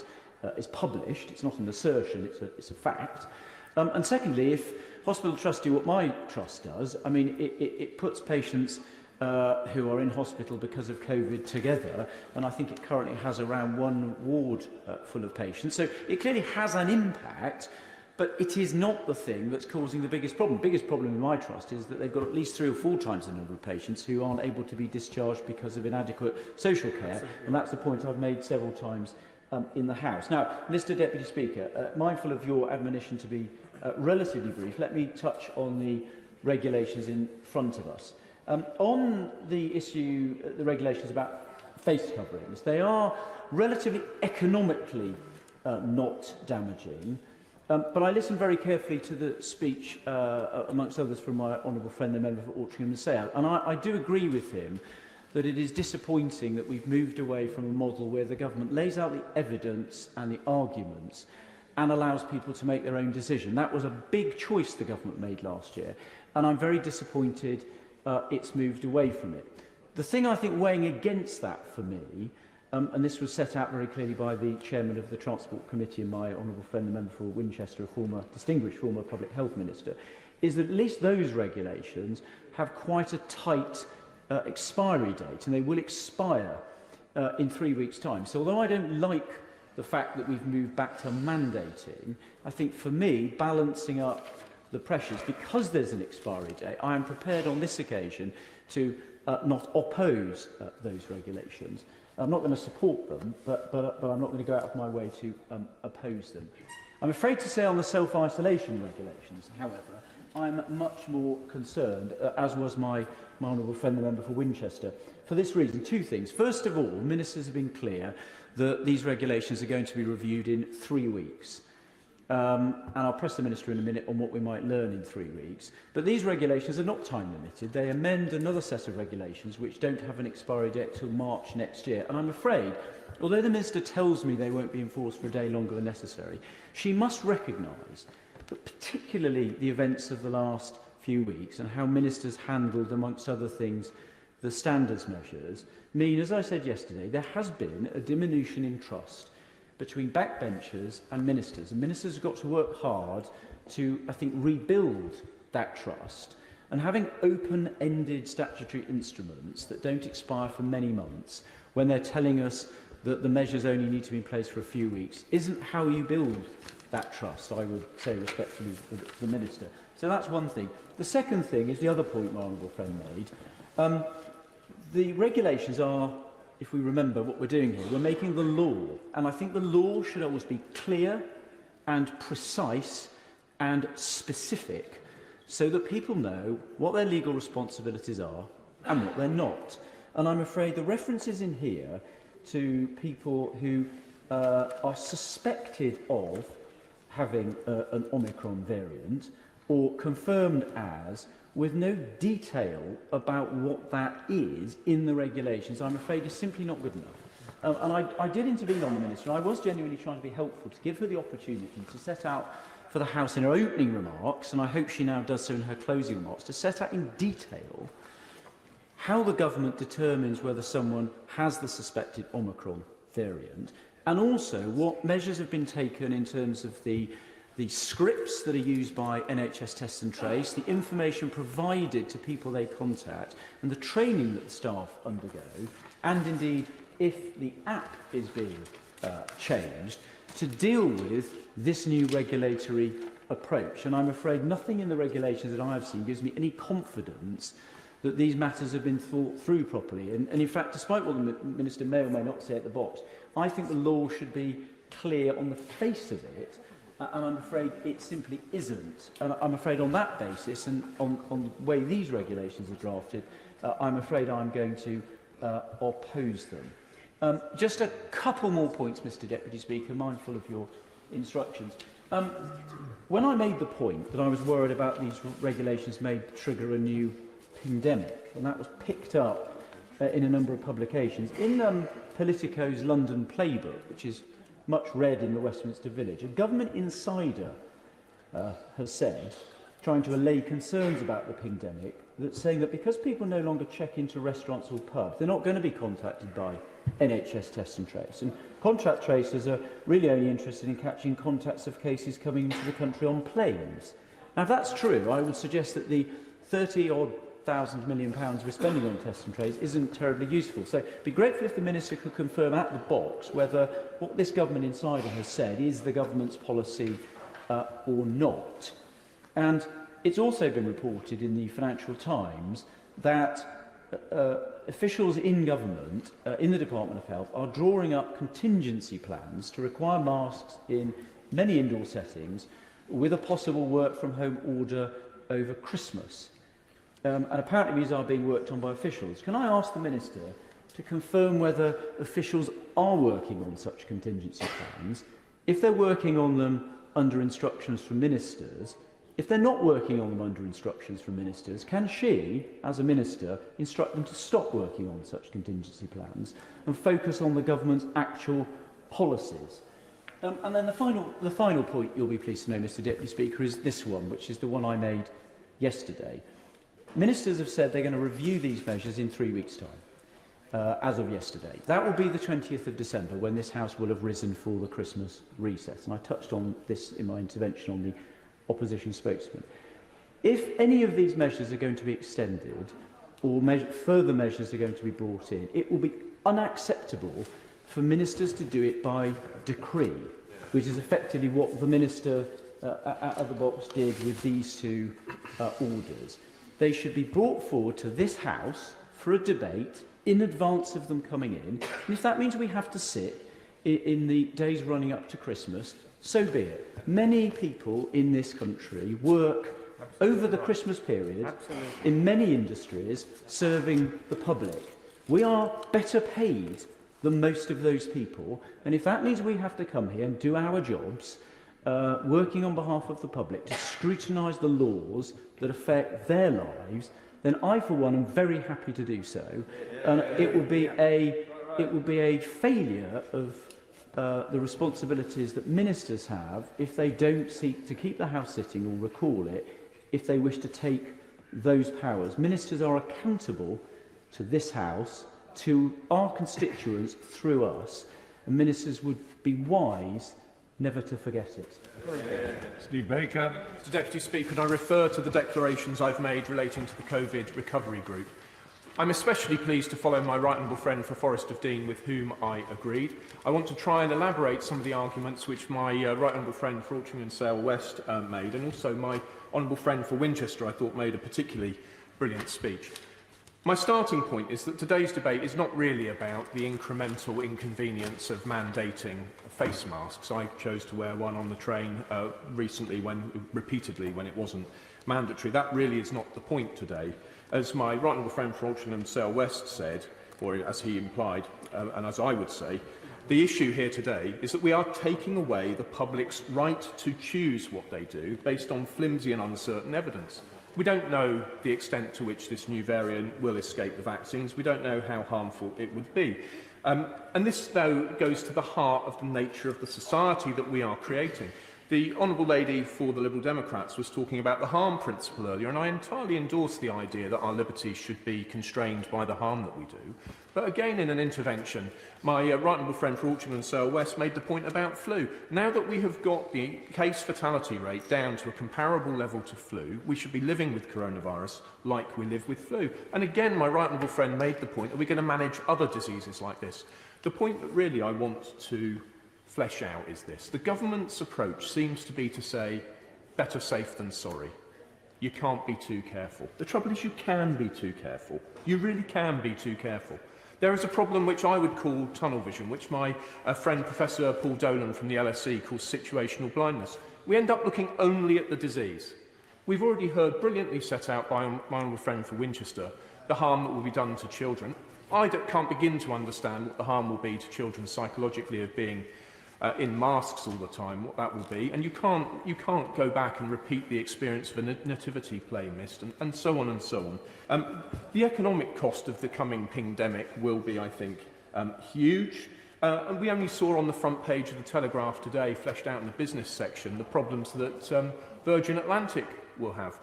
is published. It's not an assertion. It's a fact. And secondly, if Hospital Trust do what my trust does, I mean, it puts patients who are in hospital because of COVID together, and I think it currently has around one ward full of patients. So it clearly has an impact, but it is not the thing that's causing the biggest problem. The biggest problem in my trust is that they've got at least 3 or 4 times the number of patients who aren't able to be discharged because of inadequate social care, and that's the point I've made several times in the House. Now, Mr Deputy Speaker, mindful of your admonition to be relatively brief, let me touch on the regulations in front of us. On the issue, the regulations about face coverings, they are relatively economically not damaging, But I listened very carefully to the speech, amongst others, from my honourable friend, the member for Altrincham and Sale. And I do agree with him that it is disappointing that we've moved away from a model where the government lays out the evidence and the arguments and allows people to make their own decision. That was a big choice the government made last year, and I'm very disappointed it's moved away from it. The thing I think weighing against that for me, and this was set out very clearly by the chairman of the Transport Committee and my honourable friend, the member for Winchester, a distinguished former public health minister, is that at least those regulations have quite a tight expiry date, and they will expire in 3 weeks' time. So although I don't like the fact that we've moved back to mandating, I think for me, balancing up the pressures, because there's an expiry date, I am prepared on this occasion to not oppose those regulations. I'm not going to support them, but I'm not going to go out of my way to oppose them. I'm afraid to say on the self-isolation regulations, however, I'm much more concerned, as was my honourable friend, the member for Winchester, for this reason. Two things. First of all, ministers have been clear that these regulations are going to be reviewed in 3 weeks. And I'll press the Minister in a minute on what we might learn in 3 weeks. But these regulations are not time limited. They amend another set of regulations which don't have an expiry date till March next year. And I'm afraid, although the Minister tells me they won't be enforced for a day longer than necessary, she must recognise that particularly the events of the last few weeks and how ministers handled, amongst other things, the standards measures, mean, as I said yesterday, there has been a diminution in trust between backbenchers and ministers. And ministers have got to work hard to, I think, rebuild that trust. And having open-ended statutory instruments that don't expire for many months, when they're telling us that the measures only need to be in place for a few weeks, isn't how you build that trust, I would say respectfully to the Minister. So that's one thing. The second thing is the other point my honourable friend made. The regulations are, if we remember what we're doing here, we're making the law. And I think the law should always be clear and precise and specific so that people know what their legal responsibilities are and what they're not. And I'm afraid the references in here to people who are suspected of having an Omicron variant or confirmed as, with no detail about what that is in the regulations, I'm afraid is simply not good enough. And I did intervene on the Minister, and I was genuinely trying to be helpful, to give her the opportunity to set out for the House in her opening remarks, and I hope she now does so in her closing remarks, to set out in detail how the government determines whether someone has the suspected Omicron variant, and also what measures have been taken in terms of the scripts that are used by NHS Test and Trace, the information provided to people they contact, and the training that the staff undergo, and indeed if the app is being changed to deal with this new regulatory approach. And I'm afraid nothing in the regulations that I have seen gives me any confidence that these matters have been thought through properly. And in fact, despite what the Minister may or may not say at the box, I think the law should be clear on the face of it, and I'm afraid it simply isn't. And I'm afraid on that basis, and on the way these regulations are drafted, I'm afraid I'm going to oppose them. Just a couple more points, Mr Deputy Speaker, mindful of your instructions. When I made the point that I was worried about these regulations may trigger a new pandemic, and that was picked up in a number of publications, in Politico's London Playbook, which is much read in the Westminster Village, a government insider has said, trying to allay concerns about the pandemic, that saying that because people no longer check into restaurants or pubs, they're not going to be contacted by NHS Test and Trace. And contact tracers are really only interested in catching contacts of cases coming into the country on planes. Now, if that's true, I would suggest that the 30-odd million we're spending on Test and Trace isn't terribly useful. So I'd be grateful if the Minister could confirm at the box whether what this government insider has said is the government's policy or not. And it's also been reported in the Financial Times that officials in government, in the Department of Health, are drawing up contingency plans to require masks in many indoor settings with a possible work-from-home order over Christmas. And apparently these are being worked on by officials. Can I ask the Minister to confirm whether officials are working on such contingency plans? If they're working on them, under instructions from ministers, if they're not working on them under instructions from ministers, can she, as a minister, instruct them to stop working on such contingency plans and focus on the government's actual policies? And then the final point you'll be pleased to know, Mr Deputy Speaker, is this one, which is the one I made yesterday. Ministers have said they're going to review these measures in 3 weeks' time, as of yesterday. That will be the 20th of December, when this House will have risen for the Christmas recess. And I touched on this in my intervention on the opposition spokesman. If any of these measures are going to be extended, or further measures are going to be brought in, it will be unacceptable for ministers to do it by decree, which is effectively what the minister out of the box did with these two orders. They should be brought forward to this House for a debate in advance of them coming in. And if that means we have to sit in the days running up to Christmas, so be it. Many people in this country work over the Christmas period in many industries serving the public. We are better paid than most of those people, and if that means we have to come here and do our jobs, working on behalf of the public to scrutinise the laws that affect their lives, then I, for one, am very happy to do so. And it will be a failure of the responsibilities that ministers have if they don't seek to keep the House sitting or recall it, if they wish to take those powers. Ministers are accountable to this House, to our constituents through us, and ministers would be wise never to forget it. Steve Baker. Mr Deputy Speaker, could I refer to the declarations I've made relating to the COVID recovery group? I'm especially pleased to follow my right honourable friend for Forest of Dean, with whom I agreed. I want to try and elaborate some of the arguments which my right honourable friend for Altrincham and Sale West made, and also my honourable friend for Winchester, I thought, made a particularly brilliant speech. My starting point is that today's debate is not really about the incremental inconvenience of mandating face masks. I chose to wear one on the train repeatedly when it wasn't mandatory. That really is not the point today. As my right honourable friend for Altrincham and Sale West said, or as he implied, and as I would say, the issue here today is that we are taking away the public's right to choose what they do based on flimsy and uncertain evidence. We don't know the extent to which this new variant will escape the vaccines. We don't know how harmful it would be. And this, though, goes to the heart of the nature of the society that we are creating. The Honourable Lady for the Liberal Democrats was talking about the harm principle earlier, and I entirely endorse the idea that our liberties should be constrained by the harm that we do. But again, in an intervention, my right honourable friend for Altrincham and Sale West made the point about flu. Now that we have got the case fatality rate down to a comparable level to flu, we should be living with coronavirus like we live with flu. And again, my right honourable friend made the point that we're going to manage other diseases like this. The point that really I want to flesh out is this. The government's approach seems to be to say, better safe than sorry. You can't be too careful. The trouble is you can be too careful. You really can be too careful. There is a problem which I would call tunnel vision, which my friend Professor Paul Dolan from the LSE calls situational blindness. We end up looking only at the disease. We've already heard brilliantly set out by my honourable friend for Winchester the harm that will be done to children. I can't begin to understand what the harm will be to children psychologically of being in masks all the time, what that will be, and you can't go back and repeat the experience of a nativity play missed, and so on and so on. The economic cost of the coming pandemic will be, I think, huge. And we only saw on the front page of the Telegraph today, fleshed out in the business section, the problems that Virgin Atlantic will have.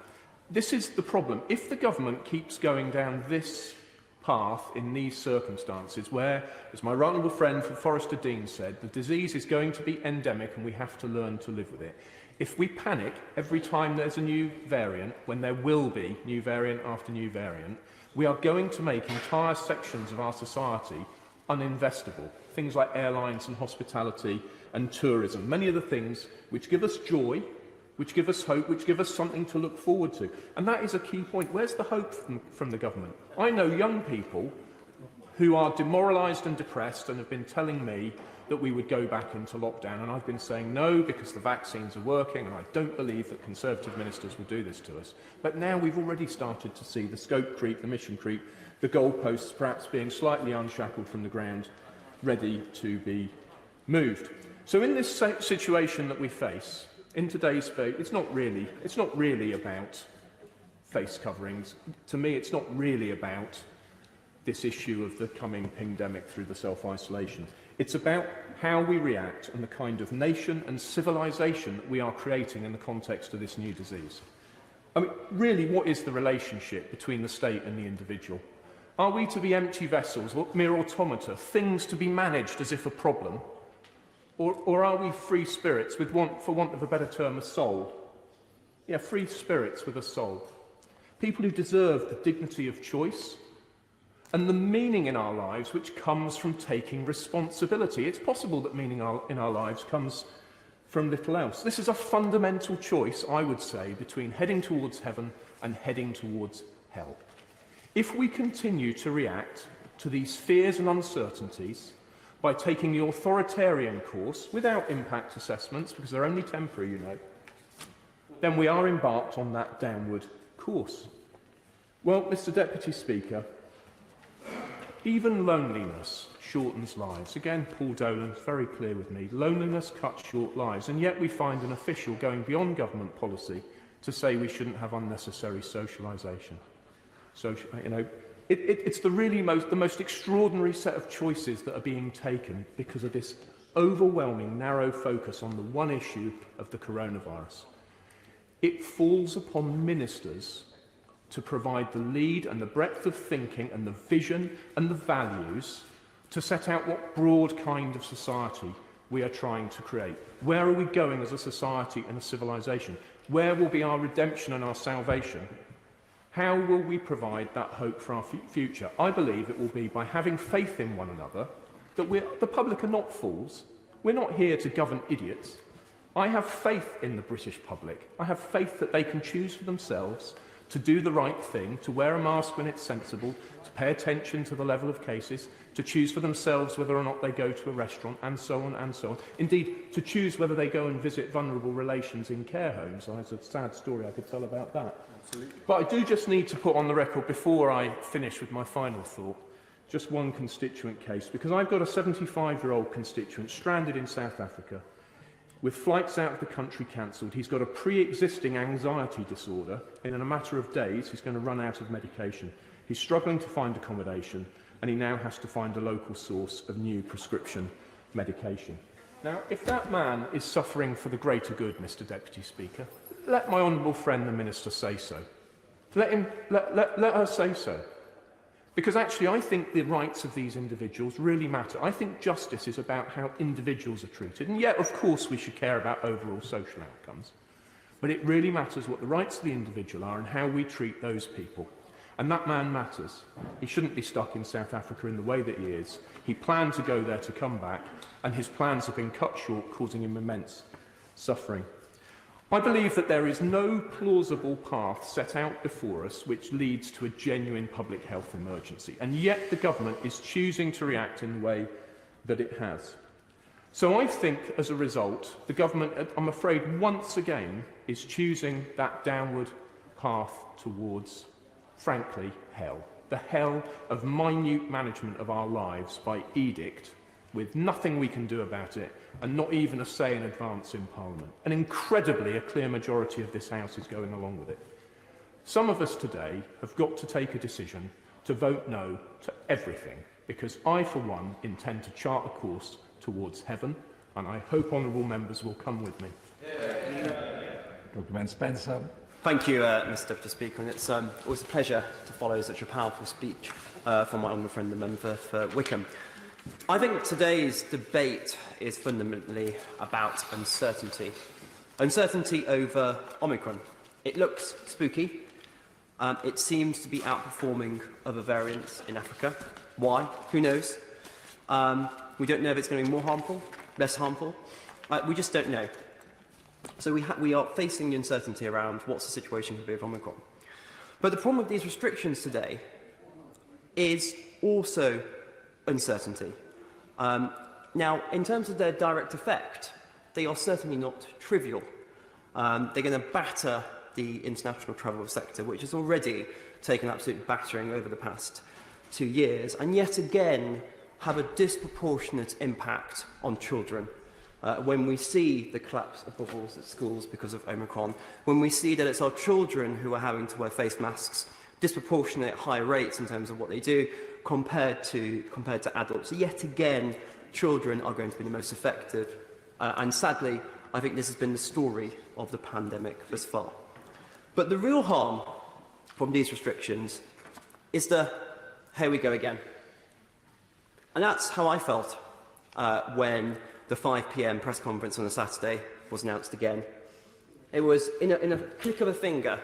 This is the problem. If the government keeps going down this path in these circumstances where, as my right honourable friend from Forest of Dean said, the disease is going to be endemic and we have to learn to live with it. If we panic every time there's a new variant, when there will be new variant after new variant, we are going to make entire sections of our society uninvestable. Things like airlines and hospitality and tourism, many of the things which give us joy, which give us hope, which give us something to look forward to. And that is a key point. Where's the hope from the government? I know young people who are demoralised and depressed and have been telling me that we would go back into lockdown. And I've been saying no, because the vaccines are working, and I don't believe that Conservative ministers will do this to us. But now we've already started to see the scope creep, the mission creep, the goalposts perhaps being slightly unshackled from the ground, ready to be moved. So in this situation that we face, in today's debate, it's not really about face coverings. To me, it's not really about this issue of the coming pandemic through the self-isolation. It's about how we react and the kind of nation and civilization that we are creating in the context of this new disease. I mean, really, what is the relationship between the state and the individual? Are we to be empty vessels, mere automata, things to be managed as if a problem? Or are we free spirits with, for want of a better term, a soul? Yeah, free spirits with a soul. People who deserve the dignity of choice and the meaning in our lives which comes from taking responsibility. It's possible that meaning in our lives comes from little else. This is a fundamental choice, I would say, between heading towards heaven and heading towards hell. If we continue to react to these fears and uncertainties by taking the authoritarian course without impact assessments, because they're only temporary, you know, then we are embarked on that downward course. Well, Mr. Deputy Speaker, even loneliness shortens lives. Again, Paul Dolan's very clear with me. Loneliness cuts short lives, and yet we find an official going beyond government policy to say we shouldn't have unnecessary socialisation. So, you know, it's the most extraordinary set of choices that are being taken because of this overwhelming narrow focus on the one issue of the coronavirus. It falls upon ministers to provide the lead and the breadth of thinking and the vision and the values to set out what broad kind of society we are trying to create. Where are we going as a society and a civilization? Where will be our redemption and our salvation? How will we provide that hope for our future? I believe it will be by having faith in one another, that the public are not fools. We're not here to govern idiots. I have faith in the British public. I have faith that they can choose for themselves to do the right thing, to wear a mask when it's sensible, to pay attention to the level of cases, to choose for themselves whether or not they go to a restaurant, and so on and so on. Indeed, to choose whether they go and visit vulnerable relations in care homes. There's a sad story I could tell about that. Absolutely. But I do just need to put on the record, before I finish with my final thought, just one constituent case, because I've got a 75-year-old constituent stranded in South Africa, with flights out of the country cancelled. He's got a pre-existing anxiety disorder, and in a matter of days he's going to run out of medication. He's struggling to find accommodation, and he now has to find a local source of new prescription medication. Now, if that man is suffering for the greater good, Mr. Deputy Speaker, let my honourable friend the Minister say so. Let her say so. Because actually I think the rights of these individuals really matter. I think justice is about how individuals are treated. And yet, of course, we should care about overall social outcomes. But it really matters what the rights of the individual are and how we treat those people. And that man matters. He shouldn't be stuck in South Africa in the way that he is. He planned to go there to come back, and his plans have been cut short, causing him immense suffering. I believe that there is no plausible path set out before us which leads to a genuine public health emergency, and yet the government is choosing to react in the way that it has. So I think, as a result, the government, I'm afraid, once again, is choosing that downward path towards, frankly, hell. The hell of minute management of our lives by edict, with nothing we can do about it, and not even a say in advance in Parliament. And incredibly, a clear majority of this House is going along with it. Some of us today have got to take a decision to vote no to everything, because I, for one, intend to chart a course towards heaven, and I hope honourable members will come with me. Dr. Spencer. Thank you, Mr. Deputy Speaker, and it's always a pleasure to follow such a powerful speech from my honourable friend, the member for Wickham. I think today's debate is fundamentally about uncertainty. Uncertainty over Omicron. It looks spooky. It seems to be outperforming other variants in Africa. Why? Who knows? We don't know if it's going to be more harmful, less harmful. We just don't know. So we are facing the uncertainty around what's the situation could be with Omicron. But the problem with these restrictions today is also uncertainty. Now, in terms of their direct effect, they are certainly not trivial. They're going to batter the international travel sector, which has already taken absolute battering over the past 2 years, and yet again have a disproportionate impact on children. when we see the collapse of bubbles at schools because of Omicron, when we see that it's our children who are having to wear face masks, disproportionate high rates in terms of what they do compared to adults. Yet again, children are going to be the most affected. And sadly, I think this has been the story of the pandemic thus far. But the real harm from these restrictions is the here we go again. And that's how I felt when the 5 p.m. press conference on a Saturday was announced again. It was in a click of a finger,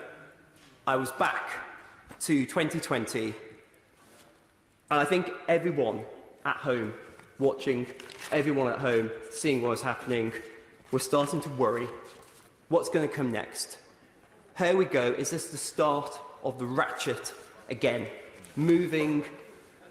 I was back to 2020. And I think everyone at home, watching, everyone at home, seeing what was happening, was starting to worry. What's going to come next? Here we go. Is this the start of the ratchet again? Moving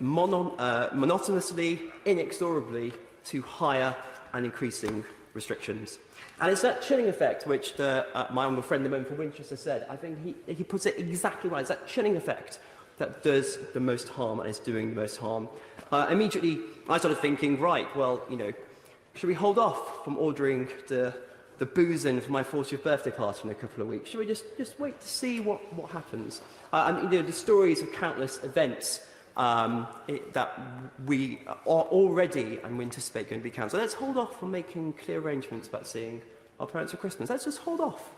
monotonously, inexorably to higher and increasing restrictions. And it's that chilling effect which my honourable friend, the member for Winchester, said. I think he puts it exactly right. It's that chilling effect that does the most harm and is doing the most harm. Immediately, I started thinking, right, well, you know, should we hold off from ordering the booze in for my 40th birthday party in a couple of weeks? Should we just wait to see what happens? And you know, the stories of countless events that we are already and we anticipate going to be cancelled. Let's hold off from making clear arrangements about seeing our parents for Christmas. Let's just hold off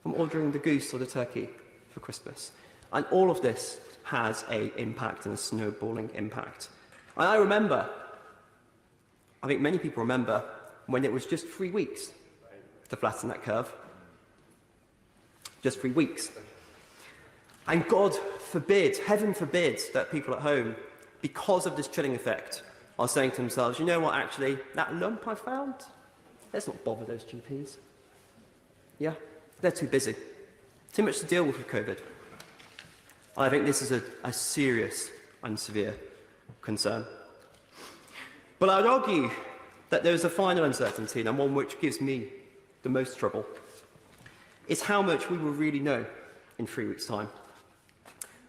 from ordering the goose or the turkey for Christmas. And all of this has an impact and a snowballing impact. And I remember, I think many people remember, when it was just 3 weeks to flatten that curve. Just 3 weeks. And God forbid, heaven forbid, that people at home, because of this chilling effect, are saying to themselves, you know what, actually, that lump I found, let's not bother those GPs. Yeah, they're too busy. Too much to deal with COVID. I think this is a serious and severe concern. But I would argue that there is a final uncertainty, and one which gives me the most trouble. It's how much we will really know in 3 weeks' time.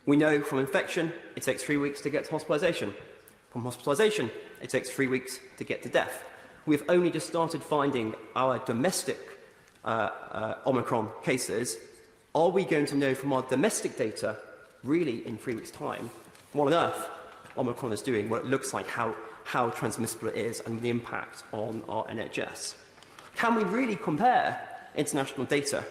We know from infection, it takes 3 weeks to get to hospitalisation. From hospitalisation, it takes 3 weeks to get to death. We've only just started finding our domestic Omicron cases. Are we going to know from our domestic data, really in 3 weeks' time, what on earth Omicron is doing, what it looks like, how transmissible it is, and the impact on our NHS? Can we really compare international data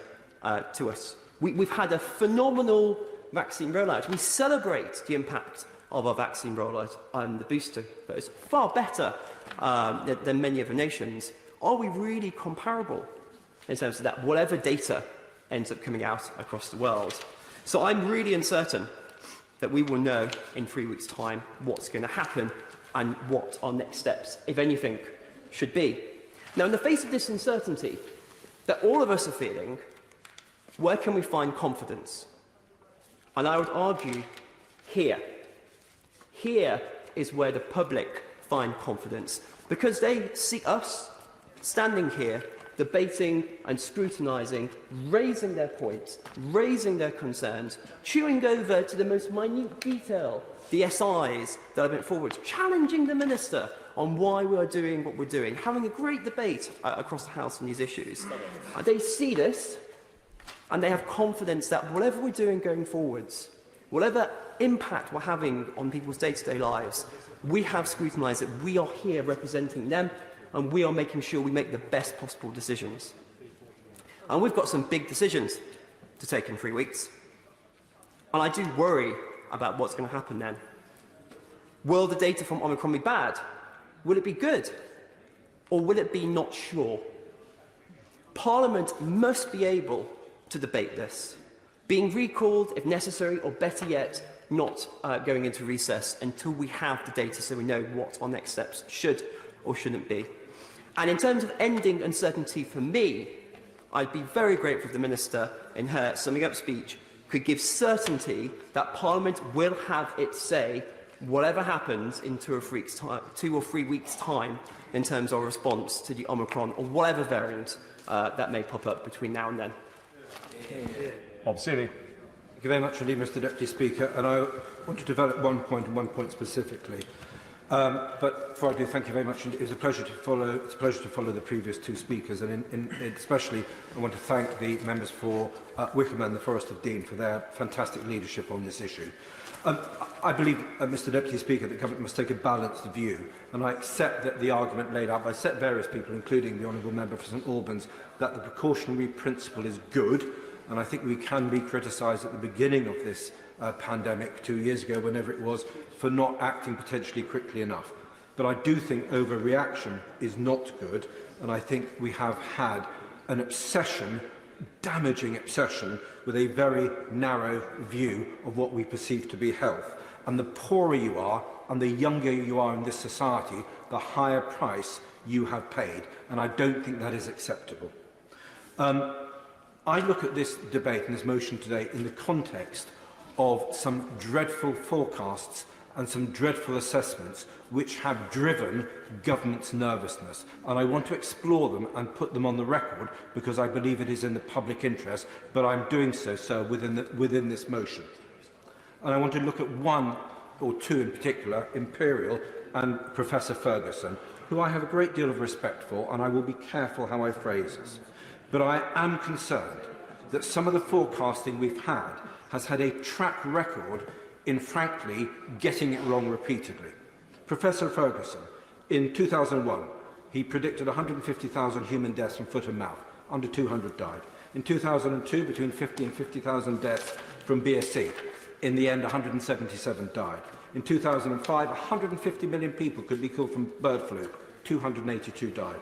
to us? We've had a phenomenal vaccine rollout. We celebrate the impact of our vaccine rollout and the booster dose far better than many other nations. Are we really comparable in terms of that, whatever data ends up coming out across the world? So I'm really uncertain that we will know in 3 weeks' time what's going to happen and what our next steps, if anything, should be. Now, in the face of this uncertainty that all of us are feeling, where can we find confidence? And I would argue here. Here is where the public find confidence, because they see us standing here, debating and scrutinising, raising their points, raising their concerns, chewing over to the most minute detail the SIs that have been forward, challenging the Minister on why we are doing what we're doing, having a great debate across the House on these issues. They see this, and they have confidence that whatever we're doing going forwards, whatever impact we're having on people's day-to-day lives, we have scrutinised it. We are here representing them, and we are making sure we make the best possible decisions. And we've got some big decisions to take in 3 weeks. And I do worry about what's going to happen then. Will the data from Omicron be bad? Will it be good? Or will it be not sure? Parliament must be able to debate this, being recalled if necessary, or better yet, not going into recess until we have the data so we know what our next steps should or shouldn't be. And in terms of ending uncertainty for me, I'd be very grateful if the Minister, in her summing up speech, could give certainty that Parliament will have its say, whatever happens in 2 or 3 weeks' time, in terms of response to the Omicron or whatever variant that may pop up between now and then. Thank you very much indeed, Mr Deputy Speaker. And I want to develop one point, and one point specifically. But before I do, thank you very much. It was a pleasure to follow. It's a pleasure to follow the previous two speakers, and especially I want to thank the members for Wickham and the Forest of Dean for their fantastic leadership on this issue. I believe, Mr Deputy Speaker, that the government must take a balanced view, and I accept that the argument laid out by various people, including the Honourable Member for St Albans, that the precautionary principle is good, and I think we can be criticised at the beginning of this pandemic 2 years ago, whenever it was, for not acting potentially quickly enough. But I do think overreaction is not good, and I think we have had an obsession, damaging obsession, with a very narrow view of what we perceive to be health. And the poorer you are, and the younger you are in this society, the higher price you have paid. And I don't think that is acceptable. I look at this debate and this motion today in the context of some dreadful forecasts and some dreadful assessments which have driven government's nervousness. And I want to explore them and put them on the record because I believe it is in the public interest, but I'm doing so within this motion. And I want to look at one or two in particular, Imperial and Professor Ferguson, who I have a great deal of respect for, and I will be careful how I phrase this. But I am concerned that some of the forecasting we've had has had a track record in, frankly, getting it wrong repeatedly. Professor Ferguson, in 2001, he predicted 150,000 human deaths from foot and mouth. Under 200 died. In 2002, between 50 and 50,000 deaths from BSE. In the end, 177 died. In 2005, 150 million people could be killed from bird flu. 282 died.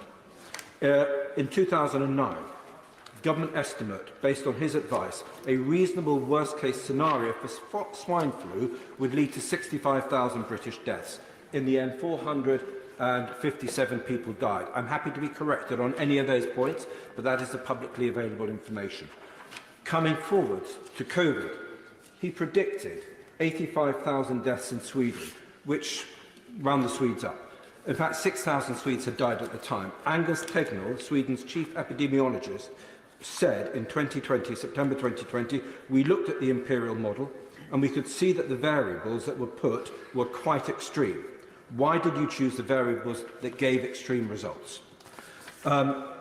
In 2009, government estimate, based on his advice, a reasonable worst-case scenario for swine flu would lead to 65,000 British deaths. In the end, 457 people died. I'm happy to be corrected on any of those points, but that is the publicly available information. Coming forward to COVID, he predicted 85,000 deaths in Sweden, which round the Swedes up. In fact, 6,000 Swedes had died at the time. Angus Tegnell, Sweden's chief epidemiologist, said in September 2020, we looked at the Imperial model and we could see that the variables that were put were quite extreme. Why did you choose the variables that gave extreme results? I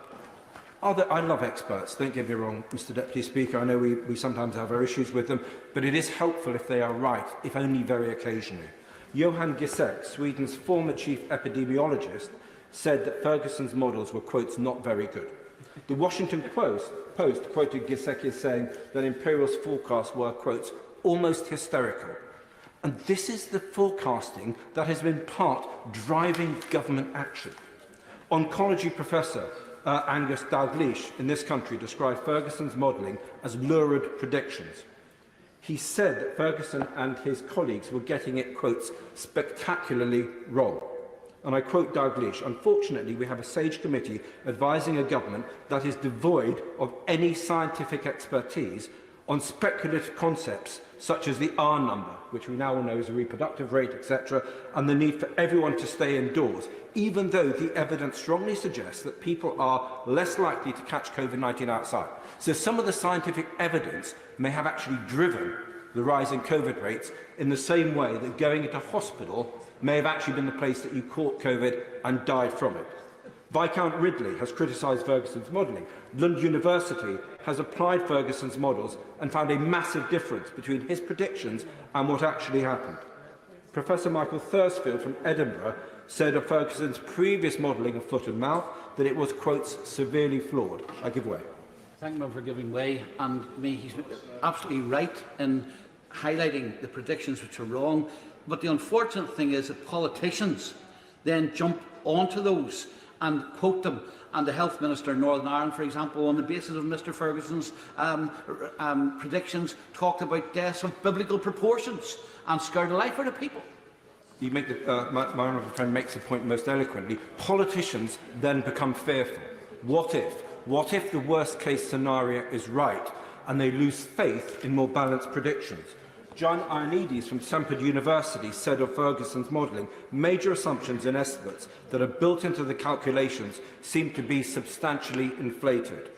love experts, don't get me wrong, Mr Deputy Speaker. I know we sometimes have our issues with them, but it is helpful if they are right, if only very occasionally. Johan Gisek, Sweden's former chief epidemiologist, said that Ferguson's models were, quotes, not very good. The Washington Post quoted Gisek as saying that Imperial's forecasts were, quotes, almost hysterical. And this is the forecasting that has been part driving government action. Oncology professor Angus Dalgleish in this country described Ferguson's modelling as lurid predictions. He said that Ferguson and his colleagues were getting it, quotes, spectacularly wrong. And I quote Dalgleish, unfortunately, we have a SAGE committee advising a government that is devoid of any scientific expertise on speculative concepts such as the R number, which we now all know is a reproductive rate, etc., and the need for everyone to stay indoors, even though the evidence strongly suggests that people are less likely to catch COVID-19 outside. So some of the scientific evidence may have actually driven the rise in COVID rates in the same way that going into hospital may have actually been the place that you caught COVID and died from it. Viscount Ridley has criticised Ferguson's modelling. Lund University has applied Ferguson's models and found a massive difference between his predictions and what actually happened. Professor Michael Thursfield from Edinburgh said of Ferguson's previous modelling of foot and mouth that it was, quotes, severely flawed. I give way. Thank you for giving way. And he's absolutely right in highlighting the predictions which are wrong. But the unfortunate thing is that politicians then jump onto those and quote them. And the Health Minister in Northern Ireland, for example, on the basis of Mr Ferguson's predictions, talked about deaths of biblical proportions and scared the life out of people. You make my honourable friend makes the point most eloquently. Politicians then become fearful. What if? What if the worst-case scenario is right and they lose faith in more balanced predictions? John Ioannidis from Stanford University said of Ferguson's modelling, major assumptions and estimates that are built into the calculations seem to be substantially inflated.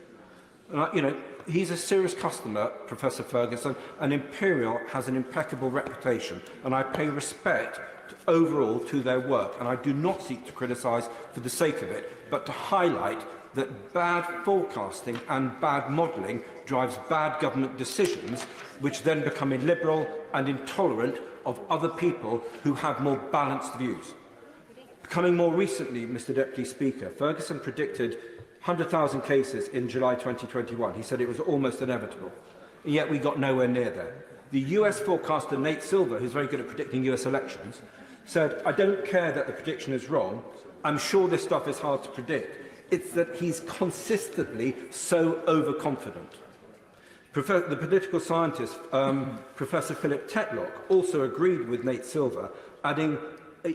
He's a serious customer, Professor Ferguson, and Imperial has an impeccable reputation, and I pay respect overall to their work. And I do not seek to criticise for the sake of it, but to highlight that bad forecasting and bad modelling drives bad government decisions, which then become illiberal and intolerant of other people who have more balanced views. Coming more recently, Mr Deputy Speaker, Ferguson predicted 100,000 cases in July 2021. He said it was almost inevitable, and yet we got nowhere near there. The US forecaster Nate Silver, who's very good at predicting US elections, said, "I don't care that the prediction is wrong. I'm sure this stuff is hard to predict. It's that he's consistently so overconfident." The political scientist, Professor Philip Tetlock, also agreed with Nate Silver, adding,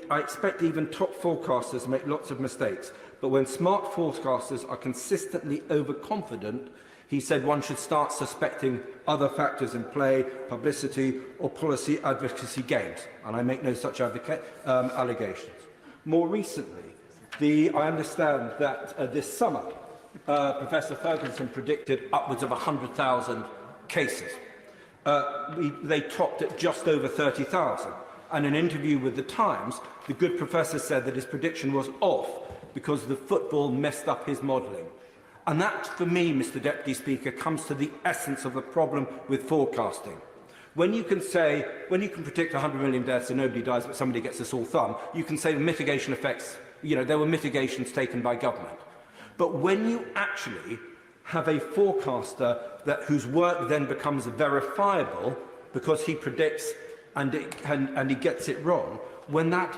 "I expect even top forecasters make lots of mistakes, but when smart forecasters are consistently overconfident," he said, "one should start suspecting other factors in play, publicity or policy advocacy gains." And I make no such allegations. More recently, I understand that this summer, Professor Ferguson predicted upwards of 100,000 cases. They topped at just over 30,000. And in an interview with The Times, the good professor said that his prediction was off because the football messed up his modelling. And that, for me, Mr Deputy Speaker, comes to the essence of the problem with forecasting. When you can predict 100 million deaths and nobody dies, but somebody gets a sore thumb, you can say the mitigation effects, there were mitigations taken by government. But when you actually have a forecaster whose work then becomes verifiable because he predicts and he gets it wrong, when that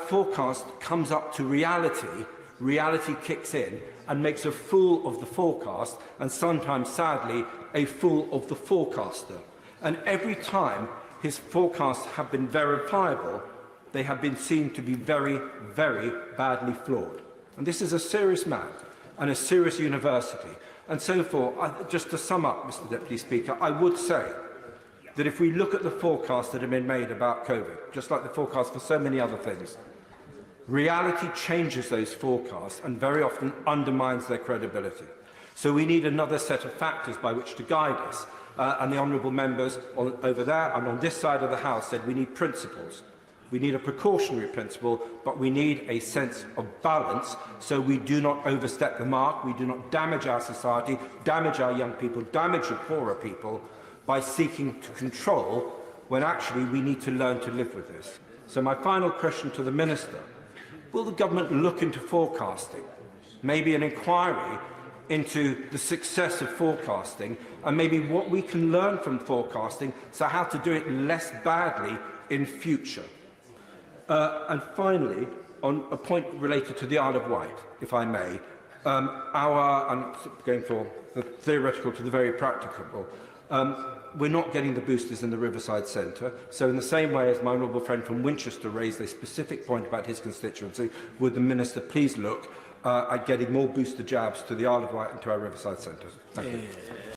forecast comes up to reality kicks in and makes a fool of the forecast, and sometimes, sadly, a fool of the forecaster. And every time his forecasts have been verifiable, they have been seen to be very, very badly flawed. And this is a serious man and a serious university. And so forth. Just to sum up, Mr Deputy Speaker, I would say that if we look at the forecasts that have been made about COVID, just like the forecast for so many other things, reality changes those forecasts and very often undermines their credibility. So we need another set of factors by which to guide us. And the honourable members over there and on this side of the House said we need principles. We need a precautionary principle, but we need a sense of balance so we do not overstep the mark, we do not damage our society, damage our young people, damage the poorer people by seeking to control when actually we need to learn to live with this. So my final question to the Minister, will the government look into forecasting, maybe an inquiry into the success of forecasting and maybe what we can learn from forecasting, so how to do it less badly in future? And finally, on a point related to the Isle of Wight, if I may, I'm going for the theoretical to the very practical. We're not getting the boosters in the Riverside Centre, so in the same way as my honourable friend from Winchester raised a specific point about his constituency, would the Minister please look at getting more booster jabs to the Isle of Wight and to our Riverside Centres? Thank you.